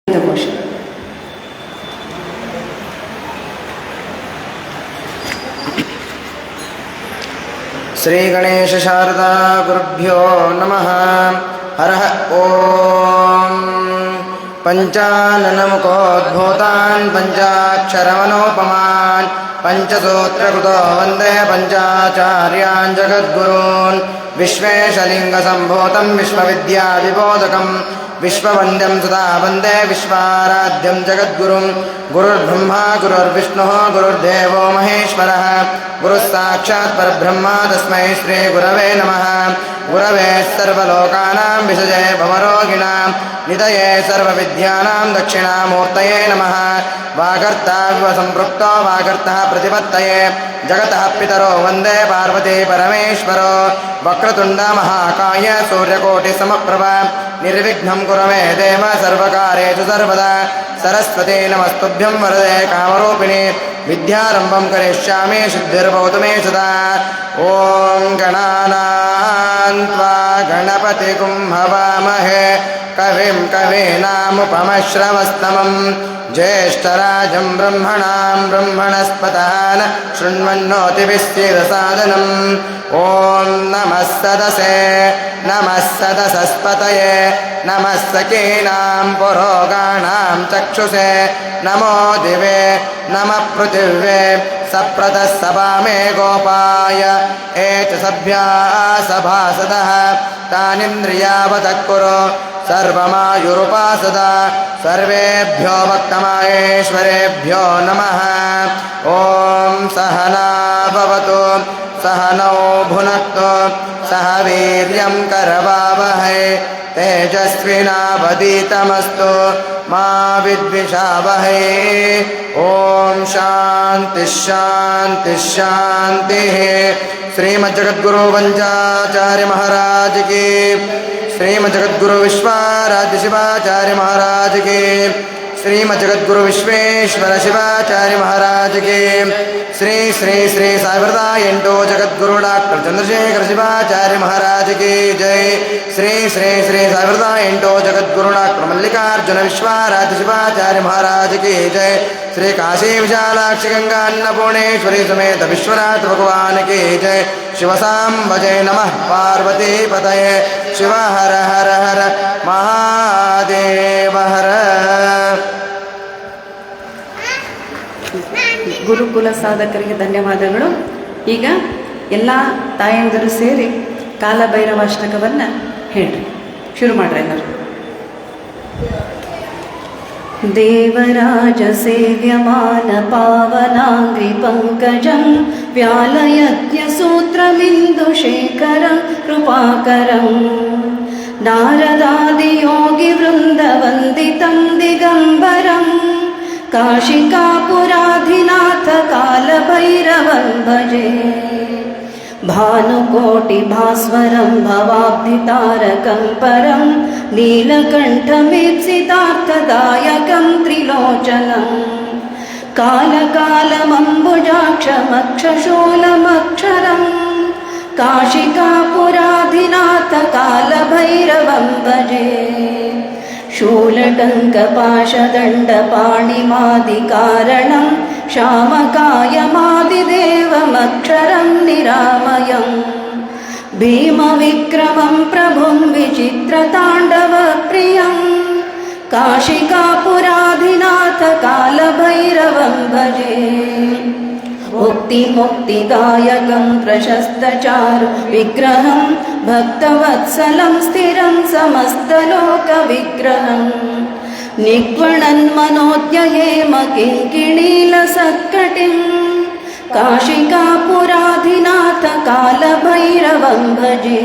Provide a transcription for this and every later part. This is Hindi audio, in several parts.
श्री गणेश शारदा गुरुभ्यो नमः। हरः ओम। पंचाननमुखोद्भूतान् पंचाक्षरमनोपमान् पंचसूत्रकृतो वन्दे पंचाचार्यान् जगद्गुरून् विश्वेशलिङ्गसम्भूतं विश्वविद्याविबोधकं विश्ववन्द्यं सदा वन्दे विश्वाराध्यं जगद्गुरुं। गुरुर्ब्रह्मा गुरुर्विष्णुः गुरुर्देवो महेश्वरः गुरुः साक्षात् परब्रह्म तस्मै श्रीगुरवे नमः। गुरवे सर्वलोकानां विषजे भवरोगिणां निधये सर्वविद्यानां दक्षिणामूर्तये नमः। वागर्ताविवसम्पृक्तो वागर्तः प्रतिपत्तये जगतः पितरो वन्दे पार्वती परमेश्वरो। वक्रतुण्डमहाकाय सूर्यकोटिसमप्रभ निर्विघ्नं कुरु मे देव सर्वकार्येषु सर्वदा। सरस्वती नमस्तुभ्यं वरदे कामरूपिणी विद्यारम्भं करिष्यामि सिद्धिर्भवतु मे सदा। ॐ गणानां त्वा गणपतिगुं हवामहे कविं कवीनामुपमश्रवस्तमं ज्येष्ठराजं ब्रह्मणां ब्रह्मणस्पतान् शृण्वन्नोतिभिस्सीदसादनम्। ॐ नमः सदसे नमः सदसस्पतये नमः सखीनां पुरोगाणां चक्षुषे नमो दिवे नमः पृथिव्ये सप्रतः सभामे गोपाय एच सभ्या सभासदः तानिन्द्रियावतः कुरु सर्वमायुरुपासदा। सर्वेभ्यो वक्तमाहेश्वरेभ्यो नमः। ॐ सहना भवतु सहनौ भुनक्तु सह वीर्यं करवावहै तेजस्विनावधीतमस्तु मा विद्विषावहै। ॐ शान्ति शान्ति शान्तिः। श्रीमज्जगद्गुरु वंचाचार्य महाराज की, श्रीमज्जगद्गुरु विश्वाराध्य शिवाचार्य महाराज की, श्रीमज्जगद्गुरु विश्वेश्वर शिवाचार्य महाराज की, श्री श्री श्री साईव्रता एंटो जगद्गुरु डॉक्टर चंद्रशेखर शिवाचार्य महाराज की जय। श्री श्री श्री साईव्रता एंटो जगद्गुरु डॉक्टर मल्लिकार्जुन विश्वाराध्य शिवाचार्य महाराज की जय। श्री काशी विशालाक्षी गंगा अन्नपूर्णेश्वरी समेत विश्वनाथ भगवान की जय। शिवसाम्बजे नमः पार्वती पतये शिव हर हर हर महादेव हर। ಗುರುಕುಲ ಸಾಧಕರಿಗೆ ಧನ್ಯವಾದಗಳು. ಈಗ ಎಲ್ಲ ತಾಯಂದಿರು ಸೇರಿ ಕಾಲಭೈರವಾಷ್ಟಕವನ್ನು ಹೇಳ್ರಿ. ಶುರು ಮಾಡ್ರಿ ಎಲ್ಲರೂ. ದೇವರಾಜ ಸೇವ್ಯಮಾನ ಪಾವನಾಂಗ್ರಿ ಪಂಕಜಂ ವ್ಯಾಲಯತ್ಯ ಸೂತ್ರಮಿಂದು ಶೇಖರ ಕೃಪಾಕರಂ ನಾರದಾದಿ ಯೋಗಿ ವೃಂದ ವಂದಿತಂ ದಿಗಂಬರಂ काशिकापुराधिनाथ कालभैरवं भजे। भानुकोटिभास्वरं भवाब्धितारकं परं नीलकण्ठमीप्सितार्थदायकं त्रिलोचनं कालकालमम्बुजाक्षमक्षशूलमक्षरं काशिकापुराधिनाथ कालभैरवं भजे। शूलटङ्कपाशदण्डपाणिमादिकारणं श्यामकायमादिदेवमक्षरं निरामयं भीमविक्रमं प्रभुं विचित्रताण्डवप्रियं काशिकापुराधिनाथ कालभैरवं भजे। मुक्तिमुक्तिदायकं प्रशस्तचारु विग्रहं भक्तवत्सलं स्थिरं समस्तलोकविग्रहं निग्वणन्मनोद्ययेम किङ्किणीलसत्कटिं काशिकापुराधिनाथ कालभैरवं भजे।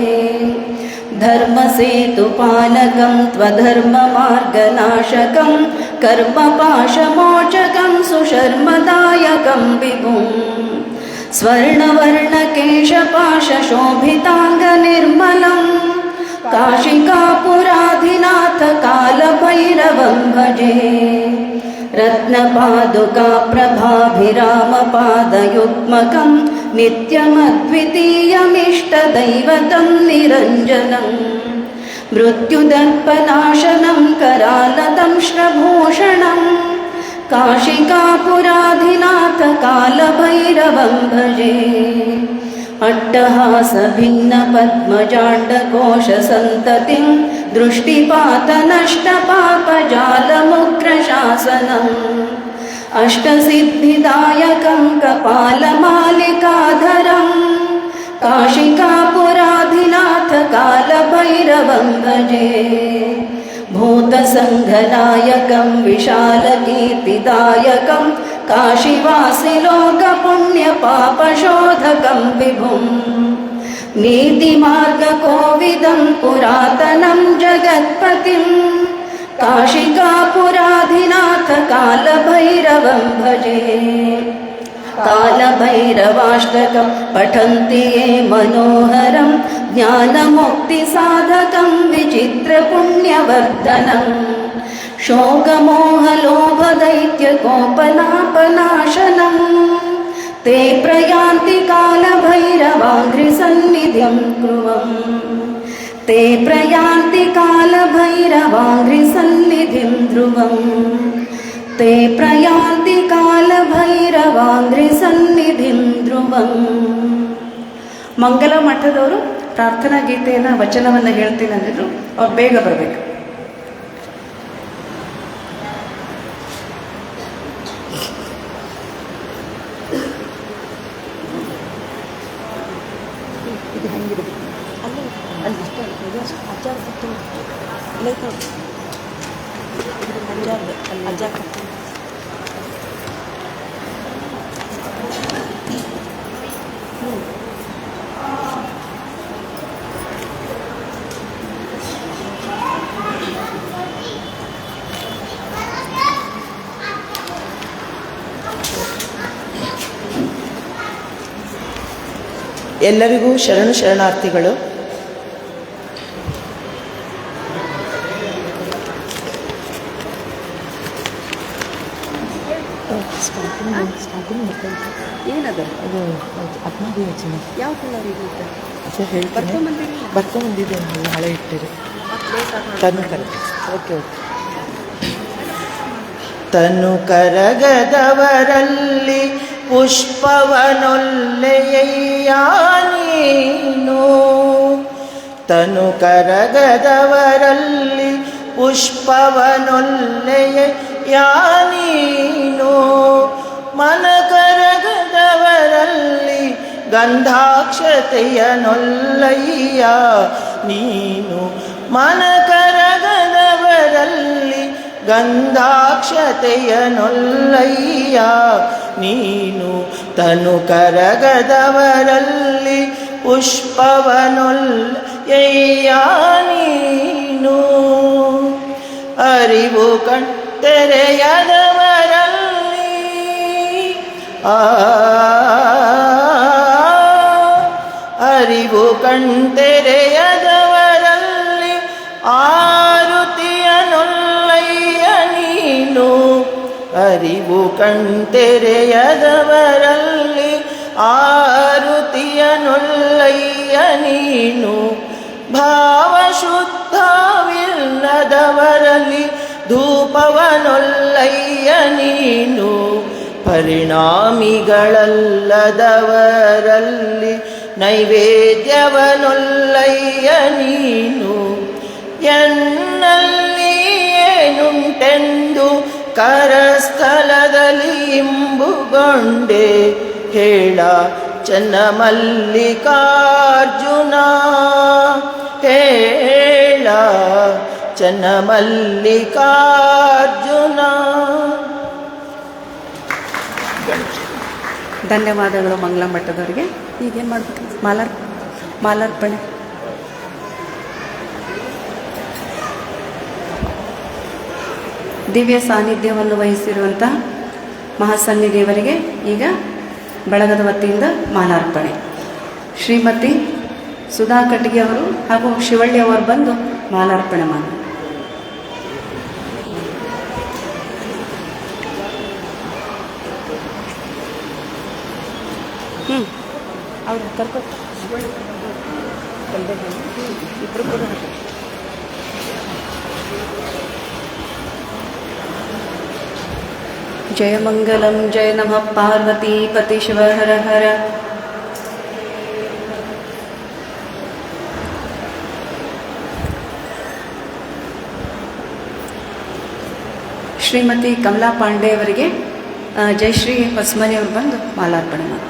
धर्मसेतुपालकं त्वधर्ममार्गनाशकं कर्मपाशमोचकं सुशर्मदायकं विभुं स्वर्णवर्णकेशपाशशोभिताङ्गनिर्मलं काशिकापुराधिनाथ कालभैरवं भजे। रत्नपादुकाप्रभाभिरामपादयुग्मकं नित्यमद्वितीयमिष्टदैवतं निरञ्जनं मृत्युदर्पनाशनं करालदंश्रभूषणं काशिकापुराधिनाथ कालभैरवं भजे। अट्टहासभिन्नपद्मजाण्डकोशसन्ततिं दृष्टिपातनष्टपापजालमुग्रशासनम् अष्टसिद्धिदायकं कपालमालिकाधरं काशिकापुराधिनाथ कालभैरवं भजे। भूतसङ्घनायकं विशालकीर्तिदायकं काशीवासिलोकपुण्यपापशोधकं विभुं नीतिमार्गकोविदं पुरातनं जगत्पतिं काशिकापुराधिनाथ कालभैरवं भजे। कालभैरवाष्टकं पठन्ति ये मनोहरं ज्ञानमुक्तिसाधकं विचित्रपुण्यवर्धनं शोकमोहलोभदैत्यकोपनापनाशनं ते प्रयान्ति कालभैरवाङ्घ्रिसन्निधिं ध्रुवम् ते प्रयान्ति कालभैरवाङ्घ्रिसन्निधिं ध्रुवम् ते प्रयान्ति कालभैरवाङ्घ्रिसन्निधिं ಧ್ರುವಂ. ಮಂಗಲ ಮಠದವರು ಪ್ರಾರ್ಥನಾ ಗೀತೆಯನ್ನು ವಚನವನ್ನು ಹೇಳ್ತೀನಿ ಅಂದಿದ್ರು. ಅವ್ರು ಬೇಗ ಬರಬೇಕು. ಎಲ್ಲರಿಗೂ ಶರಣು ಶರಣಾರ್ಥಿಗಳು. ಏನದು ಅದು ಅಗ್ನಿ ಯೋಚನೆ ಯಾವ ಕಲರ್ ಇದೆ ಬರ್ಕೊಂಬಂದಿದೆ ಹಳೆ ಇಟ್ಟಿರಿ ತನು ಕರಗ. Okay okay. ತನು ಕರಗದವರಲ್ಲಿ ಪುಷ್ಪವನೊಲ್ಲೆಯಯ್ಯ ನೀನು. ತನು ಕರಗದವರಲ್ಲಿ ಪುಷ್ಪವನೊಲ್ಲೆಯಯ್ಯ ನೀನು. ಮನ ಕರಗದವರಲ್ಲಿ ಗಂಧಾಕ್ಷತೆಯನೊಲ್ಲಯ್ಯ ನೀನು. ಮನ ಕರಗದವರಲ್ಲಿ ಗಂಧಾಕ್ಷತೆಯನೊಲ್ಲಯ್ಯ ನೀನು. ತನು ಕರಗದವರಲ್ಲಿ ಪುಷ್ಪವನೊಲ್ಲಯ್ಯ ನೀನು. ಅರಿವು ಕಣ್ತೆರೆಯದವರಲ್ಲಿ ಅರಿವು ಕಣ್ತೆರೆಯದವರಲ್ಲಿ ಆರುತಿಯನೊಲ್ಲಯ್ಯ ನೀನು. ಅರಿವು ಕಣ್ತೆರೆಯದವರಲ್ಲಿ ಆರುತಿಯನೊಲ್ಲಯ್ಯ ನೀನು. ಭಾವಶುದ್ಧವಿಲ್ಲದವರಲ್ಲಿ ಧೂಪವನೊಲ್ಲಯ್ಯ ನೀನು. ಪರಿಣಾಮಿಗಳಲ್ಲದವರಲ್ಲಿ ನೈವೇದ್ಯವನೊಲ್ಲಯ್ಯ ನೀನು. ಎನ್ನಲ್ಲಿ ಏನುಂಟೆಂದು ಕರಸ್ಥಲದಲ್ಲಿ ಇಂಬುಗೊಂಡೆ ಹೇಳ ಚನ್ನಮಲ್ಲಿಕಾರ್ಜುನ. ಹೇಳ ಚನ್ನಮಲ್ಲಿಕಾರ್ಜುನ. ಧನ್ಯವಾದಗಳು ಮಂಗಲ ಮಠದವರಿಗೆ. ಈಗೇನು ಮಾಡಬೇಕು? ಮಾಲಾರ್ಪಣೆ. ದಿವ್ಯ ಸಾನ್ನಿಧ್ಯವನ್ನು ವಹಿಸಿರುವಂಥ ಮಹಾಸನ್ನಿಧಿಯವರಿಗೆ ಈಗ ಬಳಗದ ವತಿಯಿಂದ ಮಾಲಾರ್ಪಣೆ. ಶ್ರೀಮತಿ ಸುಧಾ ಕಟ್ಟಿಗೆ ಅವರು ಹಾಗೂ ಶಿವಳ್ಳಿ ಅವರು ಬಂದು ಮಾಲಾರ್ಪಣೆ ಮಾಡಿ. ಅವ್ರು ಕರ್ಕೊಂಡು ಇಬ್ಬರು ಕೂಡ जय मंगलम जय नमः पार्वती पति शिव हर हर। ಶ್ರೀಮತಿ ಕಮಲಾ ಪಾಂಡೆ ಅವರಿಗೆ ಜಯಶ್ರೀ ಹೊಸಮನೆಯವರು ಬಂದು ಮಾಲಾರ್ಪಣೆ ಮಾಡಿ.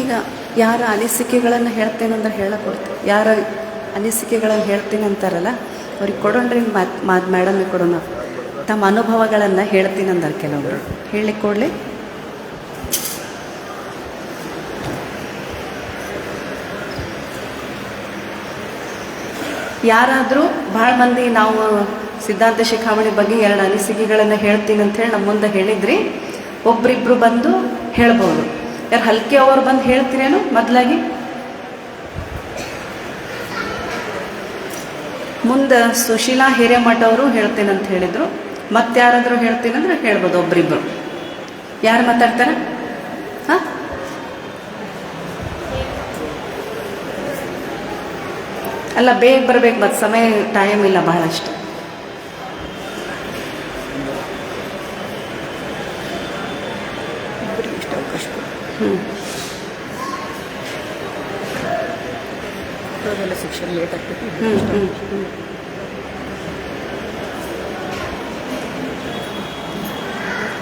ಈಗ ಯಾರ ಅನಿಸಿಕೆಗಳನ್ನು ಹೇಳ್ತೇನೆಂದ್ರೆ ಹೇಳಕೊಡ್ತೀನಿ. ಯಾರ ಅನಿಸಿಕೆಗಳನ್ನು ಹೇಳ್ತೀನಿ ಅಂತಾರಲ್ಲ ಅವ್ರಿಗೆ ಕೊಡೋಣ್ರಿ ಮೇಡಮಿಗೆ ಕೊಡೋಣ. ತಮ್ಮ ಅನುಭವಗಳನ್ನು ಹೇಳ್ತೀನಿ ಅಂತಾರೆ ಕೆಲವೊಬ್ಬರು. ಹೇಳಿ ಕೊಡಲಿ. ಯಾರಾದರೂ ಭಾಳ ಮಂದಿ ನಾವು ಸಿದ್ಧಾಂತ ಶಿಖಾಮಣಿ ಬಗ್ಗೆ 2 ಅನಿಸಿಕೆಗಳನ್ನು ಹೇಳ್ತೀನಿ ಅಂಥೇಳಿ ನಮ್ಮ ಮುಂದೆ ಹೇಳಿದ್ರಿ. ಒಬ್ರಿಬ್ರು ಬಂದು ಹೇಳ್ಬೋದು. ಯಾರು ಹಲ್ಕೆ ಅವರು ಬಂದು ಹೇಳ್ತೀರೇನು? ಮೊದಲಾಗಿ ಮುಂದೆ ಸುಶೀಲಾ ಹಿರೇಮಠ ಅವರು ಹೇಳ್ತೇನೆ ಅಂತ ಹೇಳಿದರು. ಮತ್ತೆ ಯಾರಾದರೂ ಹೇಳ್ತೀನಂದ್ರೆ ಹೇಳ್ಬೋದು ಒಬ್ರಿಬ್ರು. ಯಾರು ಮಾತಾಡ್ತಾರೆ? ಹಾಂ, ಅಲ್ಲ ಬೇಗ ಬರ್ಬೇಕು, ಮತ್ತು ಸಮಯ ಟೈಮ್ ಇಲ್ಲ ಬಹಳಷ್ಟು. ಶಿಕ್ಷಣ ಲೇಟ್ ಆಗ್ತೈತಿ.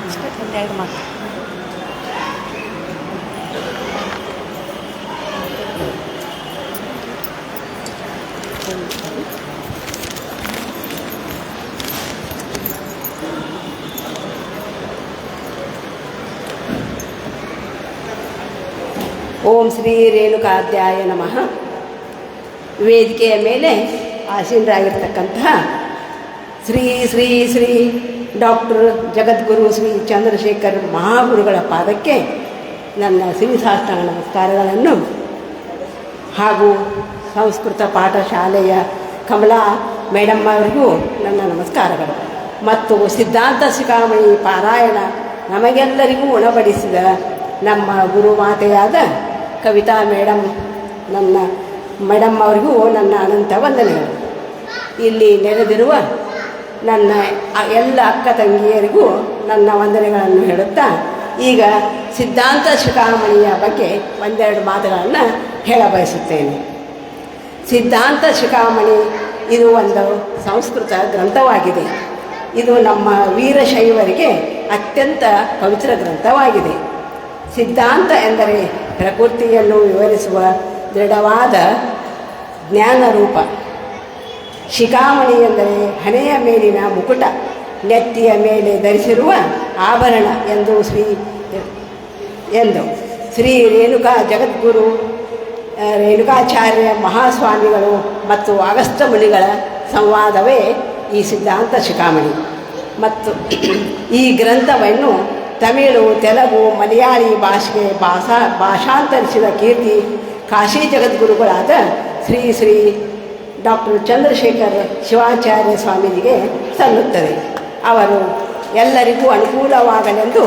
ಅಷ್ಟೇ, ಒಂದೆರಡು ಮಾತು. ಓಂ ಶ್ರೀ ರೇಣುಕಾಧ್ಯಾಯ ನಮಃ. ವೇದಿಕೆಯ ಮೇಲೆ ಆಸೀನರಾಗಿರ್ತಕ್ಕಂತಹ ಶ್ರೀ ಶ್ರೀ ಶ್ರೀ ಡಾಕ್ಟರ್ ಜಗದ್ಗುರು ಶ್ರೀ ಚಂದ್ರಶೇಖರ್ ಮಹಾಗುರುಗಳ ಪಾದಕ್ಕೆ ನನ್ನ ಶಿವಸಾಷ್ಟಾಂಗ ನಮಸ್ಕಾರಗಳನ್ನು ಹಾಗೂ ಸಂಸ್ಕೃತ ಪಾಠಶಾಲೆಯ ಕಮಲಾ ಮೇಡಮ್ ಅವರಿಗೂ ನನ್ನ ನಮಸ್ಕಾರಗಳು ಮತ್ತು ಸಿದ್ಧಾಂತ ಶಿಖಾಮಣಿ ಪಾರಾಯಣ ನಮಗೆಲ್ಲರಿಗೂ ಉಣಬಡಿಸಿದ ನಮ್ಮ ಗುರುಮಾತೆಯಾದ ಕವಿತಾ ನನ್ನ ಮೇಡಮ್ ಅವರಿಗೂ ನನ್ನ ಅನಂತ ವಂದನೆಗಳು. ಇಲ್ಲಿ ನೆರೆದಿರುವ ನನ್ನ ಎಲ್ಲ ಅಕ್ಕ ತಂಗಿಯರಿಗೂ ನನ್ನ ವಂದನೆಗಳನ್ನು ಹೇಳುತ್ತಾ ಈಗ ಸಿದ್ಧಾಂತ ಶಿಖಾಮಣಿಯ ಬಗ್ಗೆ ಒಂದೆರಡು ಮಾತುಗಳನ್ನು ಹೇಳಬಯಸುತ್ತೇನೆ. ಸಿದ್ಧಾಂತ ಶಿಖಾಮಣಿ ಇದು ಒಂದು ಸಂಸ್ಕೃತ ಗ್ರಂಥವಾಗಿದೆ. ಇದು ನಮ್ಮ ವೀರಶೈವರಿಗೆ ಅತ್ಯಂತ ಪವಿತ್ರ ಗ್ರಂಥವಾಗಿದೆ. ಸಿದ್ಧಾಂತ ಎಂದರೆ ಪ್ರಕೃತಿಯನ್ನು ವಿವರಿಸುವ ದೃಢವಾದ ಜ್ಞಾನರೂಪ. ಶಿಖಾಮಣಿ ಎಂದರೆ ಹಣೆಯ ಮೇಲಿನ ಮುಕುಟ, ನೆತ್ತಿಯ ಮೇಲೆ ಧರಿಸಿರುವ ಆಭರಣ ಎಂದು ಶ್ರೀ ರೇಣುಕಾ ಜಗದ್ಗುರು ರೇಣುಕಾಚಾರ್ಯ ಮಹಾಸ್ವಾಮಿಗಳು ಮತ್ತು ಅಗಸ್ತ್ಯ ಮುನಿಗಳ ಸಂವಾದವೇ ಈ ಸಿದ್ಧಾಂತ ಶಿಖಾಮಣಿ. ಮತ್ತು ಈ ಗ್ರಂಥವನ್ನು ತಮಿಳು, ತೆಲುಗು, ಮಲಯಾಳಿ ಭಾಷೆಗೆ ಭಾಷಾಂತರಿಸಿದ ಕೀರ್ತಿ ಕಾಶಿ ಜಗದ್ಗುರುಗಳಾದ ಶ್ರೀ ಶ್ರೀ ಡಾಕ್ಟರ್ ಚಂದ್ರಶೇಖರ್ ಶಿವಾಚಾರ್ಯ ಸ್ವಾಮೀಜಿಗೆ ಸಲ್ಲುತ್ತದೆ. ಅವರು ಎಲ್ಲರಿಗೂ ಅನುಕೂಲವಾಗಲೆಂದು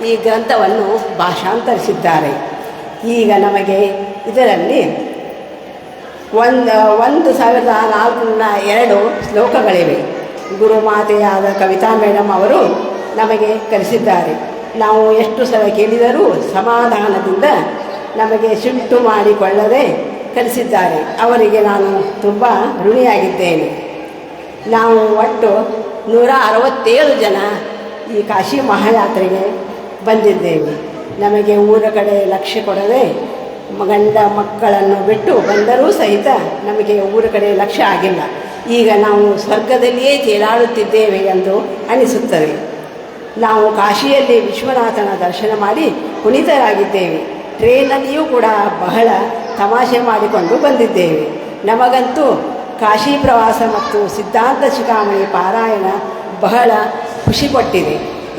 ಈ ಗ್ರಂಥವನ್ನು ಭಾಷಾಂತರಿಸಿದ್ದಾರೆ. ಈಗ ನಮಗೆ ಇದರಲ್ಲಿ 1402 ಶ್ಲೋಕಗಳಿವೆ. ಗುರುಮಾತೆಯಾದ ಕವಿತಾ ಮೇಡಮ್ ಅವರು ನಮಗೆ ಕಲಿಸಿದ್ದಾರೆ. ನಾವು ಎಷ್ಟು ಸಲ ಕೇಳಿದರೂ ಸಮಾಧಾನದಿಂದ ನಮಗೆ ಸಿಟ್ಟು ಮಾಡಿಕೊಳ್ಳದೆ ಕಲಿಸಿದ್ದಾರೆ. ಅವರಿಗೆ ನಾನು ತುಂಬ ಋಣಿಯಾಗಿದ್ದೇನೆ. ನಾವು ಒಟ್ಟು 167 ಜನ ಈ ಕಾಶಿ ಮಹಾಯಾತ್ರೆಗೆ ಬಂದಿದ್ದೇವೆ. ನಮಗೆ ಊರ ಕಡೆ ಲಕ್ಷ್ಯ ಕೊಡದೆ ಗಂಡ ಮಕ್ಕಳನ್ನು ಬಿಟ್ಟು ಬಂದರೂ ಸಹಿತ ನಮಗೆ ಊರ ಕಡೆ ಲಕ್ಷ್ಯ ಆಗಿಲ್ಲ. ಈಗ ನಾವು ಸ್ವರ್ಗದಲ್ಲಿಯೇ ತೇಲಾಡುತ್ತಿದ್ದೇವೆ ಎಂದು ಅನಿಸುತ್ತದೆ. ನಾವು ಕಾಶಿಯಲ್ಲಿ ವಿಶ್ವನಾಥನ ದರ್ಶನ ಮಾಡಿ ಪುನೀತರಾಗಿದ್ದೇವೆ. ಟ್ರೇನಲ್ಲಿಯೂ ಕೂಡ ಬಹಳ ತಮಾಷೆ ಮಾಡಿಕೊಂಡು ಬಂದಿದ್ದೇವೆ. ನಮಗಂತೂ ಕಾಶಿ ಪ್ರವಾಸ ಮತ್ತು ಸಿದ್ಧಾಂತ ಶಿಖಾಮಣಿ ಪಾರಾಯಣ ಬಹಳ ಖುಷಿ ಕೊಟ್ಟಿದೆ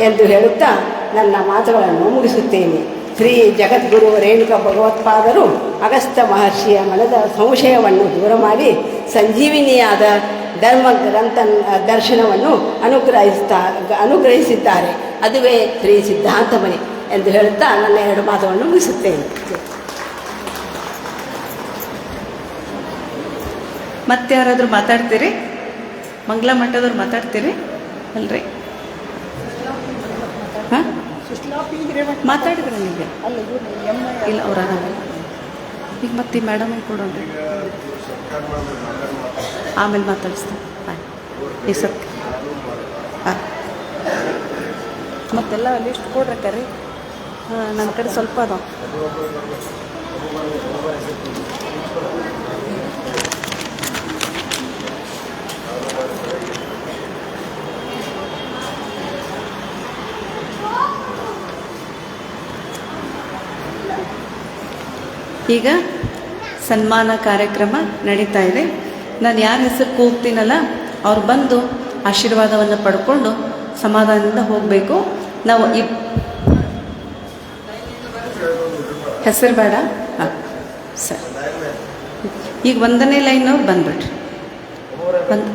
ಎಂದು ಹೇಳುತ್ತಾ ನನ್ನ ಮಾತುಗಳನ್ನು ಮುಗಿಸುತ್ತೇನೆ. ಶ್ರೀ ಜಗದ್ಗುರು ರೇಣುಕ ಭಗವತ್ಪಾದರು ಅಗಸ್ತ್ಯ ಮಹರ್ಷಿಯ ಮನದ ಸಂಶಯವನ್ನು ದೂರ ಮಾಡಿ ಸಂಜೀವಿನಿಯಾದ ಧರ್ಮ ಗ್ರಂಥ ದರ್ಶನವನ್ನು ಅನುಗ್ರಹಿಸಿದ್ದಾರೆ. ಅದುವೇ ಶ್ರೀ ಸಿದ್ಧಾಂತ ಮಣಿ ಎಂದು ಹೇಳುತ್ತಾ ನನ್ನ 2 ಮಾತುಗಳನ್ನು ಮುಗಿಸುತ್ತೇನೆ. ಮತ್ತೆ ಯಾರಾದರೂ ಮಾತಾಡ್ತೀರಿ? ಮಂಗಳ ಮಠದವ್ರು ಮಾತಾಡ್ತೀರಿ ಅಲ್ರಿ? ಹಾಂ, ಮಾತಾಡಿದ್ರೆ ನಿಮಗೆ ಇಲ್ಲ ಅವ್ರು ಆಗಲ್ಲ. ಈಗ ಮತ್ತೆ ಮೇಡಮ್ ಕೊಡೋಣ್ರಿ, ಆಮೇಲೆ ಮಾತಾಡಿಸ್ತೀನಿ. ಆಯ್ತು, ಈ ಸತ್ ಹಾಂ ಮತ್ತೆಲ್ಲ ಲಿಸ್ಟ್ ಕೊಡ್ರಕ್ಕಾರಿ. ಹಾಂ, ನನ್ನ ಕಡೆ ಸ್ವಲ್ಪ ಅದಾವ. ಈಗ ಸನ್ಮಾನ ಕಾರ್ಯಕ್ರಮ ನಡೀತಾ ಇದೆ. ನಾನು ಯಾರ ಹೆಸರು ಕೂಗ್ತೀನಲ್ಲ ಅವ್ರು ಬಂದು ಆಶೀರ್ವಾದವನ್ನು ಪಡ್ಕೊಂಡು ಸಮಾಧಾನದಿಂದ ಹೋಗಬೇಕು. ನಾವು ಹೆಸರು ಬೇಡ. ಹಾಂ ಸರಿ. ಈಗ 1ನೇ ಲೈನವ್ರು ಬಂದ್ಬಿಟ್ರಿ.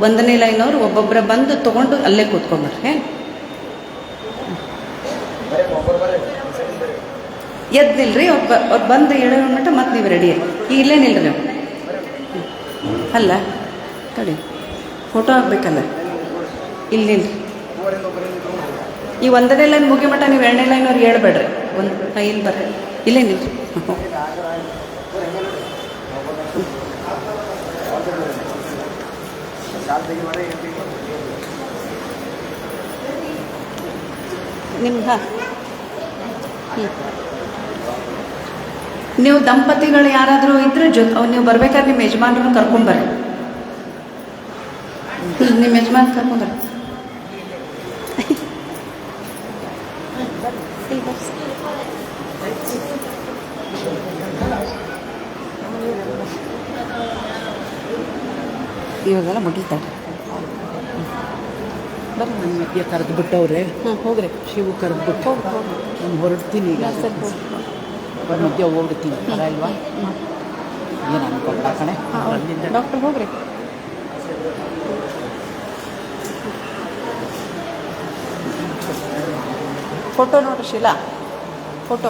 1ನೇ ಲೈನವ್ರು ಒಬ್ಬೊಬ್ಬರ ಬಂದು ತೊಗೊಂಡು ಅಲ್ಲೇ ಕೂತ್ಕೊಂಡ್ಬಿಡ್ರಿ. ಎದ್ದು ನಿಲ್ರಿ. ಅವ್ರು ಬಂದು ಹೇಳೋ ಮಟ್ಟ ಮತ್ತೆ ನೀವು ರೆಡಿ ಇಲ್ಲೇ ನಿಲ್ರಿ ನೀವು. ಅಲ್ಲ ತಡಿ, ಫೋಟೋ ಹಾಕ್ಬೇಕಲ್ಲ. ಇಲ್ಲಿ ನಿಲ್ರಿ. ಈ 1ನೇ ಲೈನ್ ಮುಗಿ ಮಟ್ಟ ನೀವು 2ನೇ ಲೈನ್ ಅವ್ರಿಗೆ ಹೇಳ್ಬೇಡ್ರಿ. ಇಲ್ಲಿ ಬರ್ರಿ, ಇಲ್ಲೇ ನಿಲ್ರಿ. ನಿಮ್ಮ ನೀವು ದಂಪತಿಗಳು ಯಾರಾದರೂ ಇದ್ರೆ ನೀವು ಬರ್ಬೇಕಾದ್ರೆ ನಿಮ್ಮ ಯಜಮಾನ್ರನ್ನ ಕರ್ಕೊಂಬರ್ರಿ. ನಿಮ್ಮ ಯಜಮಾನ್ ಕರ್ಕೊಂಬರ್ರಿ. ಇವಾಗೆಲ್ಲ ಮುಗಿತಾರೆ. ಬರ್ರಿ, ನನ್ನ ಮಧ್ಯೆ ಕರೆದು ಬಿಟ್ಟವ್ರೆ. ಹಾಂ, ಹೋಗ್ರಿ. ಶಿವು ಕರೆದು ಬಿಟ್ಟು ನಾನು ಹೊರಡ್ತೀನಿ. ಈಗ ಅವ್ರ ಮಧ್ಯೆ ಹೋಗ್ಬಿಡ್ತೀನಿ. ಬರ ಇಲ್ವಾ? ಏನು ಅನ್ಕೊಂಡ ಕಣೆ. ಡಾಕ್ಟರ್ ಹೋಗ್ರಿ. ಫೋಟೋ ನೋಡ್ರಿ ಶೀಲಾ, ಫೋಟೋ.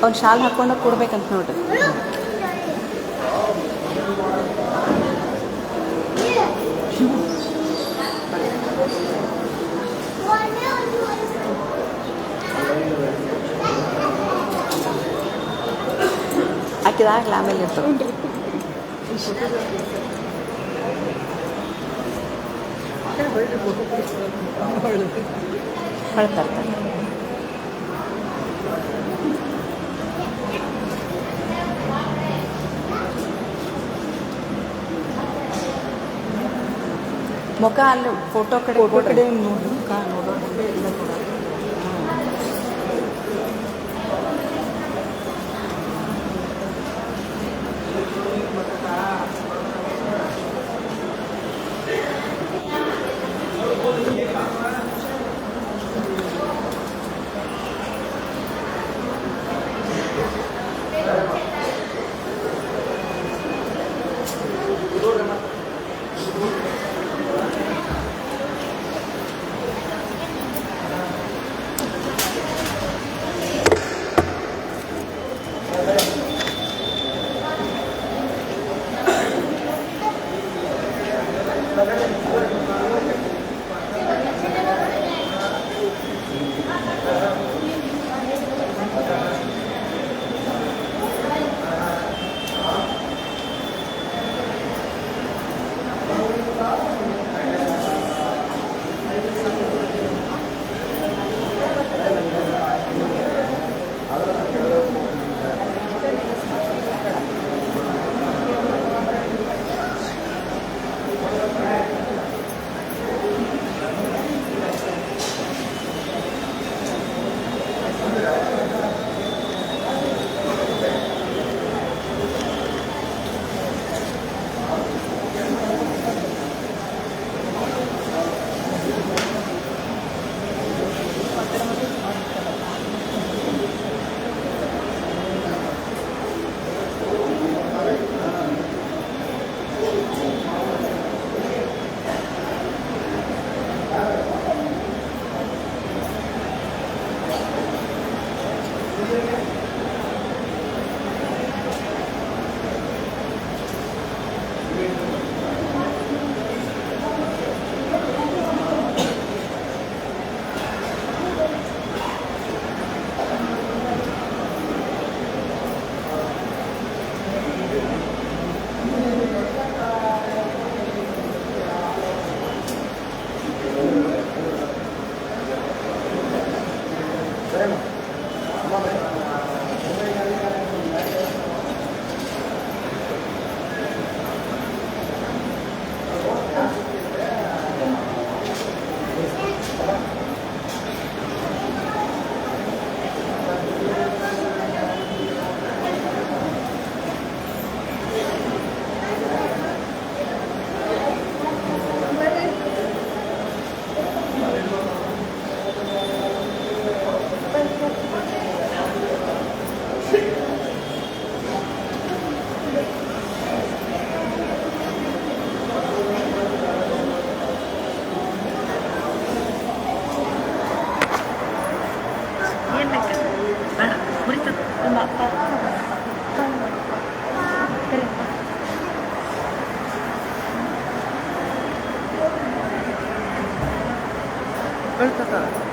ಅವ್ನು ಶಾಲ್ ಹಾಕ್ಕೊಂಡು ಕೊಡ್ಬೇಕಂತ ನೋಡ್ರಿ. ಹಾಕಿದಾಗಲೇ ಆಮೇಲೆ ಇರ್ತದೆ. ಹೇಳ್ತಾರೆ ಮುಖ ಅಲ್ಲಿ ಫೋಟೋ ಕಡೆ ನೋಡ್ರಿ. ನೋಡೋಣ. ಬೀಳ್ತದ.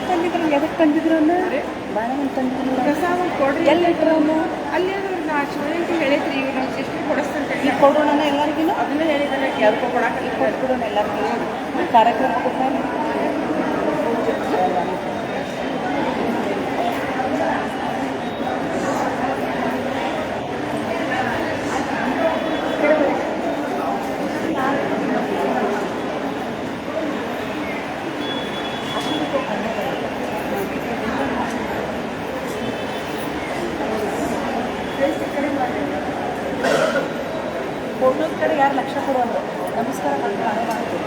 ತಂದಿದ್ರು ಎದಕ್ಕೆ ತಂದಿದ್ರು ಅನ್ನ ಬಾಳೆಹಣ್ಣು ತಂದಿದ್ರು ಎಲ್ಲಿಟ್ರು ಅವನು ಅಲ್ಲಿ ಶಿವಲಿಂಗ ಹೇಳಿದ್ರಿ ಈಗ ನಮ್ಮ ಸಿಸ್ಟರ್ ಕೊಡಿಸ್ತಂತೆ ಈಗ ಕೊಡೋಣ ಎಲ್ಲರಿಗೂ ಅದನ್ನ ಹೇಳಿದಾರೆ ಯಾವ್ದಕ್ಕೂ ಕೊಡಕ್ಕೆ ಕೊಟ್ಬಿಡೋಣ ಎಲ್ಲರಿಗೂ ಕಾರ್ಯಕ್ರಮ ಕೊಡ್ತಾರೆ ಫೋಟೋದ ಕಡೆ ಯಾರು ಲಕ್ಷ ಕೊಡುವಂತ ನಮಸ್ಕಾರ ಮಾಡ್ತೀವಿ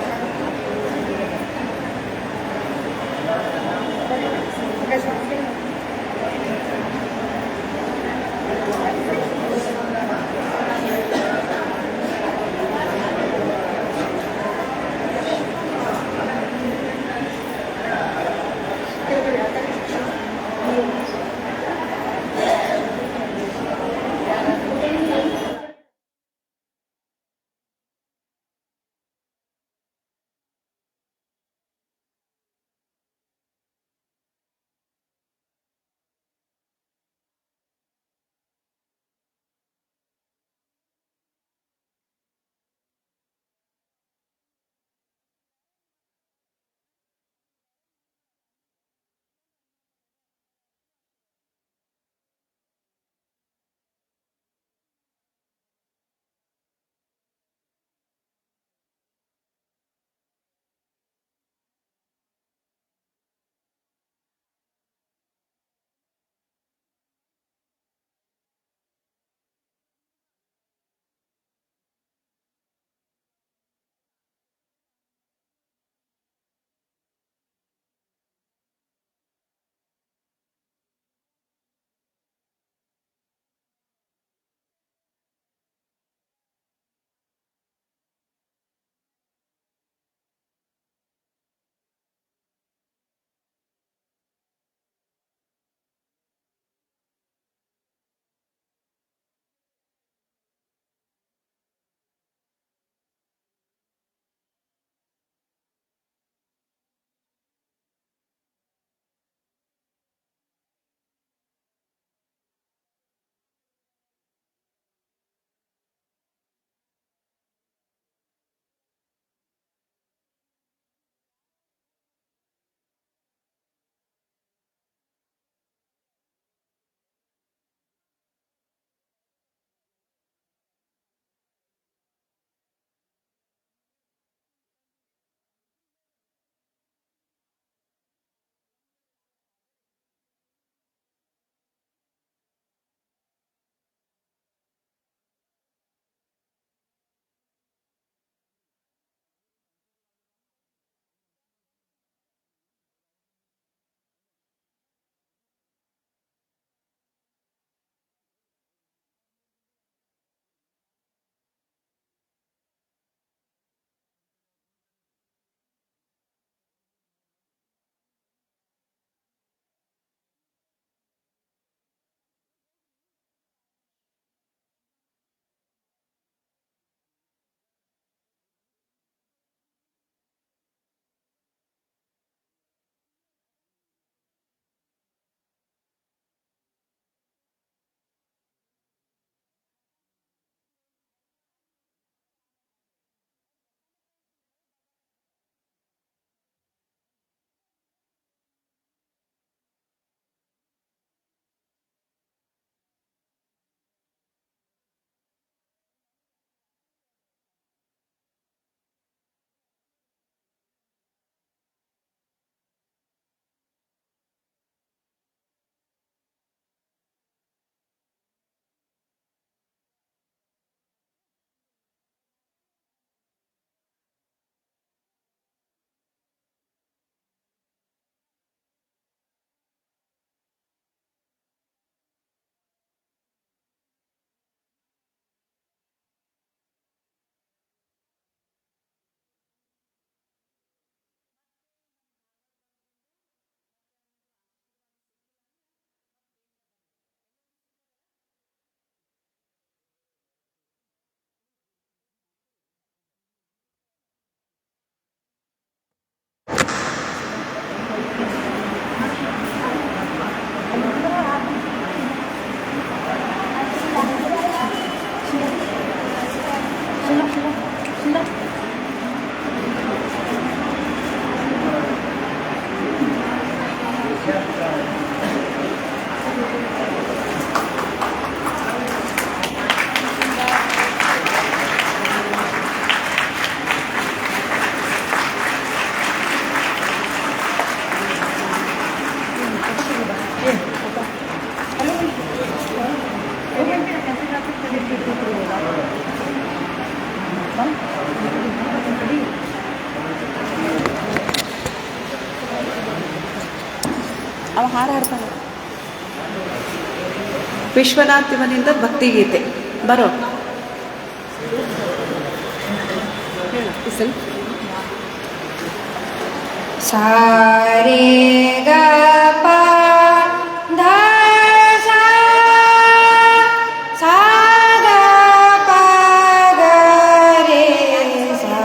ಅವ ಹಾಡು ಹಾಡ್ತಾನೆ. ವಿಶ್ವನಾಥ್ ಇವನಿಂದ ಭಕ್ತಿಗೀತೆ ಬರೋ ಹೇಳು ಬಿಸಿಲು. ಸಾರೇ ಗ ಪ ಧ ಸಾ ಸಾ ಗ ಪ ಗ ರೇ ಸಾ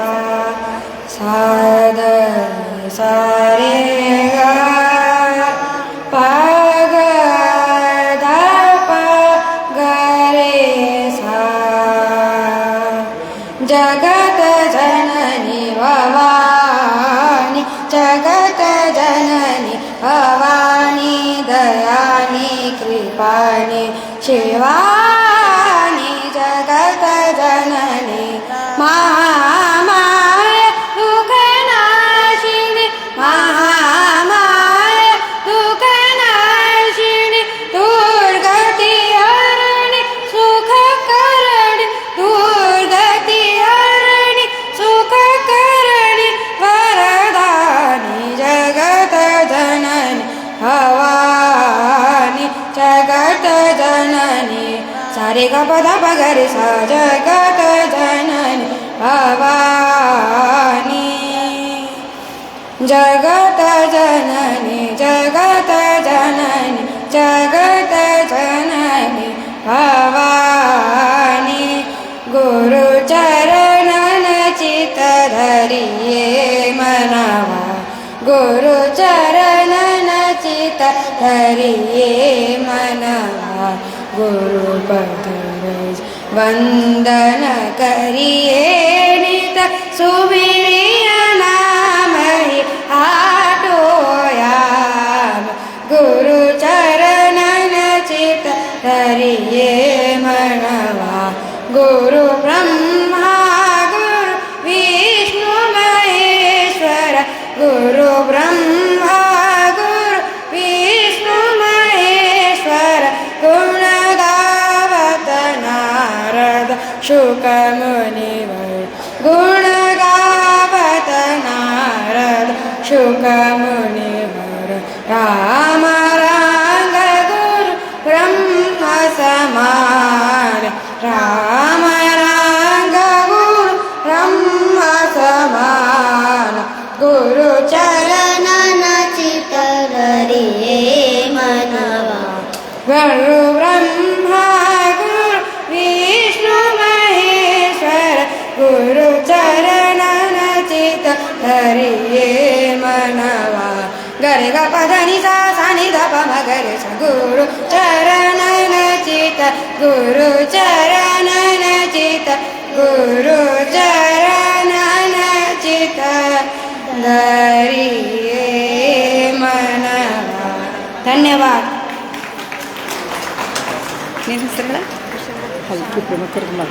ಸಾ ದ ಸಾ ರೇ ಗ ಪ ಗ ಧ ಪ ಗ ರೇ ಸಾ ಜಗತ ಜನನಿ ಭವಾನಿ ಜಗತ ಜನನಿ ಭವಾನಿ ದಯಾನಿ ಕೃಪಾಣಿ ಶಿವಾನಿ ಜಗತ ಜನನಿ ಮಹಾಮಾಯ ದುಃಖನಾಶಿನಿ ಮಹಾಮಾಯ ದುಃಖನಾಶಿನಿ ದುರ್ಗತಿ ಹರಣಿ ಸುಖ ಕರಣಿ ದುರ್ಗತಿ ಹರಣಿ ಸುಖ ಕರಣಿ ವರದಾನಿ ಜಗತ ಜನನಿ ಭವಾನಿ ಜಗತ ಜನನಿ ಸಾರೆ ಗ ಪದ ಪಗರಿ ಸಾ ಜಗತ ಜನನಿ ಭವಾನಿ ಜಗತ ಜನನಿ ಜಗತ ಜನನಿ ಜಗತ ಜನನಿ ಭವಾನಿ ಗುರು ಚರಣನ ಚಿತ್ತ ಧರಿಯೇ ಮನವ ಗುರು ಚರಣನ ಚಿತ್ತ ಧರಿಯೇ ಮನವ ಗುರು ಪದರಜ ವಂದನ ಕರಿಯೇ ನಿತ ಸುಮಿರಿಯ ನಾಮಹಿ ಆಟೋಯಾಮ ಗುರು ಚರಣನ ಚಿತ್ತ ಧರಿಯೇ ಮನವ ಗುರು ಬ್ರಹ್ಮ ಗುರು ವಿಷ್ಣು ಮಹೇಶ್ವರ ಗುರು ಬ್ರಹ್ಮ ಗುರು ವಿಷ್ಣು ಮಹೇಶ್ವರ ಗುಣಗಾವತ ನಾರದ ಶುಕ ಮುನಿವರ ಗುಣಗಾವತ ನಾರದ ಶುಕ ಮುನಿವರ ರಾಮ ರಾಂಗ ಗುರು ಬ್ರಹ್ಮ ಸಮಾನ ರಾಮ ರಾಂಗ ಗುರು ಬ್ರಹ್ಮ ಸಮಾನ ಗುರು ಚರಣನ ಚಿತ್ತರಿಯೇ ಮನವ ಗುರು ಬ್ರಹ್ಮ ಗುರು ವಿಷ್ಣು ಮಹೇಶ್ವರ ಗುರು ಚರಣನ ಚಿತ್ತರಿಯೇ ಮನವ ಗರೆ ಗ ಪದ ನಿ ಸಾ ಸಾ ನಿ ದ ಪ ಮ ಗರೆ ಸ ಗುರು ಚರಣನ ಚಿತ್ತ ಗುರು ಚರಣನ ಚಿತ್ತ ಗುರು ಚರಣನ ಚಿತ್ತ ಧರಿಯೇ ಮನವ. ಧನ್ಯವಾದ. ನಿನ್ನ ಹೆಸರುಗಳ ಹಲ್ಕು ಪ್ರಮುಖರಿಗೆ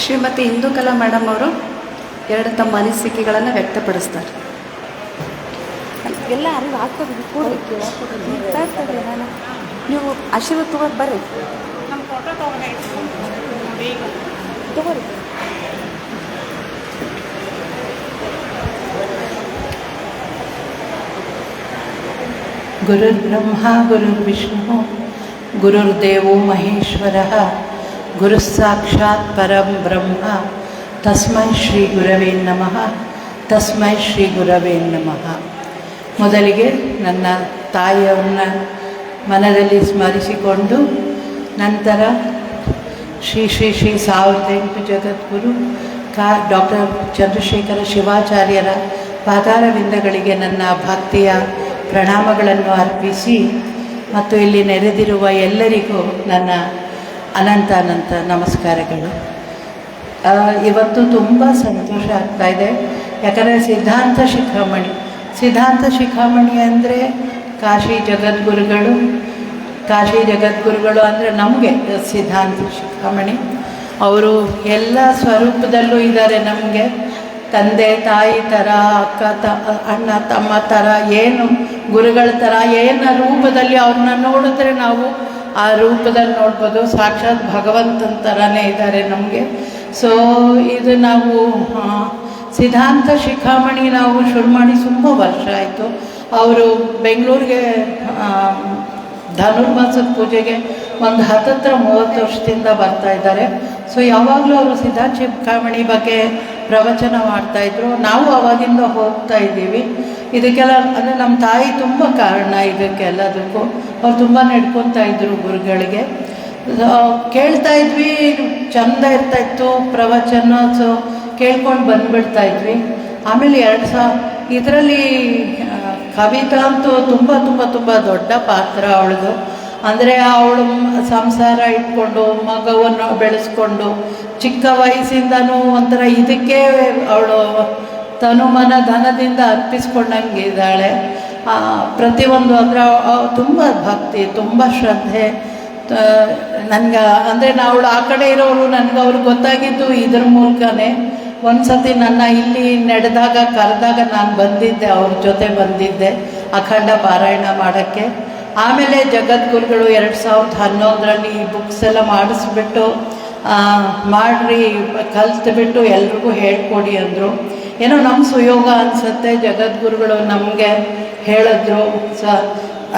ಶ್ರೀಮತಿ ಇಂದುಕಲಾ ಮೇಡಮ್ ಅವರು ಎರಡು ತಮ್ಮ ಅನಿಸಿಕೆಗಳನ್ನು ವ್ಯಕ್ತಪಡಿಸ್ತಾರೆ. ಎಲ್ಲ ಅರಿವು ಆಗ್ತದೆ ಕೂಡಲೇ ನಾನು ನೀವು ಆಶೀರ್ವಾದ ತಗೋದು ಬರ್ರಿ ನಮ್ಮ ಫೋಟೋ ತಗೋರಿ. ಗುರುರ್ಬ್ರಹ್ಮ ಗುರುರ್ವಿಷ್ಣು ಗುರುರ್ದೇವೋ ಮಹೇಶ್ವರಃ ಗುರು ಸಾಕ್ಷಾತ್ ಪರಂ ಬ್ರಹ್ಮ ತಸ್ಮೈ ಶ್ರೀ ಗುರವೇ ನಮಃ ತಸ್ಮೈ ಶ್ರೀ ಗುರವೇ ನಮಃ. ಮೊದಲಿಗೆ ನನ್ನ ತಾಯಿಯವ್ರನ್ನ ಮನದಲ್ಲಿ ಸ್ಮರಿಸಿಕೊಂಡು ನಂತರ ಶ್ರೀ ಶ್ರೀ ಶ್ರೀ 1008 ಜಗದ್ಗುರು ಡಾಕ್ಟರ್ ಚಂದ್ರಶೇಖರ ಶಿವಾಚಾರ್ಯರ ಪಾದಾರವಿಂದಗಳಿಗೆ ನನ್ನ ಭಕ್ತಿಯ ಪ್ರಣಾಮಗಳನ್ನು ಅರ್ಪಿಸಿ ಮತ್ತು ಇಲ್ಲಿ ನೆರೆದಿರುವ ಎಲ್ಲರಿಗೂ ನನ್ನ ಅನಂತ ಅನಂತ ನಮಸ್ಕಾರಗಳು. ಇವತ್ತು ತುಂಬ ಸಂತೋಷ ಆಗ್ತಾಯಿದೆ. ಯಾಕಂದರೆ ಸಿದ್ಧಾಂತ ಶಿಖಾಮಣಿ ಅಂದರೆ ಕಾಶಿ ಜಗದ್ಗುರುಗಳು ಅಂದರೆ ನಮಗೆ ಸಿದ್ಧಾಂತ ಶಿಖಾಮಣಿ. ಅವರು ಎಲ್ಲ ಸ್ವರೂಪದಲ್ಲೂ ಇದ್ದಾರೆ. ನಮಗೆ ತಂದೆ ತಾಯಿ ಥರ, ಅಣ್ಣ ತಮ್ಮ ಥರ, ಏನು ಗುರುಗಳ ಥರ, ಏನು ರೂಪದಲ್ಲಿ ಅವ್ರನ್ನ ನೋಡಿದ್ರೆ ನಾವು ಆ ರೂಪದಲ್ಲಿ ನೋಡ್ಬೋದು. ಸಾಕ್ಷಾತ್ ಭಗವಂತನ ಥರನೇ ಇದ್ದಾರೆ ನಮಗೆ. ಸೊ ಇದು ನಾವು ಸಿದ್ಧಾಂತ ಶಿಖಾಮಣಿ ನಾವು ಶುರು ಮಾಡಿ ತುಂಬ ವರ್ಷ ಆಯಿತು. ಅವರು ಬೆಂಗಳೂರಿಗೆ ಧನುರ್ಮಾಸದ ಪೂಜೆಗೆ ಒಂದು 30 ವರ್ಷದಿಂದ ಬರ್ತಾ ಇದ್ದಾರೆ. ಸೊ ಯಾವಾಗಲೂ ಅವರು ಸಿದ್ಧಾಂತ ಶಿಖಾಮಣಿ ಬಗ್ಗೆ ಪ್ರವಚನ ಮಾಡ್ತಾಯಿದ್ರು. ನಾವು ಅವಾಗಿಂದ ಹೋಗ್ತಾ ಇದ್ದೀವಿ. ಇದಕ್ಕೆಲ್ಲ ಅಂದರೆ ನಮ್ಮ ತಾಯಿ ತುಂಬ ಕಾರಣ ಇದಕ್ಕೆಲ್ಲದಕ್ಕೂ. ಅವ್ರು ತುಂಬ ನಡ್ಕೊತಾ ಇದ್ದರು ಗುರುಗಳಿಗೆ. ಕೇಳ್ತಾ ಇದ್ವಿ, ಚೆಂದ ಇರ್ತಾಯಿತ್ತು ಪ್ರವಚನ. ಸೊ ಕೇಳ್ಕೊಂಡು ಬಂದುಬಿಡ್ತಾಯಿದ್ವಿ. ಆಮೇಲೆ ಇದರಲ್ಲಿ ಕವಿತಾ ಅಂತೂ ತುಂಬ ತುಂಬ ತುಂಬ ದೊಡ್ಡ ಪಾತ್ರ ಅವಳದು. ಅಂದರೆ ಅವಳು ಸಂಸಾರ ಇಟ್ಕೊಂಡು ಮಗವನ್ನು ಬೆಳೆಸ್ಕೊಂಡು ಚಿಕ್ಕ ವಯಸ್ಸಿಂದನೂ ಒಂಥರ ಇದಕ್ಕೆ ಅವಳು ತನುಮನ ಧನದಿಂದ ಅರ್ಪಿಸ್ಕೊಂಡಂಗಿದ್ದಾಳೆ. ಪ್ರತಿಯೊಂದು ಅಂದರೆ ತುಂಬ ಭಕ್ತಿ, ತುಂಬ ಶ್ರದ್ಧೆ. ನನಗೆ ಅಂದರೆ ಅವಳು ಆ ಕಡೆ ಇರೋರು ನನಗೆ ಅವ್ರಿಗೆ ಗೊತ್ತಾಗಿದ್ದು ಇದ್ರ ಮೂಲಕನೇ. ಒಂದು ಸತಿ ನನ್ನ ಇಲ್ಲಿ ನಡೆದಾಗ ಕರೆದಾಗ ನಾನು ಬಂದಿದ್ದೆ, ಅವ್ರ ಜೊತೆ ಬಂದಿದ್ದೆ ಅಖಂಡ ಪಾರಾಯಣ ಮಾಡೋಕ್ಕೆ. ಆಮೇಲೆ ಜಗದ್ಗುರುಗಳು 2011ರಲ್ಲಿ ಈ ಬುಕ್ಸ್ ಎಲ್ಲ ಮಾಡಿಸ್ಬಿಟ್ಟು ಮಾಡ್ರಿ ಕಲ್ತ್ಬಿಟ್ಟು ಎಲ್ರಿಗೂ ಹೇಳ್ಕೊಡಿ ಅಂದರು. ಏನೋ ನಮ್ಮ ಸುಯೋಗ ಅನಿಸುತ್ತೆ. ಜಗದ್ಗುರುಗಳು ನಮಗೆ ಹೇಳಿದ್ರು.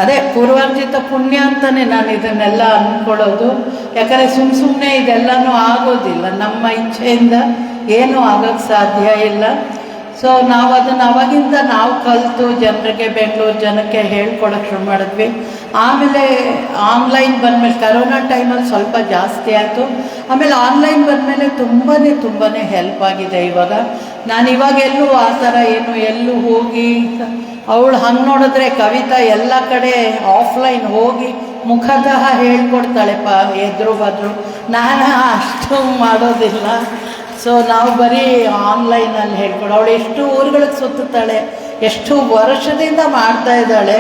ಅದೇ ಪೂರ್ವಾರ್ಜಿತ ಪುಣ್ಯ ಅಂತಲೇ ನಾನು ಇದನ್ನೆಲ್ಲ ಅಂದ್ಕೊಳ್ಳೋದು. ಯಾಕಂದರೆ ಸುಮ್ಮನೆ ಇದೆಲ್ಲನೂ ಆಗೋದಿಲ್ಲ. ನಮ್ಮ ಇಚ್ಛೆಯಿಂದ ಏನೂ ಆಗೋಕ್ಕೆ ಸಾಧ್ಯ ಇಲ್ಲ. ಸೊ ನಾವು ಅದನ್ನು ಅವಾಗಿಂದ ನಾವು ಕಲಿತು ಜನರಿಗೆ, ಬೆಂಗಳೂರು ಜನಕ್ಕೆ ಹೇಳ್ಕೊಡೋಕ್ಕೆ ಶುರು ಮಾಡಿದ್ವಿ. ಆಮೇಲೆ ಆನ್ಲೈನ್ ಬಂದಮೇಲೆ ಕರೋನಾ ಟೈಮಲ್ಲಿ ಸ್ವಲ್ಪ ಜಾಸ್ತಿ ಆಯಿತು. ಆಮೇಲೆ ಆನ್ಲೈನ್ ಬಂದಮೇಲೆ ತುಂಬಾ ಹೆಲ್ಪ್ ಆಗಿದೆ. ಇವಾಗ ನಾನು ಎಲ್ಲೂ ಆ ಥರ ಎಲ್ಲೂ ಹೋಗಿ ಅವಳು ಹಂಗೆ ನೋಡಿದ್ರೆ ಕವಿತಾ ಎಲ್ಲ ಕಡೆ ಆಫ್ಲೈನ್ ಹೋಗಿ ಮುಖತಃ ಹೇಳ್ಕೊಡ್ತಾಳೆ ಎದುರು ಬದ್ರು. ನಾನು ಅಷ್ಟು ಮಾಡೋದಿಲ್ಲ. ಸೊ ನಾವು ಬರೀ ಆನ್ಲೈನಲ್ಲಿ ಹೇಳ್ಕೊಡು. ಅವಳು ಎಷ್ಟು ಊರುಗಳಿಗೆ ಸುತ್ತುತ್ತಾಳೆ, ಎಷ್ಟು ವರ್ಷದಿಂದ ಮಾಡ್ತಾ ಇದ್ದಾಳೆ.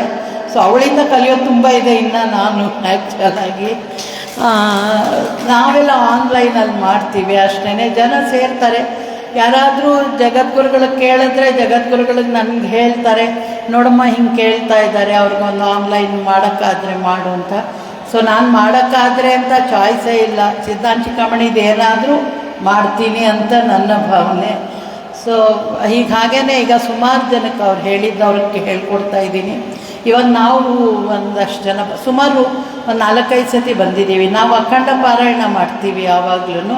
ಸೊ ಅವಳಿಂದ ಕಲಿಯೋದು ತುಂಬ ಇದೆ. ಇನ್ನು ನಾನು ಆ್ಯಕ್ಚುಲಾಗಿ ನಾವೆಲ್ಲ ಆನ್ಲೈನಲ್ಲಿ ಮಾಡ್ತೀವಿ ಅಷ್ಟೇ. ಜನ ಸೇರ್ತಾರೆ. ಯಾರಾದರೂ ಜಗದ್ಗುರುಗಳಿಗೆ ಕೇಳಿದ್ರೆ ಜಗದ್ಗುರುಗಳಿಗೆ ನನಗೆ ಹೇಳ್ತಾರೆ, ನೋಡಮ್ಮ ಹಿಂಗೆ ಕೇಳ್ತಾ ಇದ್ದಾರೆ, ಅವ್ರಿಗೊಂದು ಆನ್ಲೈನ್ ಮಾಡೋಕ್ಕಾದರೆ ಮಾಡು ಅಂತ. ಸೊ ನಾನು ಮಾಡೋಕ್ಕಾದರೆ ಅಂತ ಚಾಯ್ಸೇ ಇಲ್ಲ. ಸಿದ್ಧಾಂತ ಶಿಖಾಮಣಿದು ಏನಾದರೂ ಮಾಡ್ತೀನಿ ಅಂತ ನನ್ನ ಭಾವನೆ. ಸೊ ಹಾಗೇ ಈಗ ಸುಮಾರು ಜನಕ್ಕೆ ಅವ್ರು ಹೇಳಿದ್ದವ್ರಿಗೆ ಹೇಳ್ಕೊಡ್ತಾ ಇದ್ದೀನಿ. ಇವಾಗ ನಾವು ಒಂದಷ್ಟು ಜನ ಸುಮಾರು ಒಂದು 4-5 ಸತಿ ಬಂದಿದ್ದೀವಿ. ನಾವು ಅಖಂಡ ಪಾರಾಯಣ ಮಾಡ್ತೀವಿ ಯಾವಾಗಲೂ.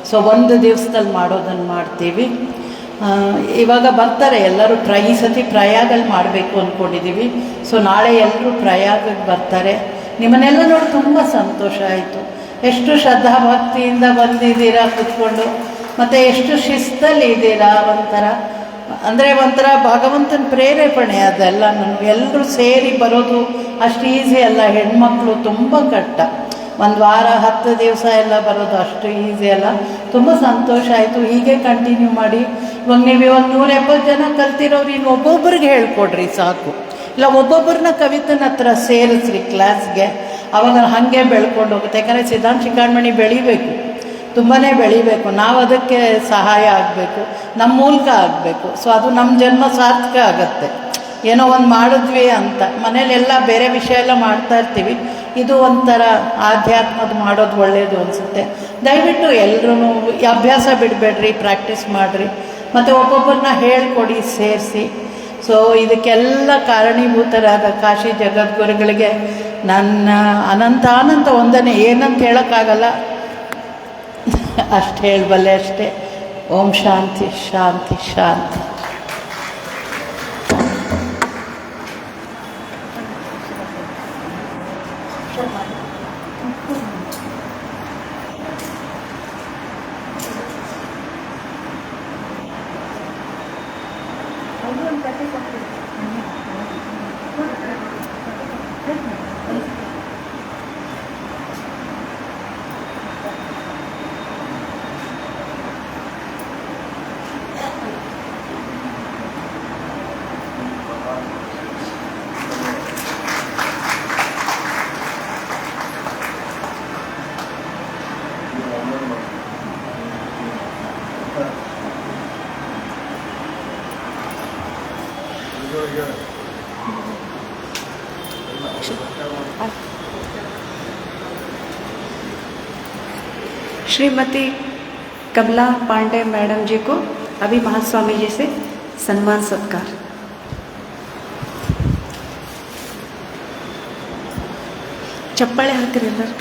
ಸೊ ಒಂದು ದಿವಸದಲ್ಲಿ ಮಾಡೋದನ್ನು ಮಾಡ್ತೀವಿ. ಇವಾಗ ಬರ್ತಾರೆ ಎಲ್ಲರೂ. ಈ ಸತಿ ಪ್ರಯಾಗಲ್ಲಿ ಮಾಡಬೇಕು ಅಂದ್ಕೊಂಡಿದ್ದೀವಿ. ಸೊ ನಾಳೆ ಎಲ್ಲರೂ ಪ್ರಯಾಗಕ್ಕೆ ಬರ್ತಾರೆ. ನಿಮ್ಮನ್ನೆಲ್ಲ ನೋಡಿ ತುಂಬ ಸಂತೋಷ ಆಯಿತು. ಎಷ್ಟು ಶ್ರದ್ಧಾಭಕ್ತಿಯಿಂದ ಬಂದಿದ್ದೀರಾ ಕೂತ್ಕೊಂಡು, ಮತ್ತು ಎಷ್ಟು ಶಿಸ್ತಲ್ಲಿ ಇದ್ದೀರಾ. ಒಂಥರ ಭಗವಂತನ ಪ್ರೇರೇಪಣೆ ಅದೆಲ್ಲ. ಎಲ್ಲರೂ ಸೇರಿ ಬರೋದು ಅಷ್ಟು ಈಸಿ ಅಲ್ಲ. ಹೆಣ್ಮಕ್ಳು ತುಂಬ ಕಷ್ಟ. ಒಂದು ವಾರ 10 ದಿವಸ ಎಲ್ಲ ಬರೋದು ಅಷ್ಟು ಈಸಿ ಅಲ್ಲ. ತುಂಬ ಸಂತೋಷ ಆಯಿತು. ಹೀಗೆ ಕಂಟಿನ್ಯೂ ಮಾಡಿ. ಇವಾಗ ನೀವು 170 ಜನ ಕಲ್ತಿರೋರು ಇನ್ನು ಒಬ್ಬೊಬ್ರಿಗೆ ಹೇಳ್ಕೊಡ್ರಿ ಸಾಕು. ಇಲ್ಲ ಒಬ್ಬೊಬ್ಬರನ್ನ ಕವಿತನ ಹತ್ರ ಸೇರಿಸ್ರಿ ಕ್ಲಾಸ್ಗೆ. ಅವಾಗ ಹಾಗೆ ಬೆಳ್ಕೊಂಡು ಹೋಗುತ್ತೆ. ಯಾಕಂದರೆ ಸಿದ್ಧಾಂತ ಶಿಖಾಮಣಿ ಬೆಳಿಬೇಕು, ತುಂಬಾ ಬೆಳಿಬೇಕು. ನಾವು ಅದಕ್ಕೆ ಸಹಾಯ ಆಗಬೇಕು, ನಮ್ಮ ಮೂಲಕ ಆಗಬೇಕು. ಸೊ ಅದು ನಮ್ಮ ಜನ್ಮ ಸಾರ್ಥಕ ಆಗುತ್ತೆ. ಏನೋ ಒಂದು ಮಾಡಿದ್ವಿ ಅಂತ. ಮನೇಲೆಲ್ಲ ಬೇರೆ ವಿಷಯ ಎಲ್ಲ ಮಾಡ್ತಾ ಇರ್ತೀವಿ. ಇದು ಒಂಥರ ಆಧ್ಯಾತ್ಮದ ಮಾಡೋದು ಒಳ್ಳೆಯದು ಅನಿಸುತ್ತೆ. ದಯವಿಟ್ಟು ಎಲ್ಲರೂ ಅಭ್ಯಾಸ ಬಿಡಬೇಡ್ರಿ, ಪ್ರಾಕ್ಟೀಸ್ ಮಾಡಿರಿ. ಮತ್ತು ಒಬ್ಬೊಬ್ಬರನ್ನ ಹೇಳ್ಕೊಡಿ, ಸೇರಿಸಿ. ಸೊ ಇದಕ್ಕೆಲ್ಲ ಕಾರಣೀಭೂತರಾದ ಕಾಶಿ ಜಗದ್ಗುರುಗಳಿಗೆ ನನ್ನ ಅನಂತ ವಂದನೆ. ಏನಂತ ಹೇಳೋಕ್ಕಾಗಲ್ಲ, ಅಷ್ಟು ಹೇಳಬಲ್ಲೆ ಅಷ್ಟೇ. ಓಂ ಶಾಂತಿ ಶಾಂತಿ ಶಾಂತಿ. श्रीमती कमला पांडे मैडम जी को अभी महास्वामी जी से सम्मान सत्कार। ಚಪ್ಪಾಳೆ ಹಾಕಿರಿ ಎಲ್ಲರೂ.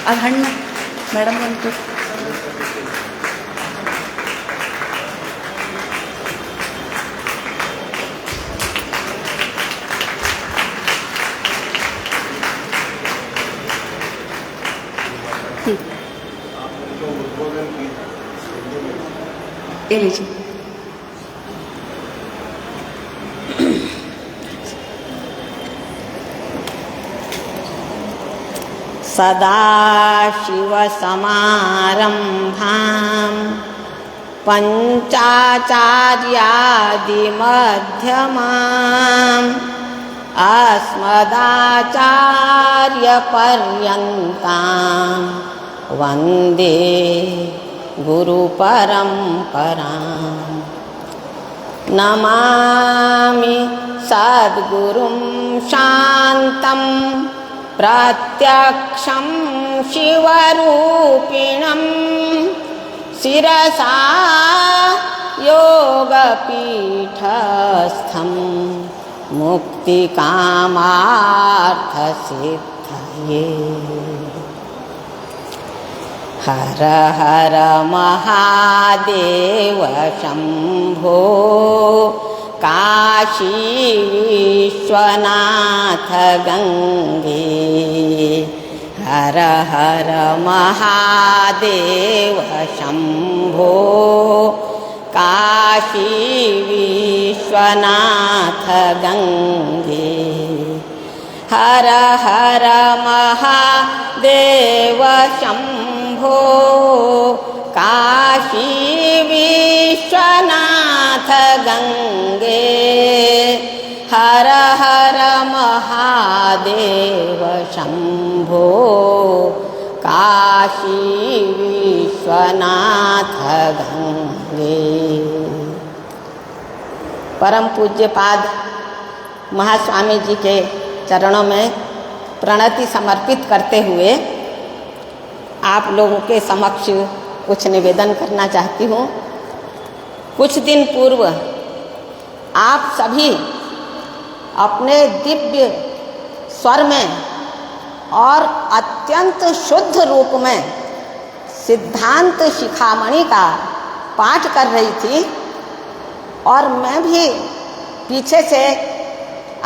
ಅದು ಹಣ್ಣು ಮೇಡಮ್ ಬಂತು. ये लीजिए. सदाशिवसमारम्भां पञ्चाचार्यादिमध्यमाम् अस्मदाचार्यपर्यन्तां वन्दे गुरुपरम्परां. नमामि सद्गुरुं शान्तं प्रत्यक्षं शिवरूपिणं शिरसा योगपीठस्थं मुक्तिकामार्थसिद्धये. हर हर महादेव शंभो काशी विश्वनाथ गंगे. हर हर महादेव शंभो काशी विश्वनाथ गंगे. हर हर महादेव शंभो काशी विश्वनाथ गंगे. हर हर महादेव शंभो काशी विश्वनाथ गंगे. परम पूज्य पाद महास्वामी जी के चरणों में प्रणति समर्पित करते हुए आप लोगों के समक्ष कुछ निवेदन करना चाहती हूँ. कुछ दिन पूर्व आप सभी अपने दिव्य स्वर में और अत्यंत शुद्ध रूप में सिद्धांत शिखामणि का पाठ कर रही थी और मैं भी पीछे से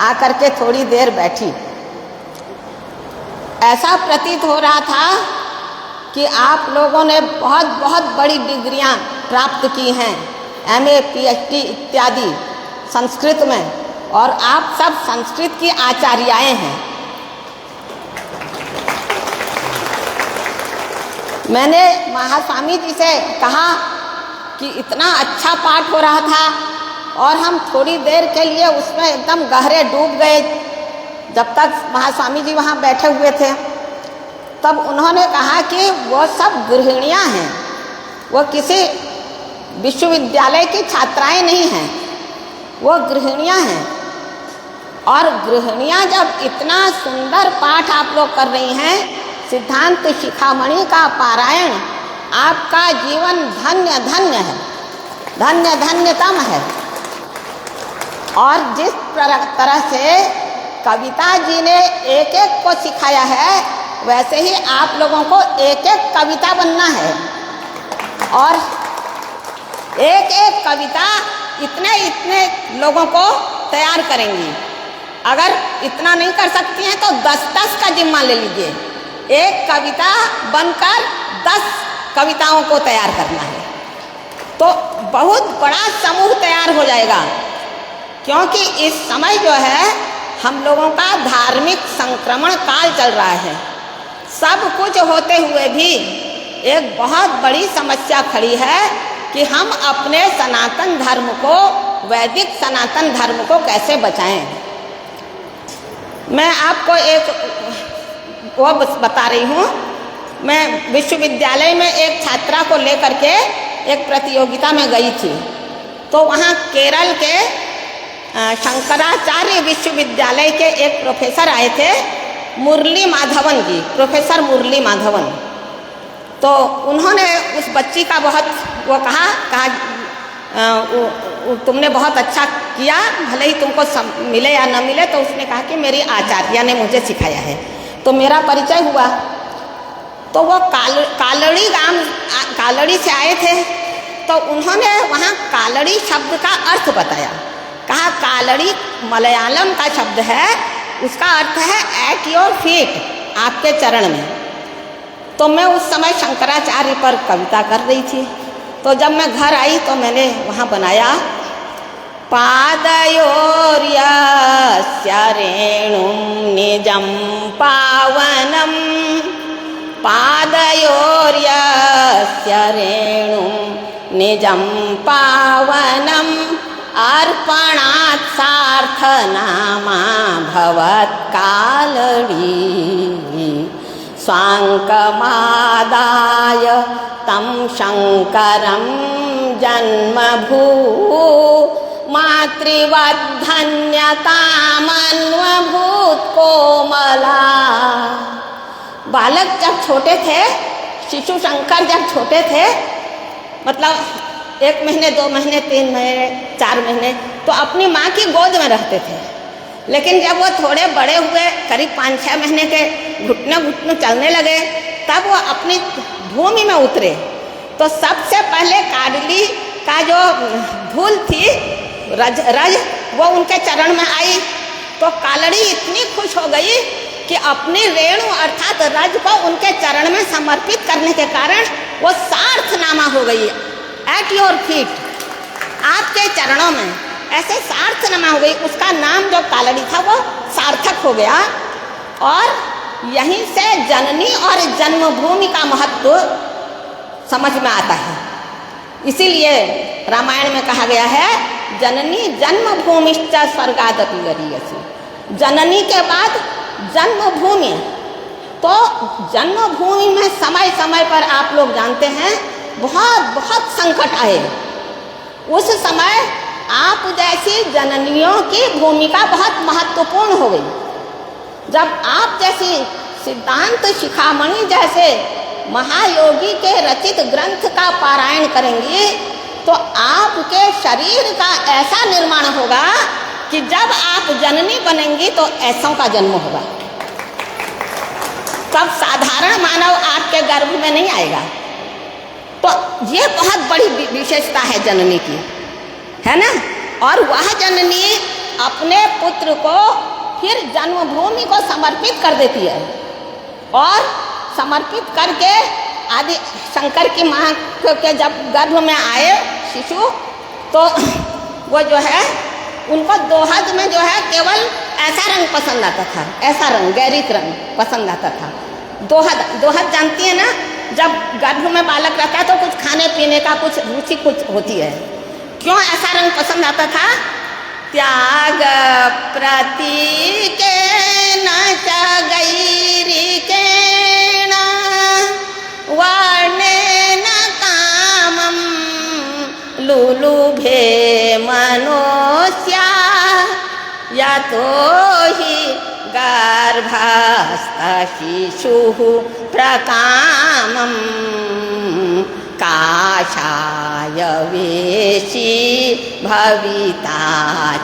आकर के थोड़ी देर बैठी. ऐसा प्रतीत हो रहा था कि आप लोगों ने बहुत बहुत बड़ी डिग्रियां प्राप्त की हैं, MA PhD इत्यादि संस्कृत में, और आप सब संस्कृत की आचार्याएं हैं. मैंने महास्वामी जी से कहा कि इतना अच्छा पाठ हो रहा था और हम थोड़ी देर के लिए उसमें एकदम गहरे डूब गए. जब तक महास्वामी जी वहाँ बैठे हुए थे तब उन्होंने कहा कि वो सब गृहिणियाँ हैं, वो किसी विश्वविद्यालय की छात्राएं नहीं हैं, वो गृहिणियाँ हैं. और गृहिणियाँ जब इतना सुंदर पाठ आप लोग कर रही हैं, सिद्धांत शिखामणि का पारायण, आपका जीवन धन्य धन्य है, धन्य धन्यतम है. और जिस तरह से कविता जी ने एक एक को सिखाया है, वैसे ही आप लोगों को एक एक कविता बनना है. और एक एक कविता इतने इतने लोगों को तैयार करेंगी. अगर इतना नहीं कर सकती हैं तो 10-10 का जिम्मा ले लीजिए. एक कविता बनकर 10 कविताओं को तैयार करना है तो बहुत बड़ा समूह तैयार हो जाएगा. क्योंकि इस समय जो है हम लोगों का धार्मिक संक्रमण काल चल रहा है. सब कुछ होते हुए भी एक बहुत बड़ी समस्या खड़ी है कि हम अपने सनातन धर्म को, वैदिक सनातन धर्म को कैसे बचाएं. मैं आपको एक वो बता रही हूँ। मैं विश्वविद्यालय में एक छात्रा को लेकर के एक प्रतियोगिता में गई थी, तो वहाँ केरल के शंकराचार्य विश्वविद्यालय के एक प्रोफेसर आए थे, मुरली माधवन जी, प्रोफेसर मुरली माधवन। तो उन्होंने उस बच्ची का बहुत वो कहा तुमने बहुत अच्छा किया, भले ही तुमको मिले या न मिले। तो उसने कहा कि मेरी आचार्य ने मुझे सिखाया है। तो मेरा परिचय हुआ। तो वो कालड़ी से आए थे, तो उन्होंने वहाँ कालड़ी शब्द का अर्थ बताया। कहा कालड़ी मलयालम का शब्द है, उसका अर्थ है एट योर फीट, आपके चरण में। तो मैं उस समय शंकराचार्य पर कविता कर रही थी। तो जब मैं घर आई तो मैंने वहाँ बनाया पादयोर्यस्य रेणुं निजं पावनं, पादयोर्यस्य रेणुं निजं पावनम् अर्पणात् सार्थनामा भवत्कालड़ी, स्वाङ्कमादाय तं शङ्करं जन्मभू मातृवद्धन्यतामन्वभूत कोमला। बालक जब छोटे थे, शिशु शंकर जब छोटे थे, मतलब 1 महीने 2 महीने 3 महीने 4 महीने, तो अपनी माँ की गोद में रहते थे। लेकिन जब वो थोड़े बड़े हुए, करीब 5-6 महीने के, घुटने चलने लगे, तब वो अपनी भूमि में उतरे। तो सबसे पहले काडली का जो धूल थी, रज वो उनके चरण में आई। तो कालड़ी इतनी खुश हो गई कि अपनी रेणु अर्थात रज को उनके चरण में समर्पित करने के कारण वो सार्थनामा हो गई। एट योर फीट, आपके चरणों में, ऐसे सार्थनामा हो गई। उसका नाम जो कालड़ी था वो सार्थक हो गया। और यहीं से जननी और जन्मभूमि का महत्व समझ में आता है। इसीलिए रामायण में कहा गया है जननी जन्मभूमिश्च स्वर्गादपि गरीयसी। जननी के बाद जन्मभूमि। तो जन्मभूमि में समय समय पर आप लोग जानते हैं बहुत संकट आए। उस समय आप जैसी जननियों की भूमिका बहुत महत्वपूर्ण हो गई। जब आप जैसी सिद्धांत शिखामणि जैसे महायोगी के रचित ग्रंथ का पारायण करेंगी, तो आपके शरीर का ऐसा निर्माण होगा कि जब आप जननी बनेंगी तो ऐसों का जन्म होगा। तब साधारण मानव आपके गर्भ में नहीं आएगा। तो ये बहुत बड़ी विशेषता है जननी की, है ना। और वह जननी अपने पुत्र को फिर जन्मभूमि को समर्पित कर देती है। और समर्पित करके आदि शंकर की माँ के जब गर्भ में आए शिशु, तो वो जो है उनको दोहद में जो है केवल ऐसा रंग पसंद आता था, ऐसा रंग गैरिक रंग पसंद आता था। दोहद जानती है ना, जब गर्भ में बालक रहता है तो कुछ खाने पीने का कुछ रुचि कुछ होती है। क्यों ऐसा रंग पसंद आता था? त्याग प्रतीके न च गैरिकेण वर्णेन कामं लुलुभे मनोस्या यतो हि गर्भस्थ शिशुः प्रकामं काषाय वेशी भविता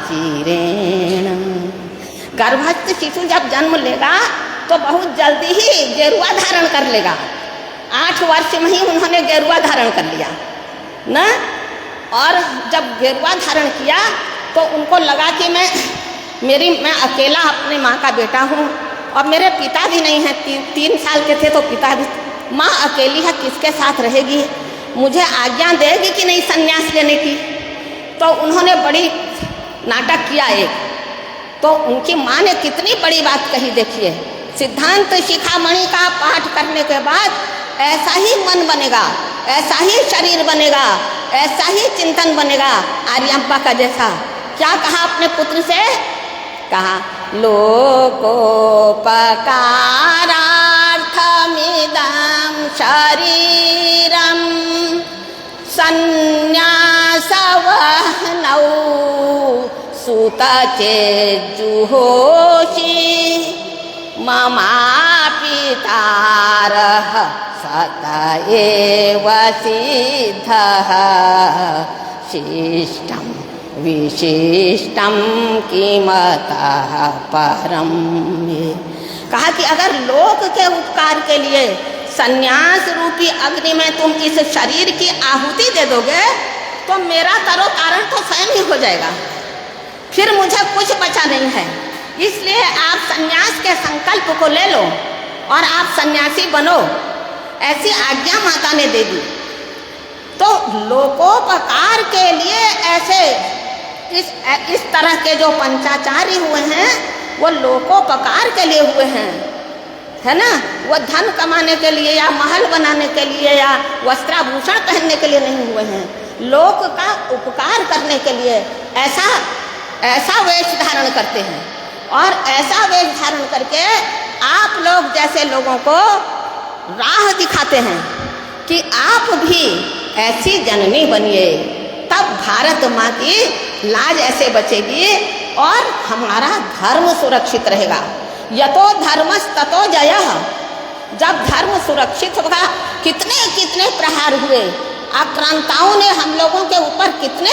चिरेण। गर्भस्थ शिशु जब जन्म लेगा तो बहुत जल्दी ही गेरुआ धारण कर लेगा। 8 वर्ष में ही उन्होंने गेरुआ धारण कर लिया ना। और जब गेरुआ धारण किया तो उनको लगा कि मैं अकेला अपनी माँ का बेटा हूँ और मेरे पिता भी नहीं हैं। 3 साल के थे तो पिता भी, माँ अकेली है, किसके साथ रहेगी, मुझे आज्ञा देगी कि नहीं संन्यास लेने की। तो उन्होंने बड़ी नाटक किया एक। तो उनकी माँ ने कितनी बड़ी बात कही, देखिए। सिद्धांत शिखामणि का पाठ करने के बाद ऐसा ही मन बनेगा, ऐसा ही शरीर बनेगा, ऐसा ही चिंतन बनेगा आर्यम्पा का जैसा। क्या कहा अपने पुत्र से? कहा लोकोपकारा सुतचे जुहोषी ममा पितारः सत एव सिद्धः शिष्टं विशिष्टं किमतः परम। कहा कि अगर लोक के उपकार के लिए संन्यास रूपी अग्नि में तुम इस शरीर की आहुति दे दोगे तो मेरा तरो तारण तो स्वयं ही हो जाएगा, फिर मुझे कुछ बचा नहीं है। इसलिए आप संन्यास के संकल्प को ले लो और आप सन्यासी बनो, ऐसी आज्ञा माता ने दे दी। तो लोकोपकार के लिए ऐसे इस तरह के जो पंचाचार्य हुए हैं वो लोकोपकार के लिए हुए हैं, है ना। वो धन कमाने के लिए या महल बनाने के लिए या वस्त्राभूषण पहनने के लिए नहीं हुए हैं, लोक का उपकार करने के लिए ऐसा वेश धारण करते हैं। और ऐसा वेश धारण करके आप लोग जैसे लोगों को राह दिखाते हैं कि आप भी ऐसी जननी बनिए, तब भारत माँ की लाज ऐसे बचेगी और हमारा धर्म सुरक्षित रहेगा। यतो धर्मस् ततो जयः। जब धर्म सुरक्षित होगा, कितने प्रहार हुए, आक्रांताओं ने हम लोगों के ऊपर कितने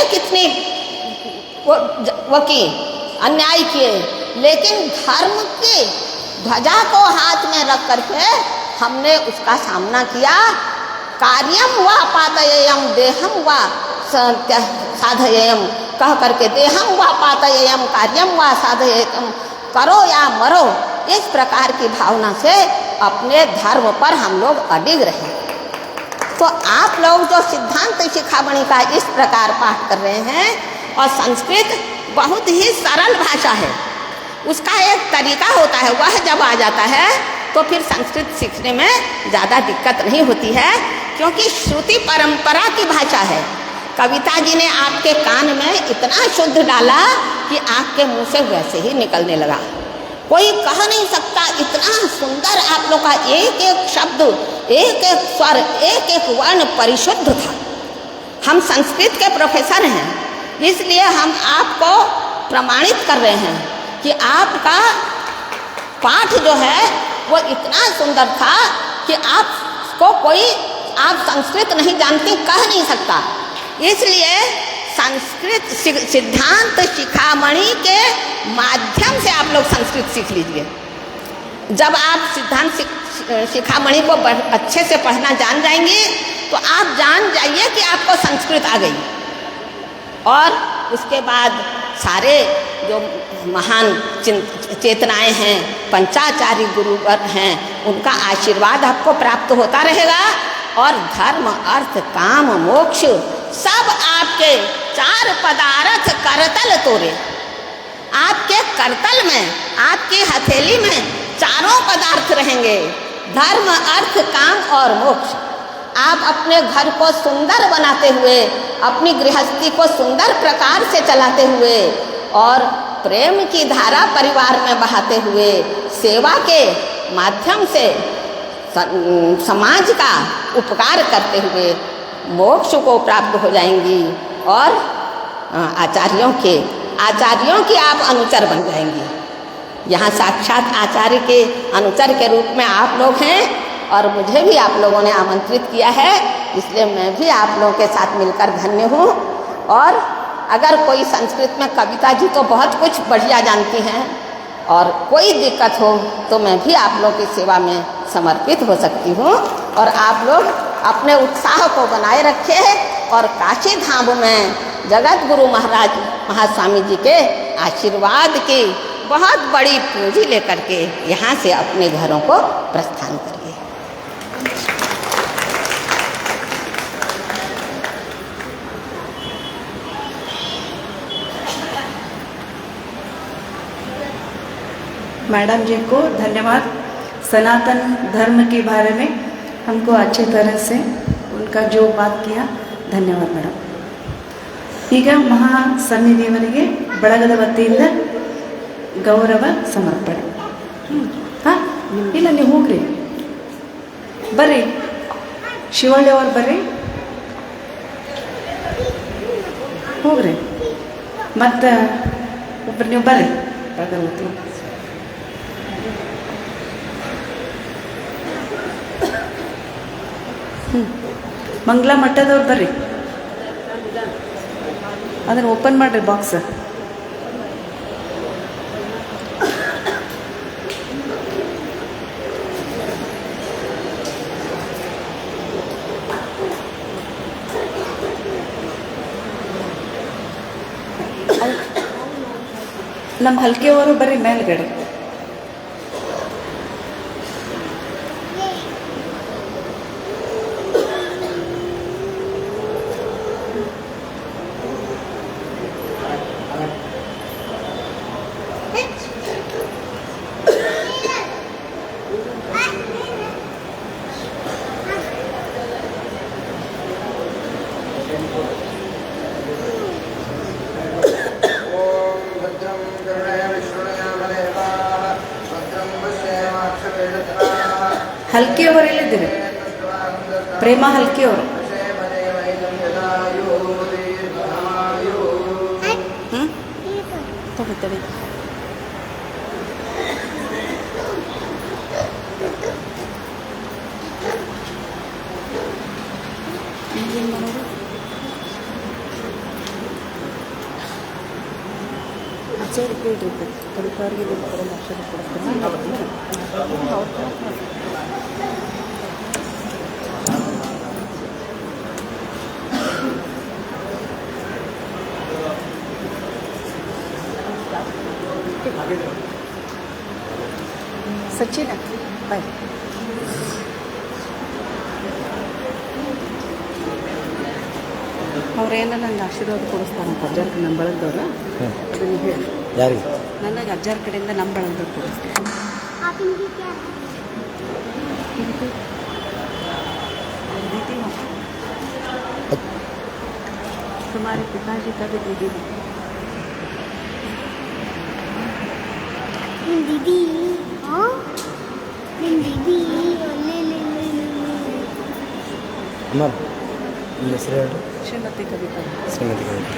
वो की अन्याय किए, लेकिन धर्म की ध्वजा को हाथ में रख करके हमने उसका सामना किया। कार्यम व पातयेयम देहम व साधयेयम कह करके, देहम व पातयेयम कार्यम व साधयेयम, करो या मरो, इस प्रकार की भावना से अपने धर्म पर हम लोग अडिग रहे। तो आप लोग जो सिद्धांत शिखामणि का इस प्रकार पाठ कर रहे हैं, और संस्कृत बहुत ही सरल भाषा है, उसका एक तरीका होता है, वह जब आ जाता है तो फिर संस्कृत सीखने में ज़्यादा दिक्कत नहीं होती है, क्योंकि श्रुति परंपरा की भाषा है। कविता जी ने आपके कान में इतना शुद्ध डाला कि आपके मुंह से वैसे ही निकलने लगा। कोई कह नहीं सकता, इतना सुंदर आप लोग का एक एक शब्द, एक एक स्वर, एक एक वर्ण परिशुद्ध था। हम संस्कृत के प्रोफेसर हैं, इसलिए हम आपको प्रमाणित कर रहे हैं कि आपका पाठ जो है वो इतना सुंदर था कि आपको कोई, आप संस्कृत नहीं जानती कह नहीं सकता। इसलिए संस्कृत सिद्धांत शिखामणि के माध्यम से आप लोग संस्कृत सीख लीजिए। जब आप सिद्धांत शिखामणि को अच्छे से पढ़ना जान जाएंगे तो आप जान जाइए कि आपको संस्कृत आ गई। और उसके बाद सारे जो महान चेतनाएं हैं, पंचाचार्य गुरुवर हैं, उनका आशीर्वाद आपको प्राप्त होता रहेगा। और धर्म अर्थ काम मोक्ष सब आपके 4 पदार्थ करतल तोरे। आपके करतल में, आपकी हथेली में 4 पदार्थ रहेंगे, धर्म अर्थ काम और मोक्ष। आप अपने घर को सुंदर बनाते हुए, अपनी गृहस्थी को सुंदर प्रकार से चलाते हुए और प्रेम की धारा परिवार में बहाते हुए, सेवा के माध्यम से समाज का उपकार करते हुए मोक्ष को प्राप्त हो जाएंगी। और आचार्यों की आप अनुचर बन जाएंगी। यहाँ साक्षात आचार्य के अनुचर के रूप में आप लोग हैं, और मुझे भी आप लोगों ने आमंत्रित किया है, इसलिए मैं भी आप लोगों के साथ मिलकर धन्य हूँ। और अगर कोई संस्कृत में कविता जी तो बहुत कुछ बढ़िया जानती हैं, और कोई दिक्कत हो तो मैं भी आप लोगों की सेवा में समर्पित हो सकती हूँ। और आप लोग अपने उत्साह को बनाए रखे, और काशी धाम में जगत गुरु महाराज महास्वामी जी के आशीर्वाद की बहुत बड़ी पूंजी लेकर के यहाँ से अपने घरों को प्रस्थान करिए। मैडम जी को धन्यवाद। सनातन धर्म के बारे में हमको अच्छी तरह से उनका जो बात किया, धन्यवाद ಮೇಡಮ್। ಈಗ ಮಹಾ ಸನ್ನಿಧಿಯವರಿಗೆ ಬಳಗದ ವತಿಯಿಂದ ಗೌರವ ಸಮರ್ಪಣೆ। ಹಾಂ, ಇಲ್ಲ ನೀವು ಹೋಗ್ರಿ, ಬರ್ರಿ ಶಿವಳ್ಳಿ ಅವ್ರು ಬರ್ರಿ, ಹೋಗ್ರಿ। ಮತ್ತು ಒಬ್ರು ನೀವು ಬರ್ರಿ ಭಗವತಿ. ಮಂಗಳ ಮಠದವ್ರು ಬರ್ರಿ, ಅದನ್ನು ಓಪನ್ ಮಾಡಿರಿ ಬಾಕ್ಸ್. ನಮ್ಮ ಹಲ್ಕೆಯವರು ಬರ್ರಿ ಮೇಲ್ಗಡೆ. ಹಲ್ಕಿಯವರು ಎಲ್ಲಿದ್ದೀರಿ? ಪ್ರೇಮ ಹಲ್ಕಿಯವರು. ತಡಿ ಏನು ಮಾಡೋದು? ಸರಿ ಕೇಳ್ರಿ, ಕಡಿಪಾರಿಗೆ ಬರೋಲ್ಲ ಅಕ್ಷರ ಕೊಡ್ತೀನಿ. ಸಚಿನ ಬಾಯ್. ಅವ್ರೇನ ನಂಗೆ ಆಶೀರ್ವಾದ ಕೊಡಿಸ್ತಾರಂತ ಅಜ್ಜಾರ ಕಡೆ ನಮ್ಮ ಬಳಗದವ್ರು. ಅದನ್ನು ಹೇಳಿ ಯಾರಿಗೆ? ನನಗೆ ಅಜ್ಜಾರ ಕಡೆಯಿಂದ ನಮ್ಮ ಬಳಗದವ್ರು ಕೊಡಿಸ್ತಾರೆ. तुम्हारे पिताजी का भी दीदी है. दीदी हाँ दीदी ಅಮರ್ ನಿಮ್ಮ ಹೆಸರು ಹೇಳಿ. ಶ್ರೀಮತಿ ಕವಿತಾ. ಶ್ರೀಮತಿ ಕವಿತಾ.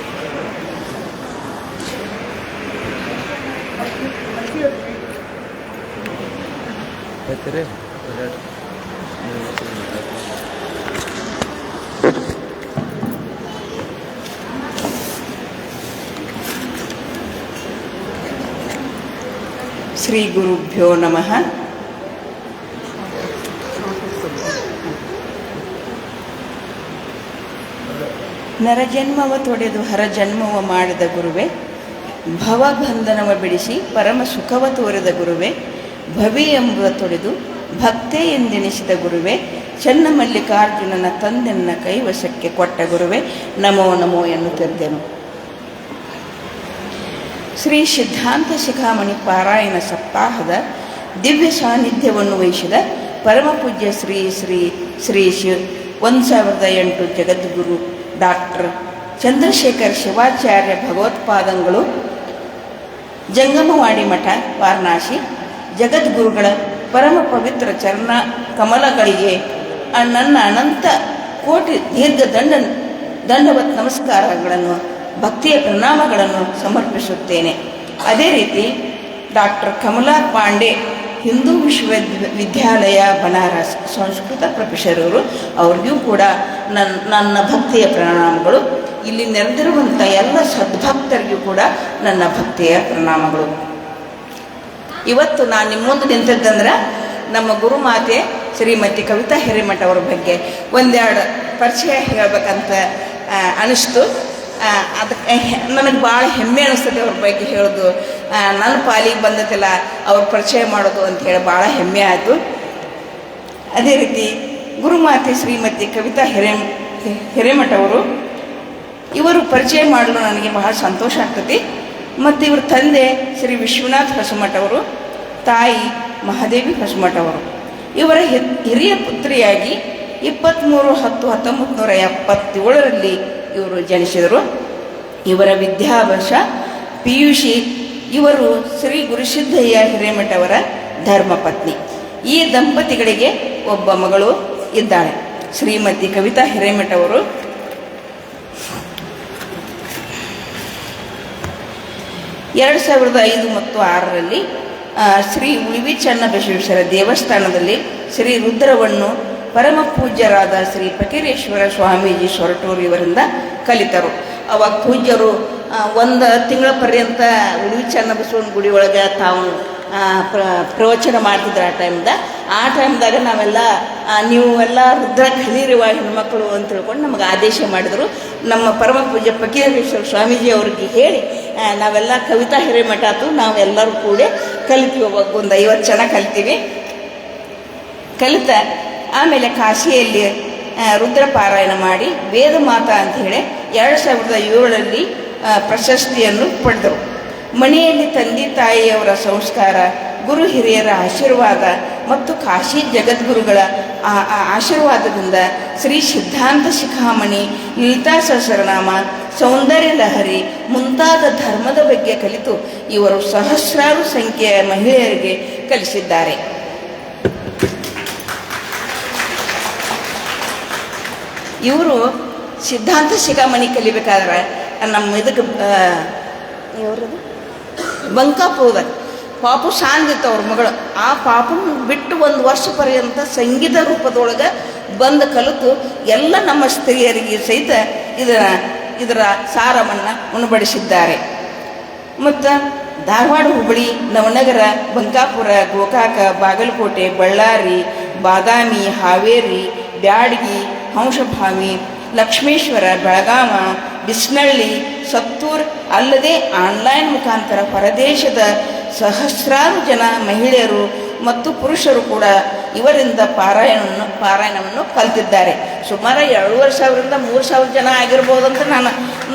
ಹೇಳ್ತೀರಿ? ಶ್ರೀ ಗುರುಭ್ಯೋ ನಮಃ. ನರಜನ್ಮವ ತೊಡೆದು ಹರಜನ್ಮವ ಮಾಡಿದ ಗುರುವೆ, ಭವಬಂಧನವ ಬಿಡಿಸಿ ಪರಮ ಸುಖವ ತೋರಿದ ಗುರುವೆ, ಭವಿ ಎಂಬುವ ತೊಡೆದು ಭಕ್ತೆ ಎಂದೆನಿಸಿದ ಗುರುವೆ, ಚನ್ನಮಲ್ಲಿಕಾರ್ಜುನನ ತಂದೆನ್ನ ಕೈವಶಕ್ಕೆ ಕೊಟ್ಟ ಗುರುವೆ, ನಮೋ ನಮೋ ಎನ್ನುತ್ತಿದ್ದೆನು. ಶ್ರೀ ಸಿದ್ಧಾಂತ ಶಿಖಾಮಣಿ ಪಾರಾಯಣ ಸಪ್ತಾಹದ ದಿವ್ಯ ಸಾನ್ನಿಧ್ಯವನ್ನು ವಹಿಸಿದ ಪರಮಪೂಜ್ಯ ಶ್ರೀ ಶ್ರೀ ಶ್ರೀ 1008 ಜಗದ್ಗುರು ಡಾಕ್ಟರ್ ಚಂದ್ರಶೇಖರ್ ಶಿವಾಚಾರ್ಯ ಭಗವತ್ಪಾದಂಗಳು, ಜಂಗಮವಾಡಿ ಮಠ, ವಾರಣಾಸಿ, ಜಗದ್ಗುರುಗಳ ಪರಮ ಪವಿತ್ರ ಚರಣ ಕಮಲಗಳಿಗೆ ನನ್ನ ಅನಂತ ಕೋಟಿ ದೀರ್ಘ ದಂಡವತ್ ನಮಸ್ಕಾರಗಳನ್ನು, ಭಕ್ತಿಯ ಪ್ರಣಾಮಗಳನ್ನು ಸಮರ್ಪಿಸುತ್ತೇನೆ. ಅದೇ ರೀತಿ ಡಾಕ್ಟರ್ ಕಮಲಾ ಪಾಂಡೆ, ಹಿಂದೂ ವಿಶ್ವವಿದ್ಯಾಲಯ ಬನಾರಸ್ ಸಂಸ್ಕೃತ ಪ್ರೊಫೆಸರವರು, ಅವ್ರಿಗೂ ಕೂಡ ನನ್ನ ಭಕ್ತಿಯ ಪ್ರಣಾಮಗಳು. ಇಲ್ಲಿ ನೆರೆದಿರುವಂಥ ಎಲ್ಲ ಸದ್ಭಕ್ತರಿಗೂ ಕೂಡ ನನ್ನ ಭಕ್ತಿಯ ಪ್ರಣಾಮಗಳು. ಇವತ್ತು ನಾನು ನಿಮ್ಮ ಮುಂದೆ ನಿಂತಿದ್ದಂದ್ರೆ ನಮ್ಮ ಗುರುಮಾತೆ ಶ್ರೀಮತಿ ಕವಿತಾ ಹಿರೇಮಠ ಅವರ ಬಗ್ಗೆ ಒಂದೆರಡು ಪರಿಚಯ ಹೇಳಬೇಕಂತ ಅನಿಸ್ತು. ಅದಕ್ಕೆ ನನಗೆ ಭಾಳ ಹೆಮ್ಮೆ ಅನಿಸ್ತದೆ ಅವ್ರ ಬಗ್ಗೆ ಹೇಳೋದು. ನನ್ನ ಪಾಲಿಗೆ ಬಂದತಿಲ್ಲ ಅವ್ರ ಪರಿಚಯ ಮಾಡೋದು ಅಂತ ಹೇಳಿ ಭಾಳ ಹೆಮ್ಮೆ ಆಯಿತು. ಅದೇ ರೀತಿ ಗುರುಮಾತೆ ಶ್ರೀಮತಿ ಕವಿತಾ ಹಿರೇಮಠ ಅವರು, ಇವರು ಪರಿಚಯ ಮಾಡಲು ನನಗೆ ಬಹಳ ಸಂತೋಷ ಆಗ್ತದೆ. ಮತ್ತು ಇವ್ರ ತಂದೆ ಶ್ರೀ ವಿಶ್ವನಾಥ್ ಹೊಸಮಠ ಅವರು, ತಾಯಿ ಮಹಾದೇವಿ ಹೊಸಮಠ ಅವರು. ಇವರ ಹಿರಿಯ ಪುತ್ರಿಯಾಗಿ 23/10/1977 ಇವರು ಜನಿಸಿದರು. ಇವರ ವಿದ್ಯಾಭ್ಯಾಸ PUC. ಇವರು ಶ್ರೀ ಗುರುಸಿದ್ದಯ್ಯ ಹಿರೇಮಠ ಅವರ ಧರ್ಮಪತ್ನಿ. ಈ ದಂಪತಿಗಳಿಗೆ ಒಬ್ಬ ಮಗಳು ಇದ್ದಾಳೆ, ಶ್ರೀಮತಿ ಕವಿತಾ ಹಿರೇಮಠ ಅವರು. 2005 ಮತ್ತು 6ರಲ್ಲಿ ಶ್ರೀ ಉಳಿವಿ ಚನ್ನಬಸವೇಶ್ವರ ದೇವಸ್ಥಾನದಲ್ಲಿ ಶ್ರೀ ರುದ್ರವನ್ನು ಪರಮ ಪೂಜ್ಯರಾದ ಶ್ರೀ ಫಕೀರೇಶ್ವರ ಸ್ವಾಮೀಜಿ ಸೊರಟೂರು ಇವರಿಂದ ಕಲಿತರು. ಅವಾಗ ಪೂಜ್ಯರು ಒಂದು ತಿಂಗಳ ಪರ್ಯಂತ ಉಳಿವಿ ಚನ್ನಬಸವನ ಗುಡಿ ಒಳಗೆ ತಾವು ಪ್ರವಚನ ಮಾಡ್ತಿದ್ರು. ಆ ಟೈಮ್ದಾಗ ನಾವೆಲ್ಲ ನೀವು ಎಲ್ಲ ರುದ್ರ ಕಲೀರಿವ ಹೆಣ್ಮಕ್ಳು ಅಂತ ತಿಳ್ಕೊಂಡು ನಮಗೆ ಆದೇಶ ಮಾಡಿದರು. ನಮ್ಮ ಪರಮ ಪೂಜ್ಯ ಫಕೀರೇಶ್ವರ ಸ್ವಾಮೀಜಿ ಅವ್ರಿಗೆ ಹೇಳಿ ನಾವೆಲ್ಲ ಕವಿತಾ ಹಿರೇಮಠ ಆತು ನಾವೆಲ್ಲರೂ ಕೂಡ ಕಲಿತೀವಿ. ಅವಾಗ ಒಂದು 50 ಜನ ಕಲಿತೀವಿ. ಕಲಿತ ಆಮೇಲೆ ಕಾಶಿಯಲ್ಲಿ ರುದ್ರ ಪಾರಾಯಣ ಮಾಡಿ ವೇದ ಮಾತಾ ಅಂಥೇಳಿ 2007ರಲ್ಲಿ ಪ್ರಶಸ್ತಿಯನ್ನು ಪಡೆದರು. ಮನೆಯಲ್ಲಿ ತಂದೆ ತಾಯಿಯವರ ಸಂಸ್ಕಾರ, ಗುರು ಹಿರಿಯರ ಆಶೀರ್ವಾದ ಮತ್ತು ಕಾಶಿ ಜಗದ್ಗುರುಗಳ ಆಶೀರ್ವಾದದಿಂದ ಶ್ರೀ ಸಿದ್ಧಾಂತ ಶಿಖಾಮಣಿ, ಲಲಿತಾ ಸಹಸ್ರನಾಮ, ಸೌಂದರ್ಯ ಲಹರಿ ಮುಂತಾದ ಧರ್ಮದ ಬಗ್ಗೆ ಕಲಿತು ಇವರು ಸಹಸ್ರಾರು ಸಂಖ್ಯೆಯ ಮಹಿಳೆಯರಿಗೆ ಕಲಿಸಿದ್ದಾರೆ. ಇವರು ಸಿದ್ಧಾಂತ ಶಿಖಾಮಣಿ ಕಲಿಬೇಕಾದ್ರೆ ನಮ್ಮ ಇದಕ್ಕೆ ಇವ್ರದ್ದು ಬಂಕಾಪುರದ ಪಾಪು ಶಾಂತಿತ್ತು ಅವ್ರ ಮಗಳು. ಆ ಪಾಪನ ಬಿಟ್ಟು 1 ವರ್ಷ ಪರ್ಯಂತ ಸಂಗೀತ ರೂಪದೊಳಗೆ ಬಂದು ಕಲಿತು ಎಲ್ಲ ನಮ್ಮ ಸ್ತ್ರೀಯರಿಗೆ ಸಹಿತ ಇದರ ಸಾರವನ್ನು ಉಣಬಡಿಸಿದ್ದಾರೆ. ಮತ್ತು ಧಾರವಾಡ, ಹುಬ್ಬಳ್ಳಿ, ನವನಗರ, ಬಂಕಾಪುರ, ಗೋಕಾಕ, ಬಾಗಲಕೋಟೆ, ಬಳ್ಳಾರಿ, ಬಾದಾಮಿ, ಹಾವೇರಿ, ಬ್ಯಾಡಗಿ, ಹಂಸಭಾವಿ, ಲಕ್ಷ್ಮೇಶ್ವರ, ಬೆಳಗಾವ, ಬಿಸ್ನಳ್ಳಿ, ಸತ್ತೂರು ಅಲ್ಲದೆ ಆನ್ಲೈನ್ ಮುಖಾಂತರ ಹೊರದೇಶದ ಸಹಸ್ರಾರು ಜನ ಮಹಿಳೆಯರು ಮತ್ತು ಪುರುಷರು ಕೂಡ ಇವರಿಂದ ಪಾರಾಯಣವನ್ನು ಕಲ್ತಿದ್ದಾರೆ. ಸುಮಾರು 2,500ರಿಂದ 3,000 ಜನ ಆಗಿರ್ಬೋದಂತ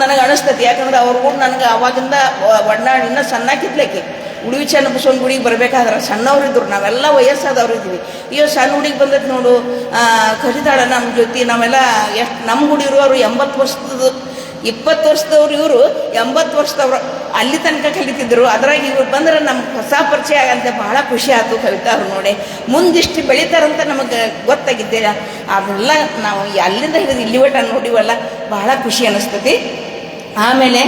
ನನಗೆ ಅನಿಸ್ತೈತಿ. ಯಾಕಂದ್ರೆ ಅವ್ರಿಗೂ ನನಗೆ ಆವಾಗಿಂದ ಒಡನಾಡಿ ಇನ್ನೂ ಸಣ್ಣಕ್ಕಿದ್ಲಿಕ್ಕೆ ಉಳಿವಿ ಚನ್ನಬಸವನ ಗುಡಿಗೆ ಬರಬೇಕಾದ್ರೆ ಸಣ್ಣವರಿದ್ರು, ನಾವೆಲ್ಲ ವಯಸ್ಸಾದವ್ರು ಇದ್ವಿ. ಈಗ ಸಣ್ಣ ಹುಡುಗಿಗೆ ಬಂದೈತೆ ನೋಡು ಕಲಿತಾಳ ನಮ್ಮ ಜೊತೆ. ನಾವೆಲ್ಲ ಎಷ್ಟು ನಮ್ಮ ಗುಡಿ ಇರೋರು 80 ವರ್ಷದ 20 ವರ್ಷದವ್ರು, ಇವರು 80 ವರ್ಷದವ್ರು ಅಲ್ಲಿ ತನಕ ಕಲಿತಿದ್ರು. ಅದ್ರಾಗ ಇವ್ರು ಬಂದ್ರೆ ನಮ್ಗೆ ಹೊಸ ಪರಿಚಯ ಆಗಂತೆ ಬಹಳ ಖುಷಿ ಆಯ್ತು. ಕವಿತಾ ಅವ್ರು ನೋಡಿ ಮುಂದಿಷ್ಟು ಬೆಳೀತಾರಂತ ನಮಗೆ ಗೊತ್ತಾಗಿದ್ದಿಲ್ಲ. ಅದೆಲ್ಲ ನಾವು ಅಲ್ಲಿಂದ ಹಿಡಿದು ಇಲ್ಲಿ ಒಟ್ಟು ನೋಡಿವಲ್ಲ, ಬಹಳ ಖುಷಿ ಅನ್ನಿಸ್ತತಿ. ಆಮೇಲೆ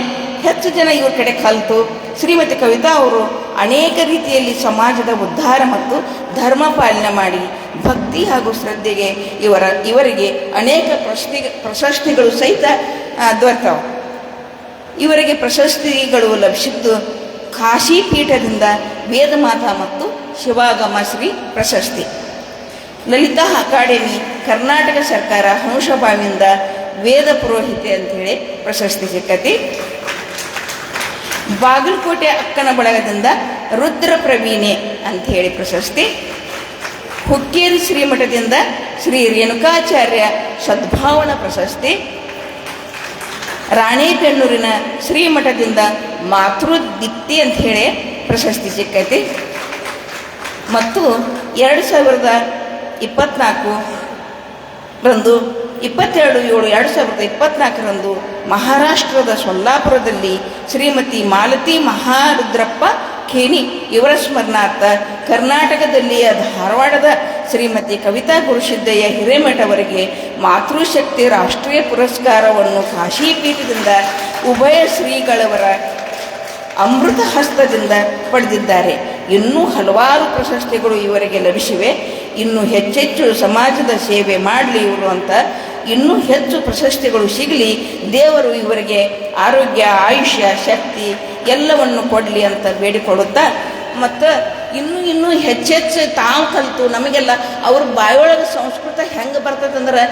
ಹೆಚ್ಚು ಜನ ಇವ್ರ ಕಡೆ ಕಲಿತು ಶ್ರೀಮತಿ ಕವಿತಾ ಅವರು ಅನೇಕ ರೀತಿಯಲ್ಲಿ ಸಮಾಜದ ಉದ್ಧಾರ ಮತ್ತು ಧರ್ಮ ಪಾಲನೆ ಮಾಡಿ ಭಕ್ತಿ ಹಾಗೂ ಶ್ರದ್ಧೆಗೆ ಇವರಿಗೆ ಅನೇಕ ಪ್ರಶಸ್ತಿಗಳು ಸಹಿತ ದೊರೆತವು. ಇವರಿಗೆ ಪ್ರಶಸ್ತಿಗಳು ಲಭಿಸಿದ್ದು ಕಾಶಿ ಪೀಠದಿಂದ ವೇದಮಾತಾ ಮತ್ತು ಶಿವಾಗಮ ಶ್ರೀ ಪ್ರಶಸ್ತಿ, ಲಲಿತಾ ಅಕಾಡೆಮಿ, ಕರ್ನಾಟಕ ಸರ್ಕಾರ ಹಂಸಭಾವಿಯಿಂದ ವೇದ ಪುರೋಹಿತೆ ಅಂಥೇಳಿ ಪ್ರಶಸ್ತಿ ಸಿಕ್ಕತಿ. ಬಾಗಲಕೋಟೆ ಅಕ್ಕನ ಬಳಗದಿಂದ ರುದ್ರ ಪ್ರವೀಣೆ ಅಂಥೇಳಿ ಪ್ರಶಸ್ತಿ. ಹುಕ್ಕೇರಿ ಶ್ರೀಮಠದಿಂದ ಶ್ರೀ ರೇಣುಕಾಚಾರ್ಯ ಸದ್ಭಾವನಾ ಪ್ರಶಸ್ತಿ. ರಾಣೇಬೆನ್ನೂರಿನ ಶ್ರೀಮಠದಿಂದ ಮಾತೃದೀಪ್ತಿ ಅಂಥೇಳಿ ಪ್ರಶಸ್ತಿ ಸಿಕ್ಕೈತಿ. ಮತ್ತು 22/7/2024 ಮಹಾರಾಷ್ಟ್ರದ ಸೊಲ್ಲಾಪುರದಲ್ಲಿ ಶ್ರೀಮತಿ ಮಾಲತಿ ಮಹಾರುದ್ರಪ್ಪ ಖೇನಿ ಇವರ ಸ್ಮರಣಾರ್ಥ ಕರ್ನಾಟಕದಲ್ಲಿಯ ಧಾರವಾಡದ ಶ್ರೀಮತಿ ಕವಿತಾ ಗುರುಸಿದ್ದಯ್ಯ ಹಿರೇಮಠ ಅವರಿಗೆ ಮಾತೃಶಕ್ತಿ ರಾಷ್ಟ್ರೀಯ ಪುರಸ್ಕಾರವನ್ನು ಕಾಶಿಪೀಠದಿಂದ ಉಭಯ ಶ್ರೀಗಳವರ ಅಮೃತ ಹಸ್ತದಿಂದ ಪಡೆದಿದ್ದಾರೆ. ಇನ್ನೂ ಹಲವಾರು ಪ್ರಶಸ್ತಿಗಳು ಇವರಿಗೆ ಲಭಿಸಿವೆ. ಇನ್ನೂ ಹೆಚ್ಚೆಚ್ಚು ಸಮಾಜದ ಸೇವೆ ಮಾಡಲಿ ಇವರು ಅಂತ, ಇನ್ನೂ ಹೆಚ್ಚು ಪ್ರಶಸ್ತಿಗಳು ಸಿಗಲಿ, ದೇವರು ಇವರಿಗೆ ಆರೋಗ್ಯ, ಆಯುಷ್ಯ, ಶಕ್ತಿ ಎಲ್ಲವನ್ನು ಕೊಡಲಿ ಅಂತ ಬೇಡಿಕೊಳ್ಳುತ್ತಾ, ಮತ್ತು ಇನ್ನೂ ಹೆಚ್ಚೆಚ್ಚು ತಾವು ಕಲಿತು ನಮಗೆಲ್ಲ ಅವ್ರ ಬಾಯೊಳಗೆ ಸಂಸ್ಕೃತ ಹೆಂಗೆ ಬರ್ತದಂದ್ರೆ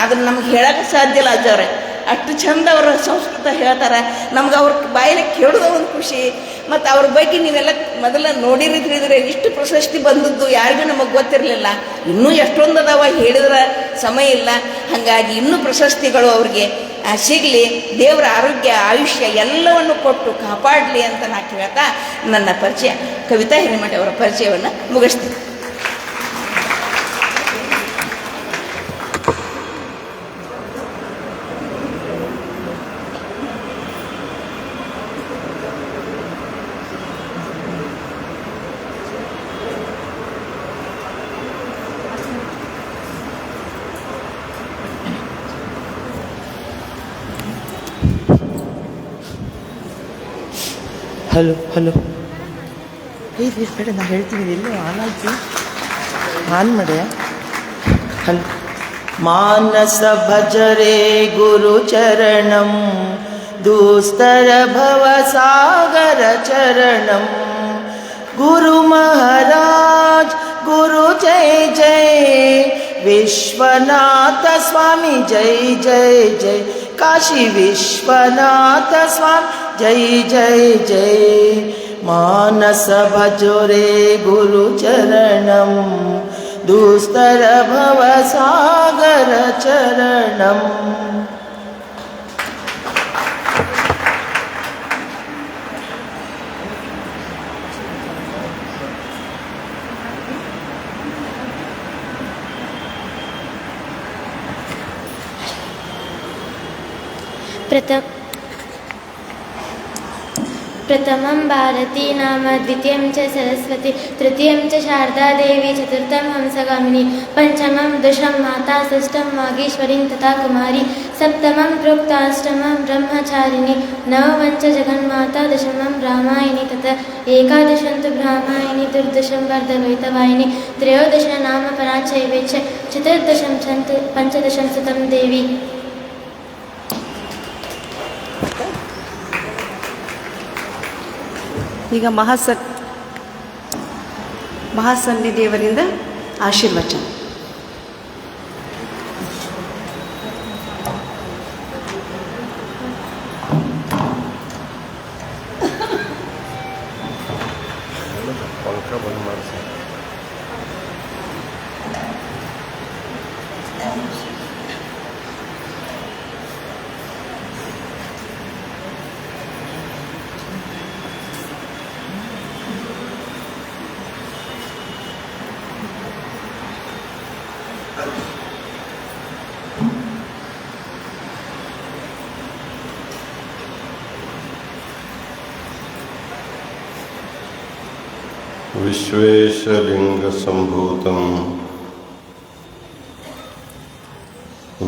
ಅದನ್ನು ನಮ್ಗೆ ಹೇಳೋಕ್ಕೆ ಸಾಧ್ಯ ಇಲ್ಲ. ಅಜ್ಜವ್ರೆ ಅಷ್ಟು ಚಂದ ಅವರ ಸಂಸ್ಕೃತ ಹೇಳ್ತಾರೆ. ನಮ್ಗೆ ಅವ್ರ ಬಾಯಲ್ಲಿ ಕೇಳೋದು ಒಂದು ಖುಷಿ. ಮತ್ತು ಅವ್ರ ಬಗ್ಗೆ ನೀವೆಲ್ಲ ಮೊದಲ ನೋಡಿರಿದ್ರೆ ಇಷ್ಟು ಪ್ರಶಸ್ತಿ ಬಂದದ್ದು ಯಾರಿಗೂ ನಮಗೆ ಗೊತ್ತಿರಲಿಲ್ಲ. ಇನ್ನೂ ಎಷ್ಟೊಂದು ಅದಾವ, ಹೇಳಿದ್ರೆ ಸಮಯ ಇಲ್ಲ. ಹಾಗಾಗಿ ಇನ್ನೂ ಪ್ರಶಸ್ತಿಗಳು ಅವ್ರಿಗೆ ಸಿಗಲಿ, ದೇವರ ಆರೋಗ್ಯ, ಆಯುಷ್ಯ ಎಲ್ಲವನ್ನು ಕೊಟ್ಟು ಕಾಪಾಡಲಿ ಅಂತ ನಾ ಕೇಳ್ತಾ ನನ್ನ ಪರಿಚಯ ಕವಿತಾ ಹಿರೇಮಠ ಅವರ ಪರಿಚಯವನ್ನು ಮುಗಿಸ್ತೀನಿ. ಹಲೋ ಹಲೋ ಬೇಡ ನಾ ಹೇಳ್ತೀನಿ ಎಲ್ಲೋ ಆನ್ ಆಯ್ತು ಆನ್ ಮಾಡ್ಯಾ ಹಲೋ ಮಾನಸ ಭಜರೆ ಗುರು ಚರಣಂ ದುಸ್ತರ ಭವ ಸಾಗರ ಚರಣಂ गुरु महाराज गुरु जय जय विश्वनाथ स्वामी जय जय जय काशी विश्वनाथ स्वामी जय जय जय मानस भजोरे गुरु चरणम दुस्तर भव सागर चरणम। प्रथमं भारती नाम द्वितीयं च सरस्वती तृतीयं च शारदा देवी चतुर्थं हंसगामिनी पंचमं दशं माता षष्ठं वागीश्वरीं तथा कुमारी सप्तमं प्रोक्ताष्टमं ब्रह्मचारिणी नवमं च जगन्माता दशमं रामायणी तथा एकादशं तु ब्राह्मणी दुर्दशं वर्धलोहितवाहिनी त्रयोदश नाम पराचैवेच्च चतुर्दशं पंचदशं सुतं देवी। ಈಗ ಮಹಾಸನ್ನಿಧಿಯವರಿಂದ ಆಶೀರ್ವಚನ. पंखा बंद मार विश्वेशलिंगसंभूतं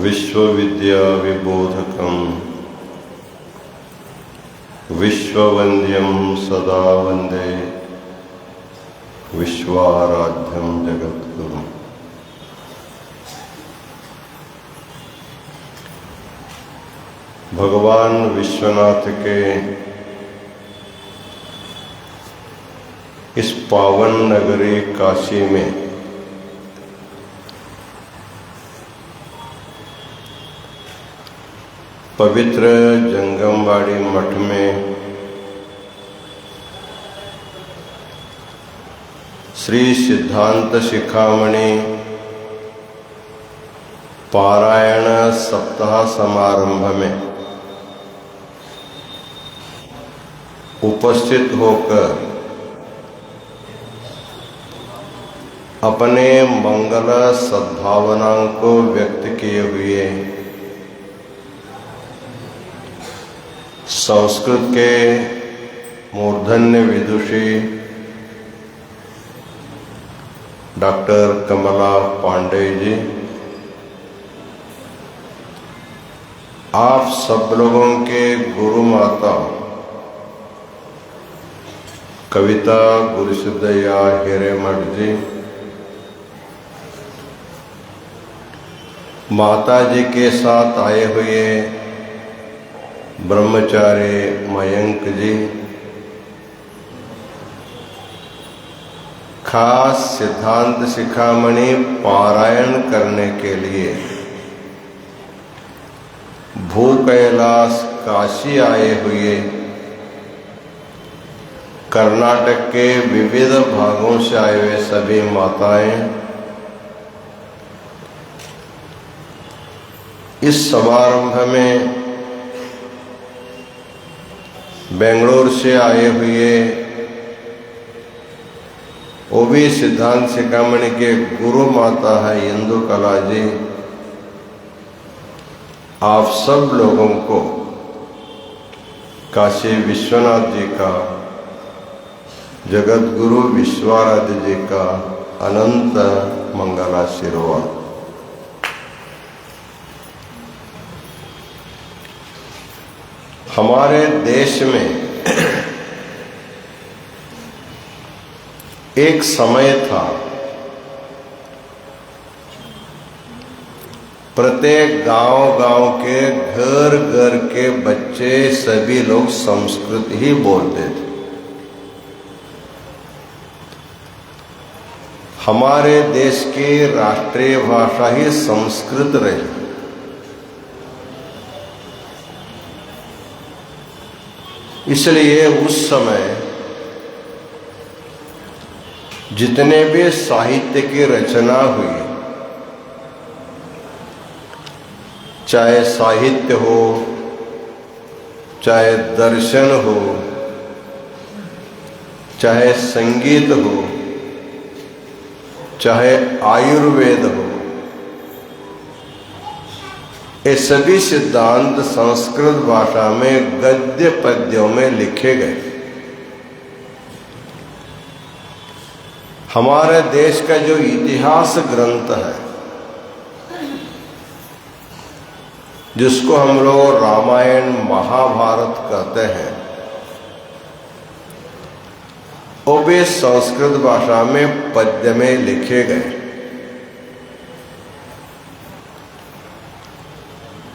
विश्वविद्याविबोधकं विश्ववन्द्यं सदा वन्दे विश्वाराध्यं जगद्गुरुम्। भगवान विश्वनाथ के इस पावन नगरी काशी में पवित्र जंगमवाड़ी मठ में श्री सिद्धांत शिखामणि पारायण सप्ताह समारंभ में उपस्थित होकर अपने मंगल सद्भावनाओं को व्यक्त किए हुए संस्कृत के मूर्धन्य विदुषी डॉक्टर कमला पांडे जी, आप सब लोगों के गुरु माता कविता गुरुसिद्धय्या हिरेमठ जी, माता जी के साथ आए हुए ब्रह्मचारी मयंक जी, खास सिद्धांत शिखामणि पारायण करने के लिए भू कैलाश काशी आए हुए कर्नाटक के विविध भागों से आए हुए सभी माताएं, इस समारंभ में बेंगलुरु से आए हुए वो भी सिद्धांत शिखामणि के गुरु माता है इंदु कला जी, आप सब लोगों को काशी विश्वनाथ जी का, जगत गुरु विश्वाराध्य जी का अनंत मंगलाशीर्वाद। हमारे देश में एक समय था प्रत्येक गांव के घर के बच्चे सभी लोग संस्कृत ही बोलते थे। हमारे देश की राष्ट्रीय भाषा ही संस्कृत रही। इसलिए उस समय जितने भी साहित्य की रचना हुई, चाहे साहित्य हो, चाहे दर्शन हो, चाहे संगीत हो, चाहे आयुर्वेद हो, ये सभी सिद्धांत संस्कृत भाषा में गद्य पद्यों में लिखे गए। हमारे देश का जो इतिहास ग्रंथ है, जिसको हम लोग रामायण महाभारत कहते हैं, वो भी संस्कृत भाषा में पद्य में लिखे गए।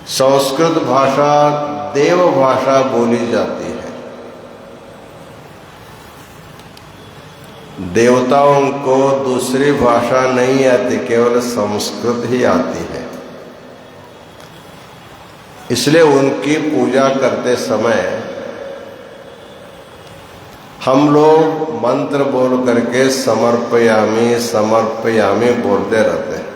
संस्कृत भाषा देव भाषा बोली जाती है। देवताओं को दूसरी भाषा नहीं आती, केवल संस्कृत ही आती है। इसलिए उनकी पूजा करते समय हम लोग मंत्र बोल करके समर्पयामि समर्पयामि बोलते रहते हैं।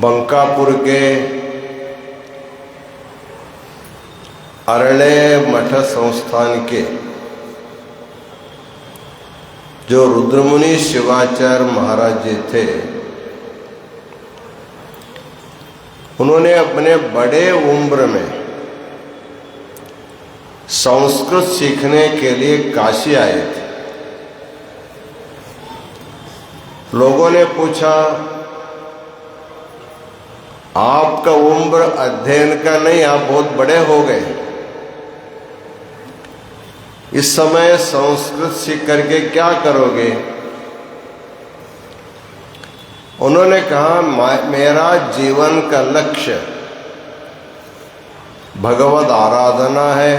बंकापुर के अरले मठ संस्थान के जो रुद्रमुनि शिवाचार्य महाराज जी थे, उन्होंने अपने बड़े उम्र में संस्कृत सीखने के लिए काशी आए थे। लोगों ने पूछा, आपका उम्र अध्ययन का नहीं, आप बहुत बड़े हो गए, इस समय संस्कृत सीख करके क्या करोगे? उन्होंने कहा, मेरा जीवन का लक्ष्य भगवत आराधना है,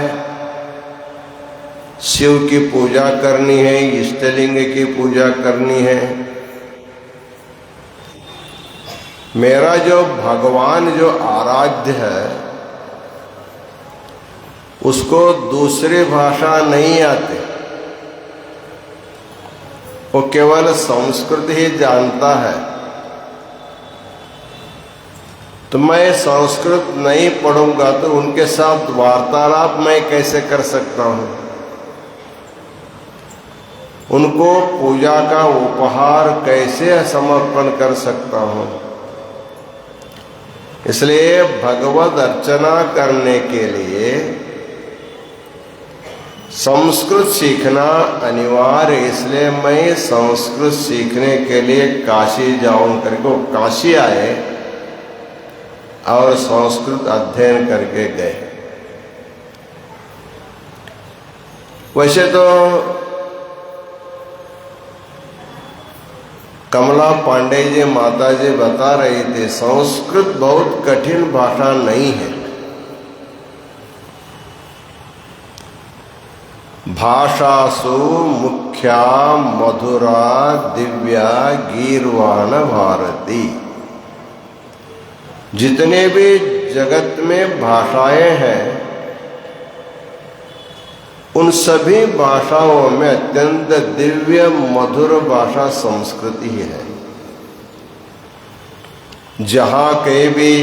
शिव की पूजा करनी है, इष्टलिंग की पूजा करनी है। मेरा जो भगवान जो आराध्य है, उसको दूसरी भाषा नहीं आती, वो केवल संस्कृत ही जानता है। तो मैं संस्कृत नहीं पढ़ूंगा तो उनके साथ वार्तालाप मैं कैसे कर सकता हूं? उनको पूजा का उपहार कैसे समर्पण कर सकता हूं? इसलिए भगवत अर्चना करने के लिए संस्कृत सीखना अनिवार्य। इसलिए मैं संस्कृत सीखने के लिए काशी जाऊं करके काशी आए और संस्कृत अध्ययन करके गए। वैसे तो कमला पांडे जी माता जी बता रही थी, संस्कृत बहुत कठिन भाषा नहीं है। भाषासु मुख्या मधुरा दिव्या गीर्वाण भारती। जितने भी जगत में भाषाएं हैं, उन सभी भाषाओं में अत्यंत दिव्य मधुर भाषा संस्कृत ही है। जहाँ कहीं भी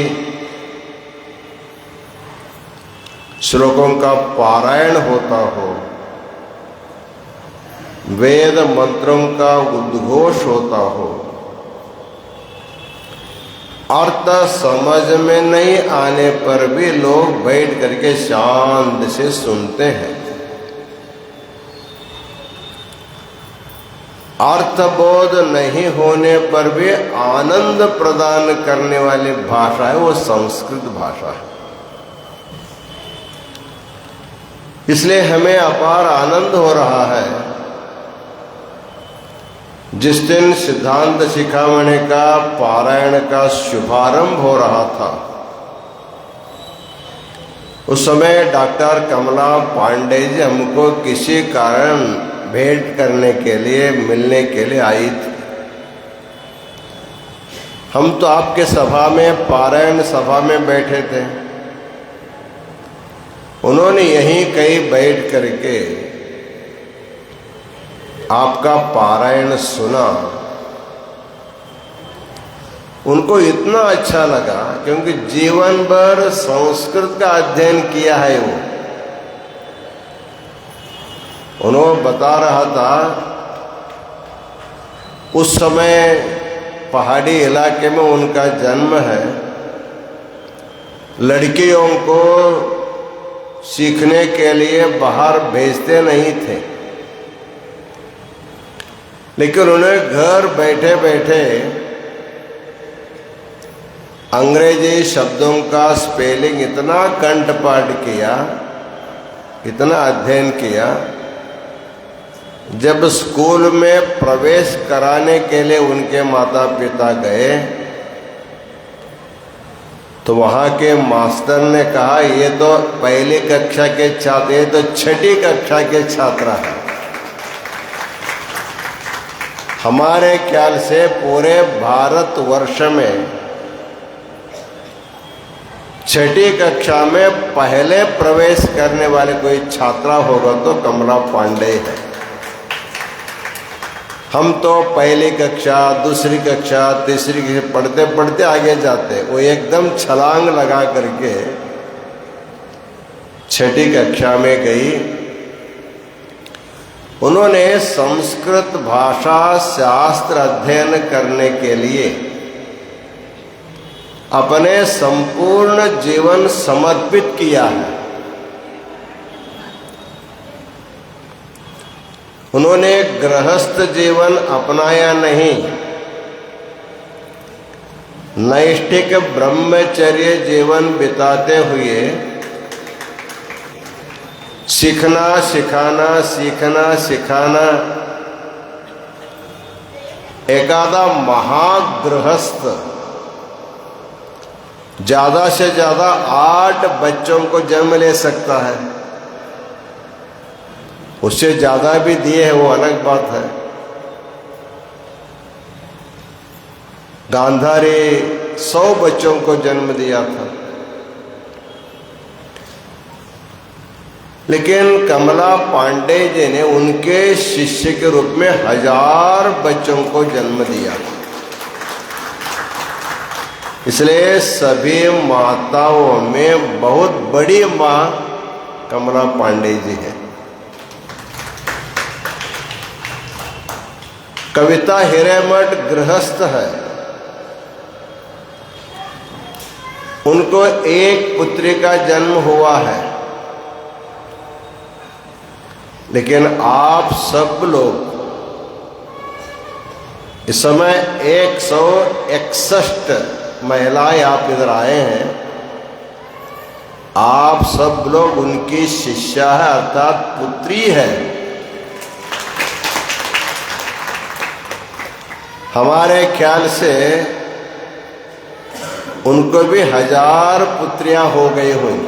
श्लोकों का पारायण होता हो, वेद मंत्रों का उद्घोष होता हो, अर्थ समझ में नहीं आने पर भी लोग बैठ करके शांत से सुनते हैं। अर्थबोध नहीं होने पर भी आनंद प्रदान करने वाली भाषा है वो संस्कृत भाषा है। इसलिए हमें अपार आनंद हो रहा है। जिस दिन सिद्धांत शिखामणि का पारायण का शुभारंभ हो रहा था, उस समय डॉक्टर कमला पांडे जी हमको किसी कारण भेंट करने के लिए, मिलने के लिए आई थी। हम तो आपके सभा में, पारायण सभा में बैठे थे। उन्होंने यहीं कहीं बैठ करके आपका पारायण सुना। उनको इतना अच्छा लगा, क्योंकि जीवन भर संस्कृत का अध्ययन किया है वो। उन्होंने बता रहा था, उस समय पहाड़ी इलाके में उनका जन्म है। लड़कियों को सीखने के लिए बाहर भेजते नहीं थे, लेकिन उन्हें घर बैठे बैठे अंग्रेजी शब्दों का स्पेलिंग इतना कंठपाठ किया, इतना अध्ययन किया। जब स्कूल में प्रवेश कराने के लिए उनके माता पिता गए, तो वहाँ के मास्टर ने कहा, ये तो पहली कक्षा के छात्र, ये तो छठी कक्षा के छात्र हैं। हमारे ख्याल से पूरे भारतवर्ष में छठी कक्षा में पहले प्रवेश करने वाले कोई छात्रा होगा तो कमला पांडे है। हम तो पहली कक्षा, दूसरी कक्षा, तीसरी कक्षा पढ़ते पढ़ते आगे जाते, वो एकदम छलांग लगा करके छठी कक्षा में गई। उन्होंने संस्कृत भाषा शास्त्र अध्ययन करने के लिए अपने संपूर्ण जीवन समर्पित किया है। उन्होंने गृहस्थ जीवन अपनाया नहीं, नैष्ठिक ब्रह्मचर्य जीवन बिताते हुए सीखना सिखाना, सीखना सिखाना, एकादा महागृहस्थ ज्यादा से ज्यादा 8 बच्चों को जन्म ले सकता है। उससे ज्यादा भी दिए है, वो अलग बात है। गांधारी 100 बच्चों को जन्म दिया था, लेकिन कमला पांडे जी ने उनके शिष्य के रूप में 1000 बच्चों को जन्म दिया। इसलिए सभी माताओं में बहुत बड़ी मां कमला पांडे जी है। कविता हिरेमठ गृहस्थ है। उनको एक पुत्री का जन्म हुआ है, लेकिन आप सब लोग इस समय 161 महिलाएं आप इधर आए हैं। आप सब लोग उनकी शिष्या है, अर्थात पुत्री है। हमारे ख्याल से उनको भी 1000 पुत्रियां हो गई हुई।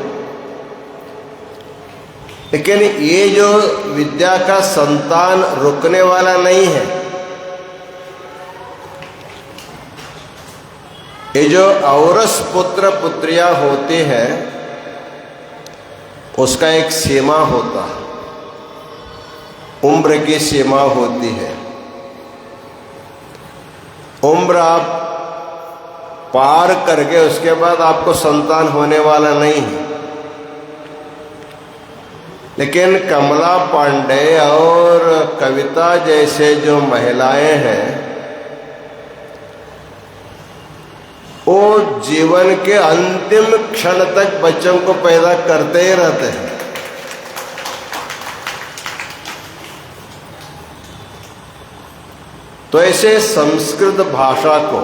लेकिन ये जो विद्या का संतान रुकने वाला नहीं है। ये जो औरस पुत्र पुत्रियां होती है, उसका एक सीमा होता है, उम्र की सीमा होती है। उम्र आप पार करके उसके बाद आपको संतान होने वाला नहीं है। लेकिन कमला पांडे और कविता जैसे जो महिलाएं हैं, वो जीवन के अंतिम क्षण तक बच्चों को पैदा करते ही रहते हैं। तो ऐसे संस्कृत भाषा को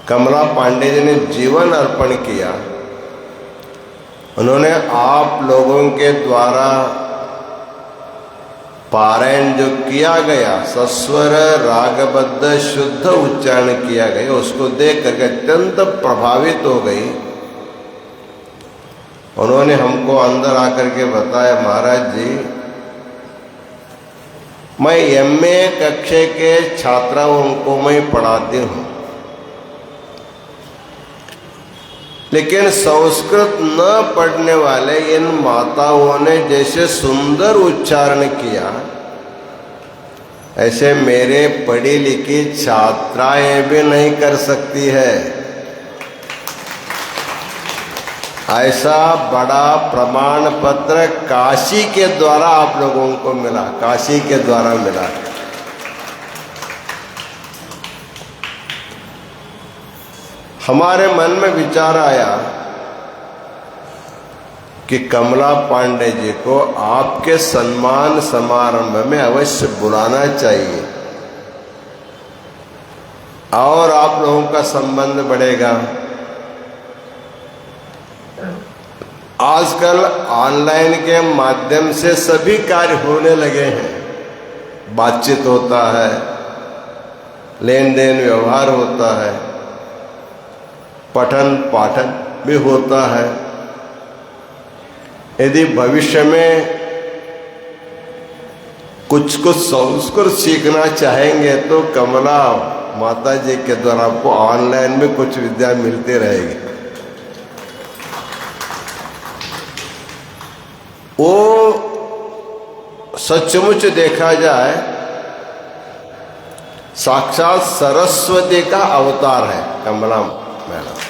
कमला पांडे जी ने जीवन अर्पण किया। उन्होंने आप लोगों के द्वारा पारायण जो किया गया, सस्वर रागबद्ध शुद्ध उच्चारण किया गया, उसको देख करके अत्यंत प्रभावित हो गई। उन्होंने हमको अंदर आकर के बताया, महाराज जी मैं एमए कक्षा के छात्राओं को मैं पढ़ाती हूँ, लेकिन संस्कृत न पढ़ने वाले इन माताओं ने जैसे सुंदर उच्चारण किया, ऐसे मेरे पढ़ी लिखी छात्राएं भी नहीं कर सकती है। ऐसा बड़ा प्रमाण पत्र काशी के द्वारा आप लोगों को मिला, काशी के द्वारा मिला। हमारे मन में विचार आया कि कमला पांडे जी को आपके सम्मान समारंभ में अवश्य बुलाना चाहिए और आप लोगों का संबंध बढ़ेगा। आजकल ऑनलाइन के माध्यम से सभी कार्य होने लगे हैं, बातचीत होता है, लेन देन व्यवहार होता है, पठन पाठन भी होता है। यदि भविष्य में कुछ संस्कृत सीखना चाहेंगे तो कमला माता जी के द्वारा आपको ऑनलाइन में कुछ विद्या मिलती रहेगी। वो सचमुच देखा जाए साक्षात सरस्वती का अवतार है कमला मैडम।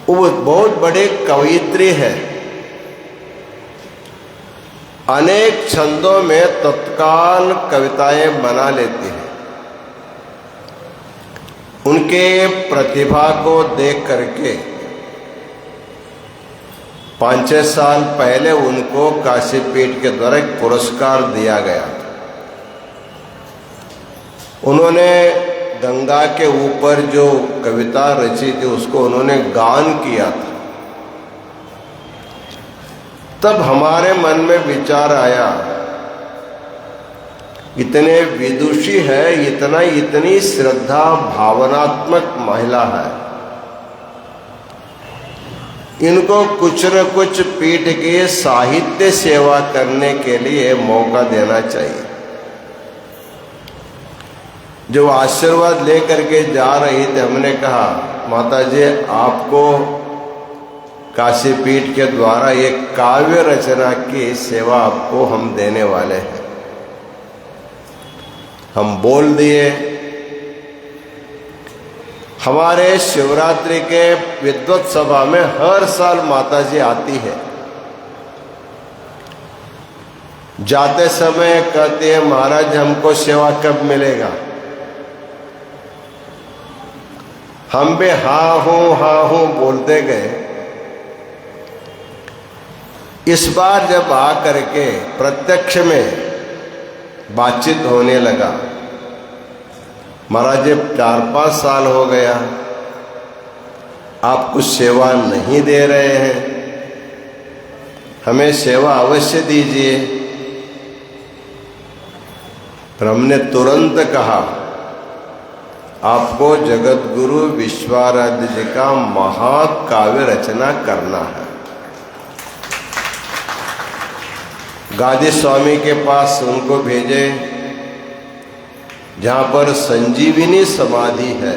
वो बहुत बड़े कवयित्री है, अनेक छंदों में तत्काल कविताएं बना लेती है। उनके प्रतिभा को देख करके 5-6 साल पहले उनको काशीपीठ के द्वारा एक पुरस्कार दिया गया। उन्होंने गंगा के ऊपर जो कविता रची थी उसको उन्होंने गान किया था। तब हमारे मन में विचार आया, इतने विदुषी है, इतनी श्रद्धा भावनात्मक महिला है, इनको कुछ न कुछ पीठ के साहित्य सेवा करने के लिए मौका देना चाहिए। जो आशीर्वाद लेकर के जा रही थे, हमने कहा माता जी आपको काशीपीठ के द्वारा एक काव्य रचना की सेवा आपको हम देने वाले हैं। हम बोल दिए। हमारे शिवरात्रि के विद्वत सभा में हर साल माता जी आती है। जाते समय कहते हैं महाराज हमको सेवा कब मिलेगा। हम भी हाँ हूँ बोलते गए। इस बार जब आ करके प्रत्यक्ष में बातचीत होने लगा, महाराज जब 4-5 साल हो गया आप कुछ सेवा नहीं दे रहे हैं, हमें सेवा अवश्य दीजिए। पर हमने तुरंत कहा आपको जगत गुरु विश्वाराध्य जी का महाकाव्य रचना करना है। गादी स्वामी के पास उनको भेजे जहाँ पर संजीवनी समाधि है,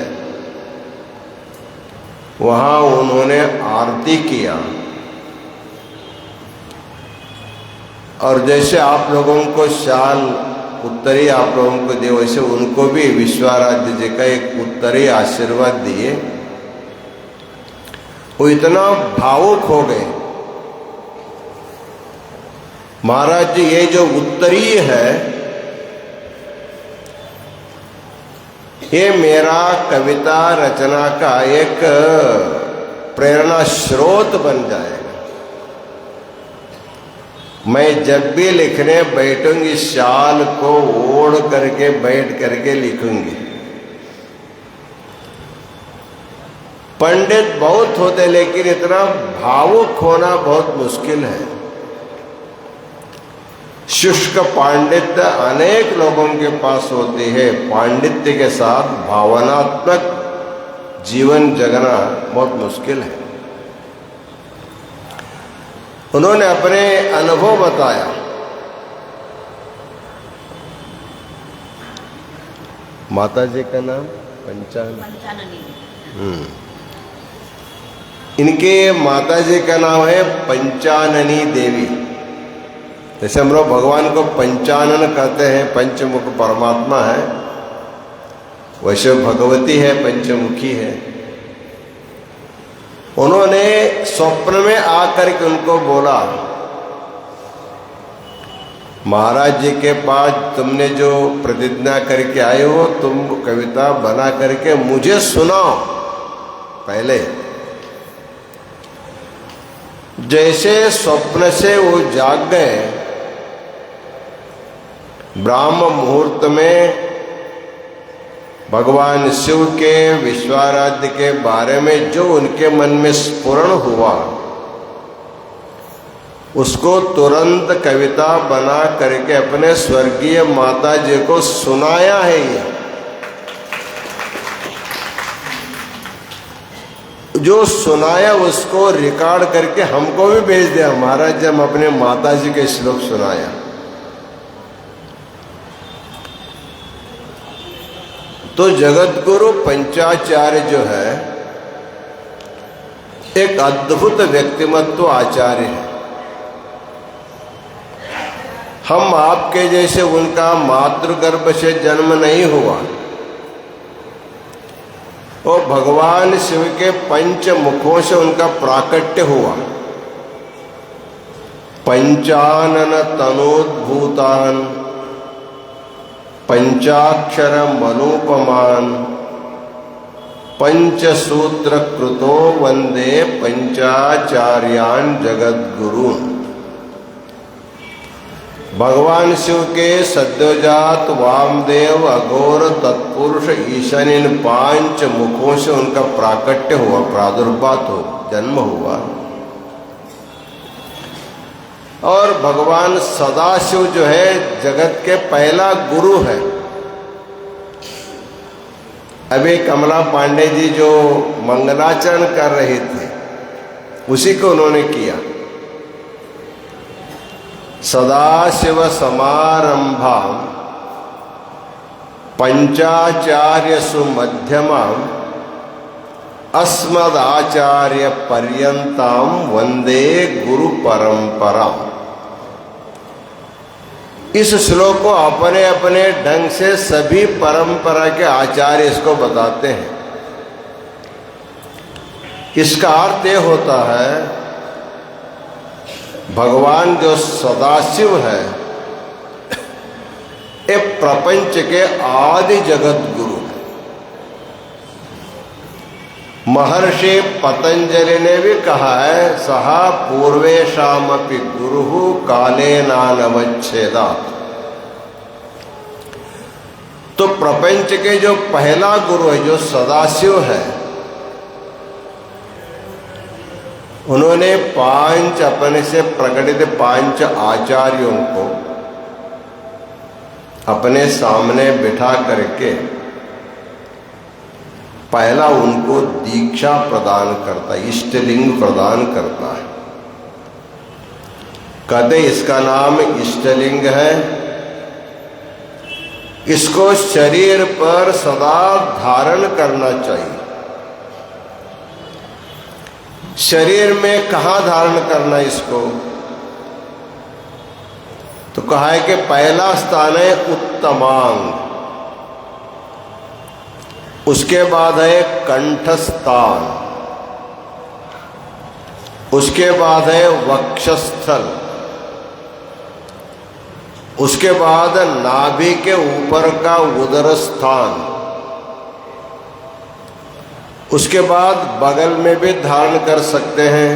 वहाँ उन्होंने आरती किया। और जैसे आप लोगों को शाल उत्तरी आप लोगों को दिए, वैसे उनको भी विश्वाराध्य जी का एक उत्तरी आशीर्वाद दिए। वो इतना भावुक हो गए, महाराज जी ये जो उत्तरी है ये मेरा कविता रचना का एक प्रेरणा स्रोत बन जाएगा। मैं जब भी लिखने बैठूंगी शाल को ओढ़ करके बैठ करके लिखूंगी। पंडित बहुत होते लेकिन इतना भावुक होना बहुत मुश्किल है। शुष्क पांडित्य अनेक लोगों के पास होती है, पांडित्य के साथ भावनात्मक जीवन जगना बहुत मुश्किल है। उन्होंने अपने अनुभव बताया। माता जी का नाम पंचाननी। इनके माता जी का नाम है पंचाननी देवी। जैसे हम लोग भगवान को पंचानन कहते हैं, पंचमुख परमात्मा है, वैसे भगवती है, पंचमुखी है। उन्होंने स्वप्न में आकर के उनको बोला, महाराज जी के पास तुमने जो प्रतिज्ञा करके आए हो, तुम कविता बना करके मुझे सुनाओ। पहले जैसे स्वप्न से वो जाग गए, ब्राह्म मुहूर्त में भगवान शिव के विश्वाराध्य के बारे में जो उनके मन में स्फुरण हुआ, उसको तुरंत कविता बना करके अपने स्वर्गीय माता जी को सुनाया है। ये जो सुनाया उसको रिकॉर्ड करके हमको भी भेज दिया, महाराज जी हम अपने माता जी के श्लोक सुनाया। तो जगत गुरु पंचाचार्य जो है एक अद्भुत व्यक्तिमत्व आचार्य है। हम आपके जैसे उनका मातृगर्भ से जन्म नहीं हुआ, और भगवान शिव के पंच मुखों से उनका प्राकट्य हुआ। पंचानन तनोद्भूतान पंचाक्षर मनोपमान पंचसूत्र कृतो वंदे पंचाचार्यान जगद्गुरुन्। भगवान शिव के सद्योजात वामदेव अघोर तत्पुरुष ईशान इन 5 मुखों से उनका प्राकट्य हुआ, प्रादुर्भाव हो, जन्म हुआ। और भगवान सदाशिव जो है जगत के पहला गुरु है। अभी कमला पांडे जी जो मंगलाचरण कर रहे थे, उसी को उन्होंने किया। सदाशिव समारंभा पंचाचार्य सुमध्यमा अस्मदाचार्य पर्यंताम वंदे गुरु परंपरा। इस श्लोक को अपने अपने ढंग से सभी परंपरा के आचार्य इसको बताते हैं। इसका अर्थ ये होता है, भगवान जो सदाशिव है ये प्रपंच के आदि जगत गुरु। महर्षि पतंजलि ने भी कहा है, सहा पूर्वेशामपि गुरुः काले नानवच्छेदात्। तो प्रपंच के जो पहला गुरु है, जो सदाशिव है, उन्होंने 5 अपने से प्रकटित 5 आचार्यों को अपने सामने बिठा करके पहला उनको दीक्षा प्रदान करता है, इष्टलिंग प्रदान करता है। कहते इसका नाम इष्टलिंग है, इसको शरीर पर सदा धारण करना चाहिए। शरीर में कहाँ धारण करना इसको? तो कहा है कि पहला स्थान है उत्तमांग, उसके बाद है कंठस्थान, उसके बाद है वक्षस्थल, उसके बाद नाभि के ऊपर का उदर स्थान, उसके बाद बगल में भी धारण कर सकते हैं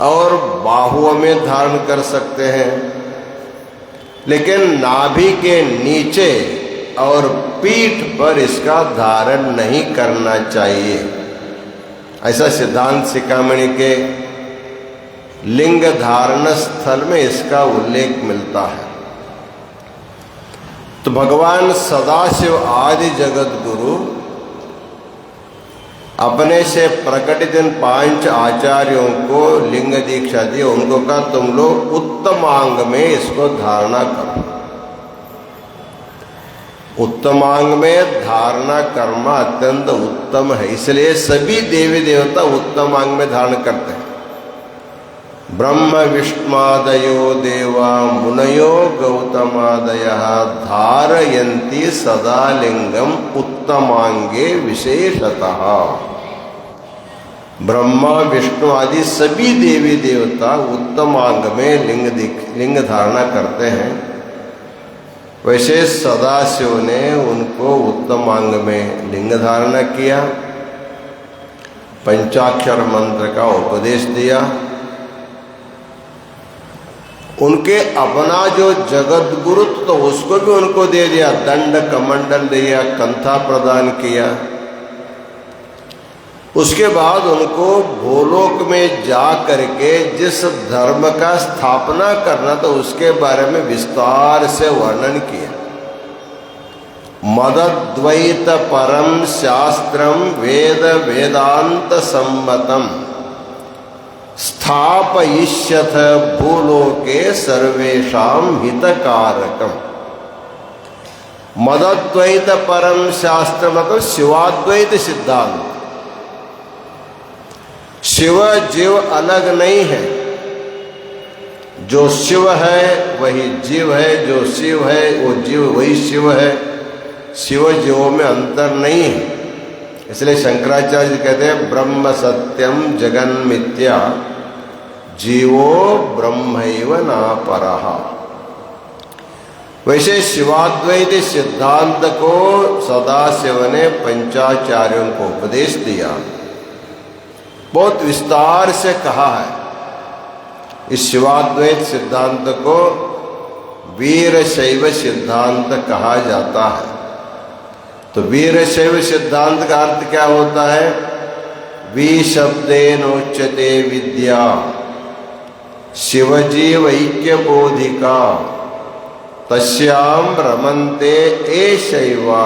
और बाहुओं में धारण कर सकते हैं। लेकिन नाभि के नीचे और पीठ पर इसका धारण नहीं करना चाहिए। ऐसा सिद्धांत शिखामणि के लिंग धारण स्थल में इसका उल्लेख मिलता है। तो भगवान सदाशिव आदि जगत गुरु अपने से प्रकटित इन 5 आचार्यों को लिंग दीक्षा दी। उनको कहा तुम लोग उत्तमांग में इसको धारणा करो। उत्तमांग में धारणा करना अत्यंत उत्तम है, इसलिए सभी देवी देवता उत्तमांग में धारण करते हैं। ब्रह्म विष्णुमादयो देवा मुनयो गौतमादयः धारयन्ति सदा लिंगम उत्तमांगे विशेषतः। ब्रह्मा विष्णु आदि सभी देवी देवता उत्तमांग में लिंग धारणा करते हैं। वैसे सदाशिव ने उनको उत्तमांग में लिंग धारणा किया, पंचाक्षर मंत्र का उपदेश दिया। उनके अपना जो जगत गुरु तो उसको भी उनको दे दिया, दंड कमंडल दिया, कंथा प्रदान किया। उसके बाद उनको भूलोक में जा करके जिस धर्म का स्थापना करना था उसके बारे में विस्तार से वर्णन किया। मदद्वैत परम शास्त्रम वेद वेदांत सम्मतम स्थापयिष्यथ भूलोके सर्वेषां हितकारकम। मदद्वैत परम शास्त्र मतलब शिवाद्वैत सिद्धांत। शिव जीव अलग नहीं है, जो शिव है वही जीव है, जो शिव है वो जीव वही शिव है। शिव जीवों में अंतर नहीं है। इसलिए शंकराचार्य जी कहते हैं ब्रह्म सत्यम जगन मिथ्या जीवो ब्रह्मैव न परः। वैसे शिवाद्वैत सिद्धांत को सदाशिव ने पंचाचार्यों को उपदेश दिया, बहुत विस्तार से कहा है। इस शिवाद्वैत सिद्धांत को वीरशैव सिद्धांत कहा जाता है। तो वीरशैव सिद्धांत का अर्थ क्या होता है? वी शब्देनोच्यते विद्या शिवजीव ऐक्य बोधिका तस्याम रमन्ते एषैवा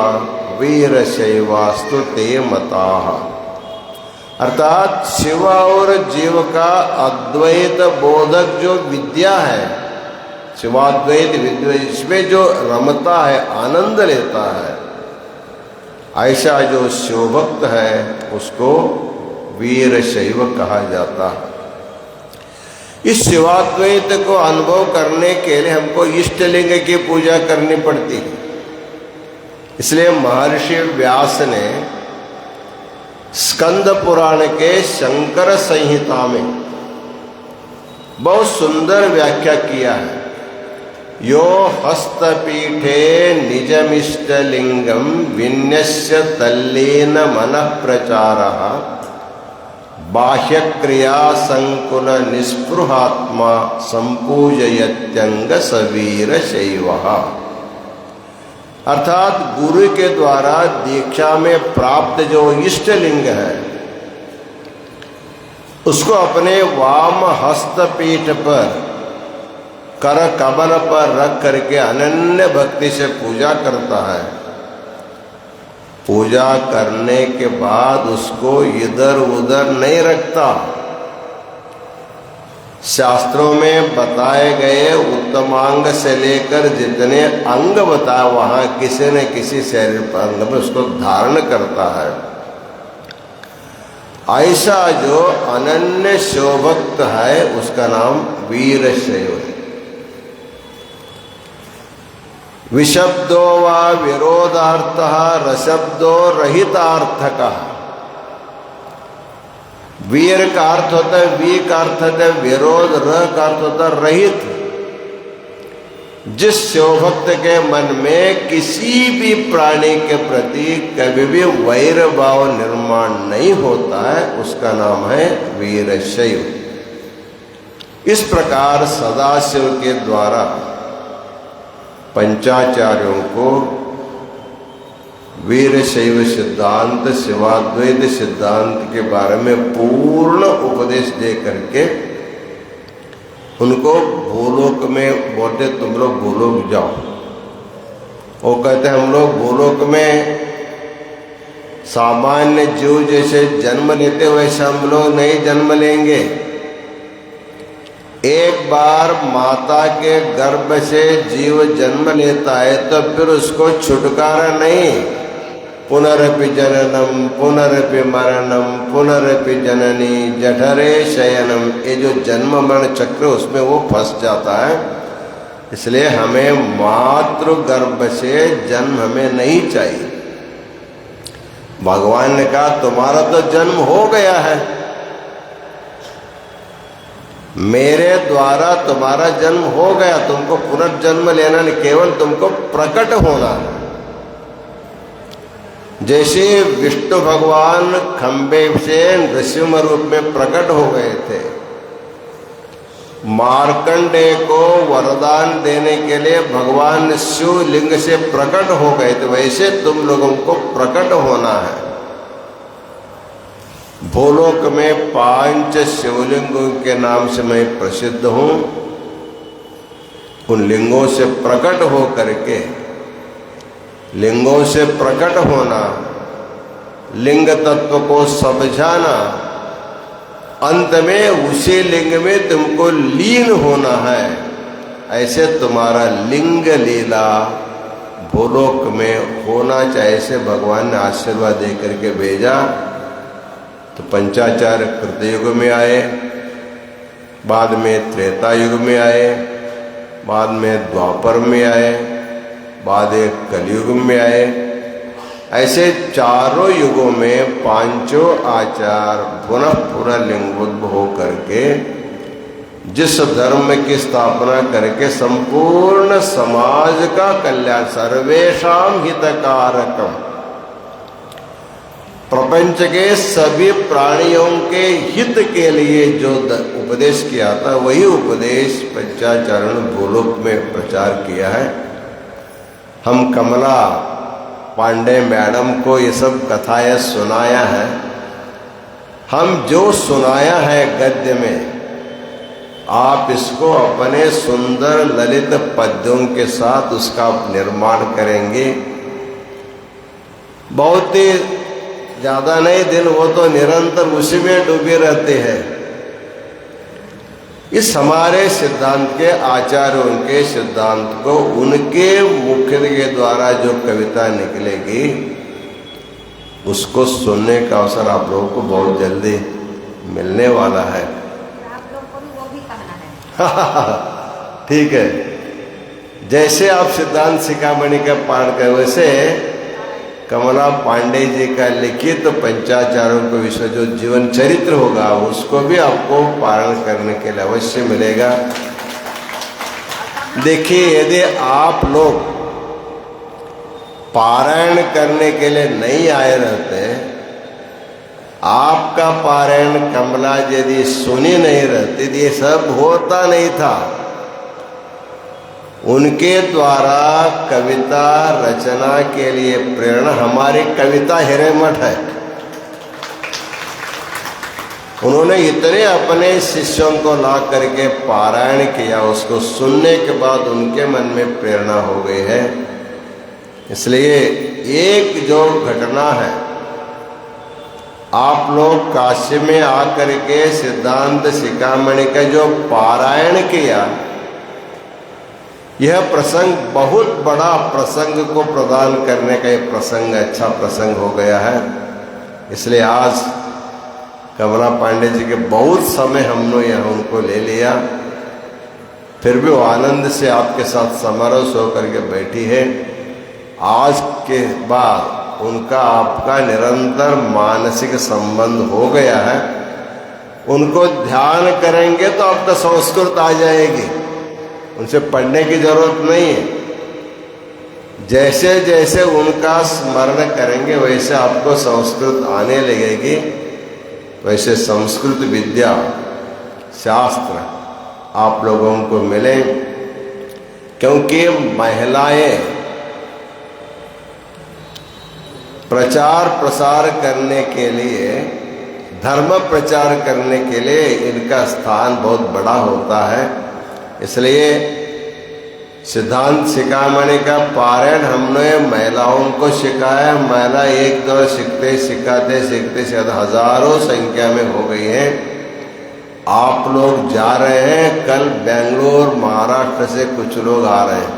वीरशैवास्तु ते मताः। अर्थात शिव और जीव का अद्वैत बोधक जो विद्या है, शिवाद्वैत विद्या, इसमें जो रमता है, आनंद लेता है, ऐसा जो शिवभक्त है उसको वीरशैव कहा जाता है। इस शिवाद्वैत को अनुभव करने के लिए हमको इष्टलिंग की पूजा करनी पड़ती है। इसलिए महर्षि व्यास ने स्कंद पुराण के शंकर संहिता में बहुत सुंदर व्याख्या किया है। यो हस्तपीठे निजमिष्टलिंगम विन्यस्य तल्लेन मनः प्रचारः बाह्यक्रिया संकुल निस्पृहात्मा संपूजयत्यंग सवीर शैवः। अर्थात गुरु के द्वारा दीक्षा में प्राप्त जो इष्टलिंग है उसको अपने वाम हस्तपीठ पर कर कमल पर रख करके अनन्य भक्ति से पूजा करता है। पूजा करने के बाद उसको इधर उधर नहीं रखता। शास्त्रों में बताए गए उत्तमांग से लेकर जितने अंग बताए वहां किसी न किसी शरीर पर अंग में उसको धारण करता है। ऐसा जो अनन्य शिवभक्त है उसका नाम वीरशैव है। विशब्दो वा विरोधार्थः रशब्दो रहितार्थकः। वीर का अर्थ होता है, वी का अर्थ होता है विरोध, र का अर्थ होता है रहित। जिस शिवभक्त के मन में किसी भी प्राणी के प्रति कभी भी वैर भाव निर्माण नहीं होता है उसका नाम है वीरशैव। इस प्रकार सदाशिव के द्वारा पंचाचार्यों को वीर शैव सिद्धांत शिवाद्वैत सिद्धांत के बारे में पूर्ण उपदेश दे करके उनको भूलोक में बोलते तुम लोग भूलोक जाओ। वो कहते हम लोग भूलोक में सामान्य जीव जैसे जन्म लेते वैसे हम लोग नहीं जन्म लेंगे। एक बार माता के गर्भ से जीव जन्म लेता है तो फिर उसको छुटकारा नहीं। पुनरपि जननम पुनरपि मरणम पुनरपि जननी जठरे शयनम, ये जो जन्म मरण चक्र उसमें वो फंस जाता है। इसलिए हमें मातृ गर्भ से जन्म हमें नहीं चाहिए। भगवान ने कहा तुम्हारा तो जन्म हो गया है, मेरे द्वारा तुम्हारा जन्म हो गया, तुमको पुनर्जन्म लेना नहीं, केवल तुमको प्रकट होना है। जैसे विष्णु भगवान खंबे से नृसिंह रूप में प्रकट हो गए थे, मार्कंडेय को वरदान देने के लिए भगवान शिवलिंग से प्रकट हो गए थे, वैसे तुम लोगों को प्रकट होना है। भूलोक में 5 शिवलिंगों के नाम से मैं प्रसिद्ध हूं। उन लिंगों से प्रकट हो करके, लिंगों से प्रकट होना, लिंग तत्व को समझाना, अंत में उसी लिंग में तुमको लीन होना है। ऐसे तुम्हारा लिंग लीला भूलोक में होना चाहिए। ऐसे भगवान ने आशीर्वाद दे करके भेजा। तो पंचाचार्य कृतयुग में आए, बाद में त्रेता युग में आए, बाद में द्वापर में आए, बाद एक कलयुग में आए। ऐसे चारों युगों में 5 आचार पुनः पुनः लिंगोद्भव हो करके जिस धर्म की स्थापना करके संपूर्ण समाज का कल्याण, सर्वेषां हितकारकम, प्रपंच के सभी प्राणियों के हित के लिए जो उपदेश किया था, वही उपदेश पंचाचार्य ने भूलोक में प्रचार किया है। हम कमला पांडे मैडम को ये सब कथाएं सुनाया है। हम जो सुनाया है गद्य में, आप इसको अपने सुंदर ललित पद्यों के साथ उसका निर्माण करेंगे। बहुत ही ज़्यादा नहीं दिन, वो तो निरंतर उसी में डूबे रहते हैं। इस हमारे सिद्धांत के आचार्यों के सिद्धांत को उनके मुख के द्वारा जो कविता निकलेगी उसको सुनने का अवसर आप लोगों को बहुत जल्दी मिलने वाला है। आप लोग को भी वो भी कहना है। ठीक है, जैसे आप सिद्धांत शिखामणि का पाठ कर, वैसे कमला पांडे जी का लिखित तो पंचाचार्यों को विश्व जो जीवन चरित्र होगा उसको भी आपको पारण करने के लिए अवश्य मिलेगा। देखिए, यदि आप लोग पारायण करने के लिए नहीं आए रहते, आपका पारायण कमला यदि सुनी नहीं रहती तो ये सब होता नहीं था। उनके द्वारा कविता रचना के लिए प्रेरणा हमारी कविता हिरेमठ है। उन्होंने इतने अपने शिष्यों को ला करके पारायण किया, उसको सुनने के बाद उनके मन में प्रेरणा हो गई है। इसलिए एक जो घटना है, आप लोग काशी में आकर के सिद्धांत शिखामणि का जो पारायण किया, यह प्रसंग बहुत बड़ा प्रसंग को प्रदान करने का एक प्रसंग, अच्छा प्रसंग हो गया है। इसलिए आज कमला पांडे जी के बहुत समय हमने यहाँ उनको ले लिया, फिर भी वो आनंद से आपके साथ समारोह होकर के बैठी है। आज के बाद उनका आपका निरंतर मानसिक संबंध हो गया है। उनको ध्यान करेंगे तो आपका संस्कृत आ जाएगी, उनसे पढ़ने की जरूरत नहीं है। जैसे जैसे उनका स्मरण करेंगे वैसे आपको संस्कृत आने लगेगी। वैसे संस्कृत विद्या शास्त्र आप लोगों को मिले, क्योंकि महिलाएं प्रचार प्रसार करने के लिए, धर्म प्रचार करने के लिए इनका स्थान बहुत बड़ा होता है। इसलिए सिद्धांत शिखामणि का पारायण हमने महिलाओं को सिखाया। महिला एक दो सीखते सिखाते सीखते शायद हजारों संख्या में हो गई हैं। आप लोग जा रहे हैं, कल बेंगलोर महाराष्ट्र से कुछ लोग आ रहे हैं।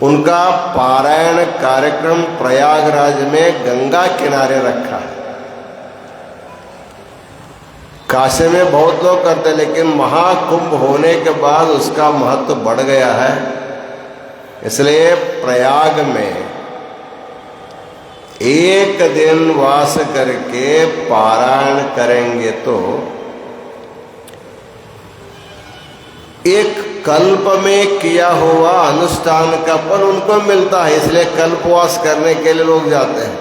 उनका पारायण कार्यक्रम प्रयागराज में गंगा किनारे रखा है। काशी में बहुत लोग करते, लेकिन महाकुंभ होने के बाद उसका महत्व बढ़ गया है। इसलिए प्रयाग में एक दिन वास करके पारायण करेंगे तो एक कल्प में किया हुआ अनुष्ठान का फल उनको मिलता है। इसलिए कल्पवास करने के लिए लोग जाते हैं।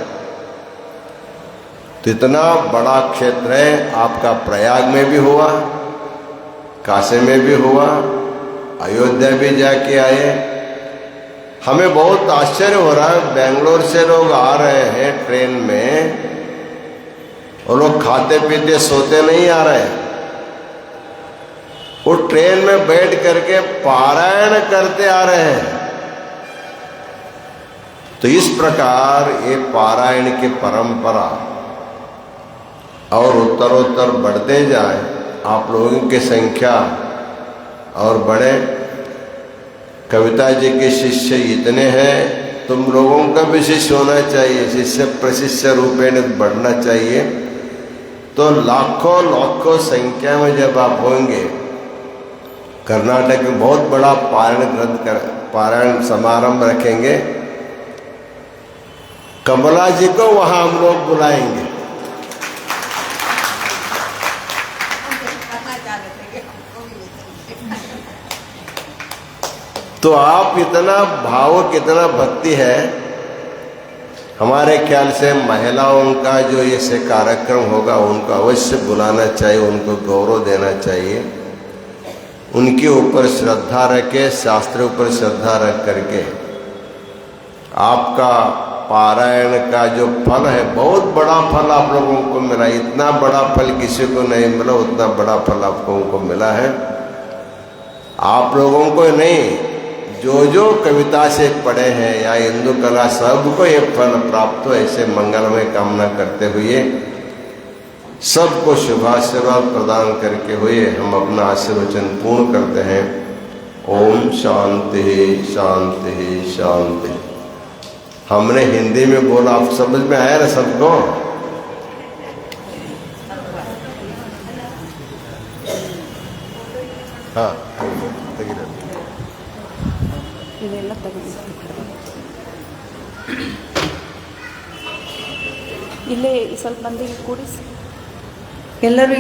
तो इतना बड़ा क्षेत्र है। आपका प्रयाग में भी हुआ, काशी में भी हुआ, अयोध्या भी जाके आए। हमें बहुत आश्चर्य हो रहा है, बेंगलोर से लोग आ रहे हैं ट्रेन में, और लोग खाते पीते सोते नहीं आ रहे हैं। वो ट्रेन में बैठ करके पारायण करते आ रहे हैं। तो इस प्रकार ये पारायण की परंपरा और उत्तरोत्तर बढ़ते जाए, आप लोगों की संख्या और बढ़े। कविता जी के शिष्य इतने हैं, तुम लोगों का भी शिष्य होना चाहिए, शिष्य प्रशिष्य रूपेण बढ़ना चाहिए। तो लाखों लाखों संख्या में जब आप होंगे, कर्नाटक में बहुत बड़ा पारायण समारंभ रखेंगे। कमला जी को वहां हम लोग बुलाएंगे। तो आप इतना भाव, कितना भक्ति है। हमारे ख्याल से महिलाओं का जो ये से कार्यक्रम होगा उनको अवश्य बुलाना चाहिए, उनको गौरव देना चाहिए। उनके ऊपर श्रद्धा रखे, शास्त्र ऊपर श्रद्धा रख करके आपका पारायण का जो फल है, बहुत बड़ा फल आप लोगों को मिला। इतना बड़ा फल किसी को नहीं मिला, उतना बड़ा फल आप लोगों को मिला है। आप लोगों को नहीं, जो जो कविता से पढ़े हैं या हिंदू कला, सबको ये फल प्राप्त हो, ऐसे मंगलमय कामना करते हुए सबको शुभाशीर्वाद प्रदान करके हुए हम अपना आशीर्वचन पूर्ण करते हैं। ओम शांति शांति शांति। हमने हिंदी में बोला, आप समझ में आया ना सबको? हाँ, ಇದೆಲ್ಲ ತಗೊಂಡು ಇಲ್ಲೇ ಸ್ವಲ್ಪ ಮಂದಿಗೆ ಕೂಡಿಸಿ ಎಲ್ಲರೂ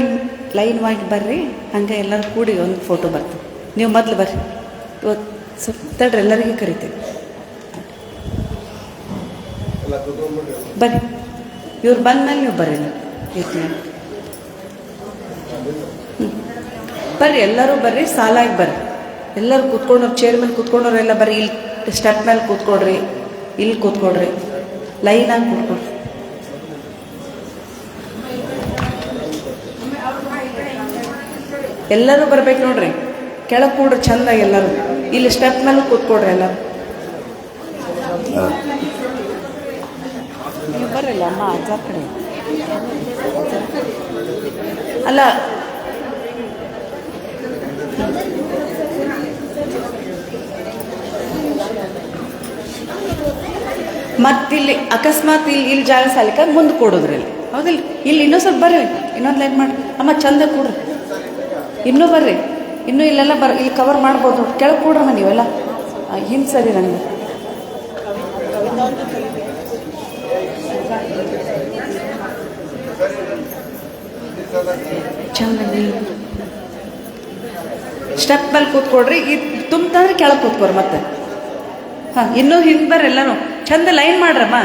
ಲೈನ್ವಾಗಿ ಬರ್ರಿ. ಹಂಗೆ ಎಲ್ಲರೂ ಕೂಡಿ ಒಂದು ಫೋಟೋ ಬರ್ತದೆ. ನೀವು ಮೊದಲು ಬರ್ರಿ, ಇವತ್ತು ಸ್ವಲ್ಪ ತಡ್ರಿ, ಎಲ್ಲರಿಗೂ ಕರಿತೀವಿ. ಬರ್ರಿ, ಇವ್ರು ಬಂದ್ಮೇಲೆ ನೀವು ಬರ್ರಿ. ಬರ್ರಿ, ಎಲ್ಲರೂ ಬರ್ರಿ, ಸಾಲಾಗಿ ಬರ್ರಿ. ಎಲ್ಲರೂ ಕೂತ್ಕೊಂಡವ್ರು, ಚೇರ್ ಮೇಲೆ ಕೂತ್ಕೊಂಡವ್ರೆಲ್ಲ ಬರ್ರಿ. ಇಲ್ಲಿ ಸ್ಟೆಪ್ ಮೇಲೆ ಕೂತ್ಕೊಡ್ರಿ, ಇಲ್ಲಿ ಕೂತ್ಕೊಡ್ರಿ, ಲೈನಾಗಿ ಕೂತ್ಕೊಡ್ರಿ. ಎಲ್ಲರೂ ಬರ್ಬೇಕು ನೋಡ್ರಿ. ಕೆಳಗೆ ಕೂಡ್ರಿ ಚಂದಾಗಿ ಎಲ್ಲರೂ. ಇಲ್ಲಿ ಸ್ಟೆಪ್ ಮೇಲೆ ಕೂತ್ಕೊಡ್ರಿ ಎಲ್ಲರೂ. ನೀವು ಬರ್ರಲ್ಲ ಅಮ್ಮ, ಅಜ್ಜ ಕಡೆ ಅಲ್ಲ. ಮತ್ತಿಲ್ಲಿ ಅಕಸ್ಮಾತ್ ಇಲ್ಲಿ ಜಾಗ ಸಾಲಿಕ ಮುಂದೆ ಕೊಡೋದ್ರಲ್ಲಿ, ಹೌದಿಲ್ಲ? ಇಲ್ಲಿ ಇನ್ನೊಂದು ಸ್ವಲ್ಪ ಬರ್ರಿ, ಇನ್ನೊಂದು ಲೈನ್ ಮಾಡಿ ಅಮ್ಮ, ಚಂದ ಕೂಡ್ರಿ. ಇನ್ನೂ ಬರ್ರಿ, ಇನ್ನೂ ಇಲ್ಲೆಲ್ಲ ಇಲ್ಲಿ ಕವರ್ ಮಾಡ್ಬೋದು. ಕೆಳಗೆ ಕೂಡ್ರಮ್ಮ ನೀವೆಲ್ಲ. ಹಿಂದೆ ಸರಿ ನಂಗೆ ಚಂದ ಸ್ಟೆಪ್ ಮೇಲೆ ಕೂತ್ಕೊಡ್ರಿ. ತುಂಬಂದ್ರೆ ಕೆಳಗೆ ಕೂತ್ಕೊಡ್ರಿ ಮತ್ತೆ. ಹಾಂ, ಇನ್ನೂ ಹಿಂಗೆ ಬರ್ರಿ, ಎಲ್ಲನೂ ಚಂದ ಲೈನ್ ಮಾಡ್ರಮ್ಮ.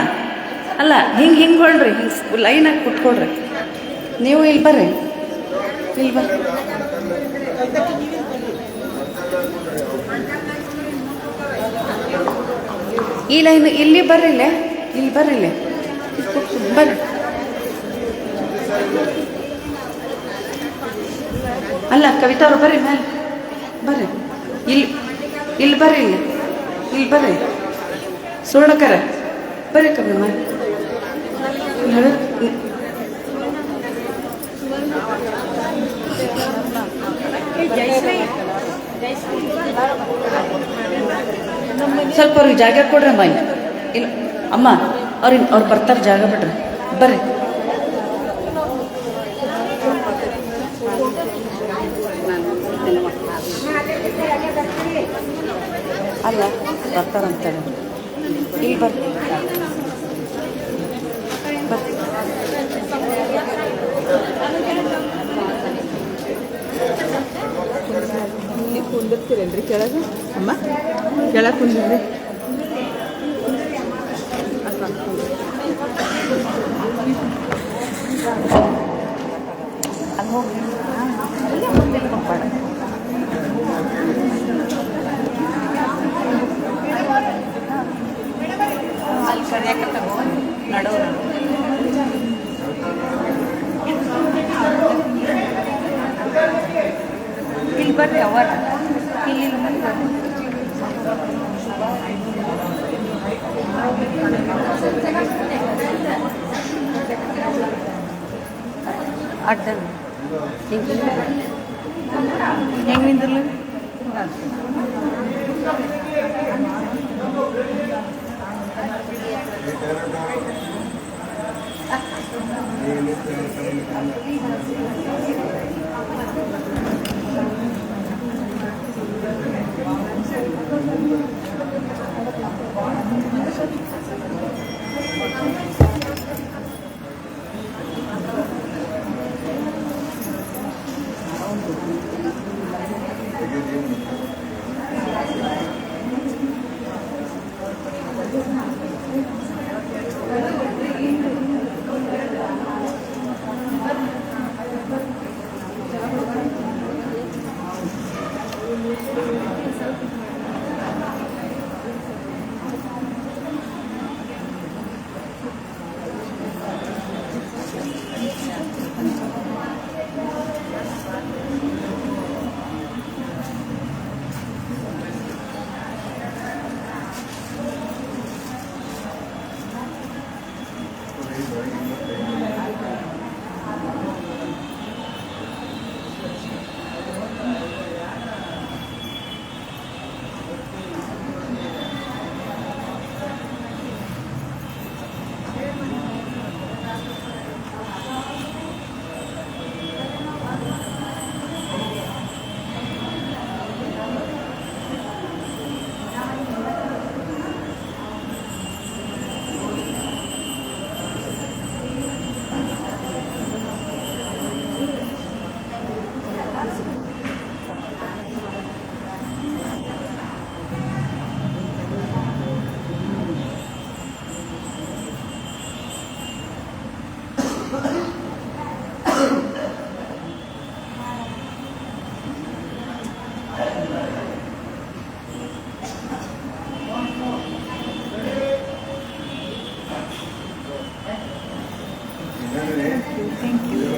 ಅಲ್ಲ, ಹಿಂಗೆ ಹೊಳ್ರಿ, ಹಿಂಗೆ ಲೈನಾಗಿ ಕೂತ್ಕೊಡ್ರಿ. ನೀವು ಇಲ್ಲಿ ಬರ್ರಿ, ಇಲ್ಲಿ ಬರ್ರಿ. ಈ ಲೈನ್ ಇಲ್ಲಿ ಬರ್ರಿ, ಇಲ್ಲೇ ಇಲ್ಲಿ ಬರ್ರಿ, ಇಲ್ಲಿ ಬರ್ರಿ. ಅಲ್ಲ ಕವಿತಾ ಅವ್ರು ಬರ್ರಿ ಮೇಲೆ ಬರ್ರಿ. ಇಲ್ಲಿ ಬರ್ರಿ, ಇಲ್ಲಿ ಬರ್ರಿ. ಸುವರ್ಣಕರ ಬರ್ರಿ ಕಮ್ಮಿ ಮೇಲೆ. ಸ್ವಲ್ಪ ಅವ್ರಿಗೆ ಜಾಗ ಕೊಡ್ರಿ ಅಮ್ಮ. ಇಲ್ಲ ಅಮ್ಮ, ಅವ್ರು ಬರ್ತಾರೆ, ಜಾಗ ಬಿಡ್ರಿ. ಬರ್ರಿ. ಅಲ್ಲ ಬರ್ತಾರಂತಾರೆ. ಇಲ್ಲಿ ಬರ್ರಿ. ಕುಂದಿರ್ತೀರೇನ್ರಿ ಕೆಳಗೆ? ಅಮ್ಮ ಕೆಳಗೆ ಕುಂದಿರ್ರಿ. ಅಲ್ಲಿ ಹೋಗಿ ಅಲ್ಲೇ ಮುಂದೆ ಹೋಗ್ಬಾರ್ದು. ಅಲ್ಲಿ ಕರಿಯಾಕ ನಡೋರು ಇಲ್ಲಿ ಬರ್ರಿ. ಅವರ ಇಲ್ಲಿ ಅಡ್ಡ ಹೆಂಗೆ ನಿಂದಿರ್ಲಿ. Thank you.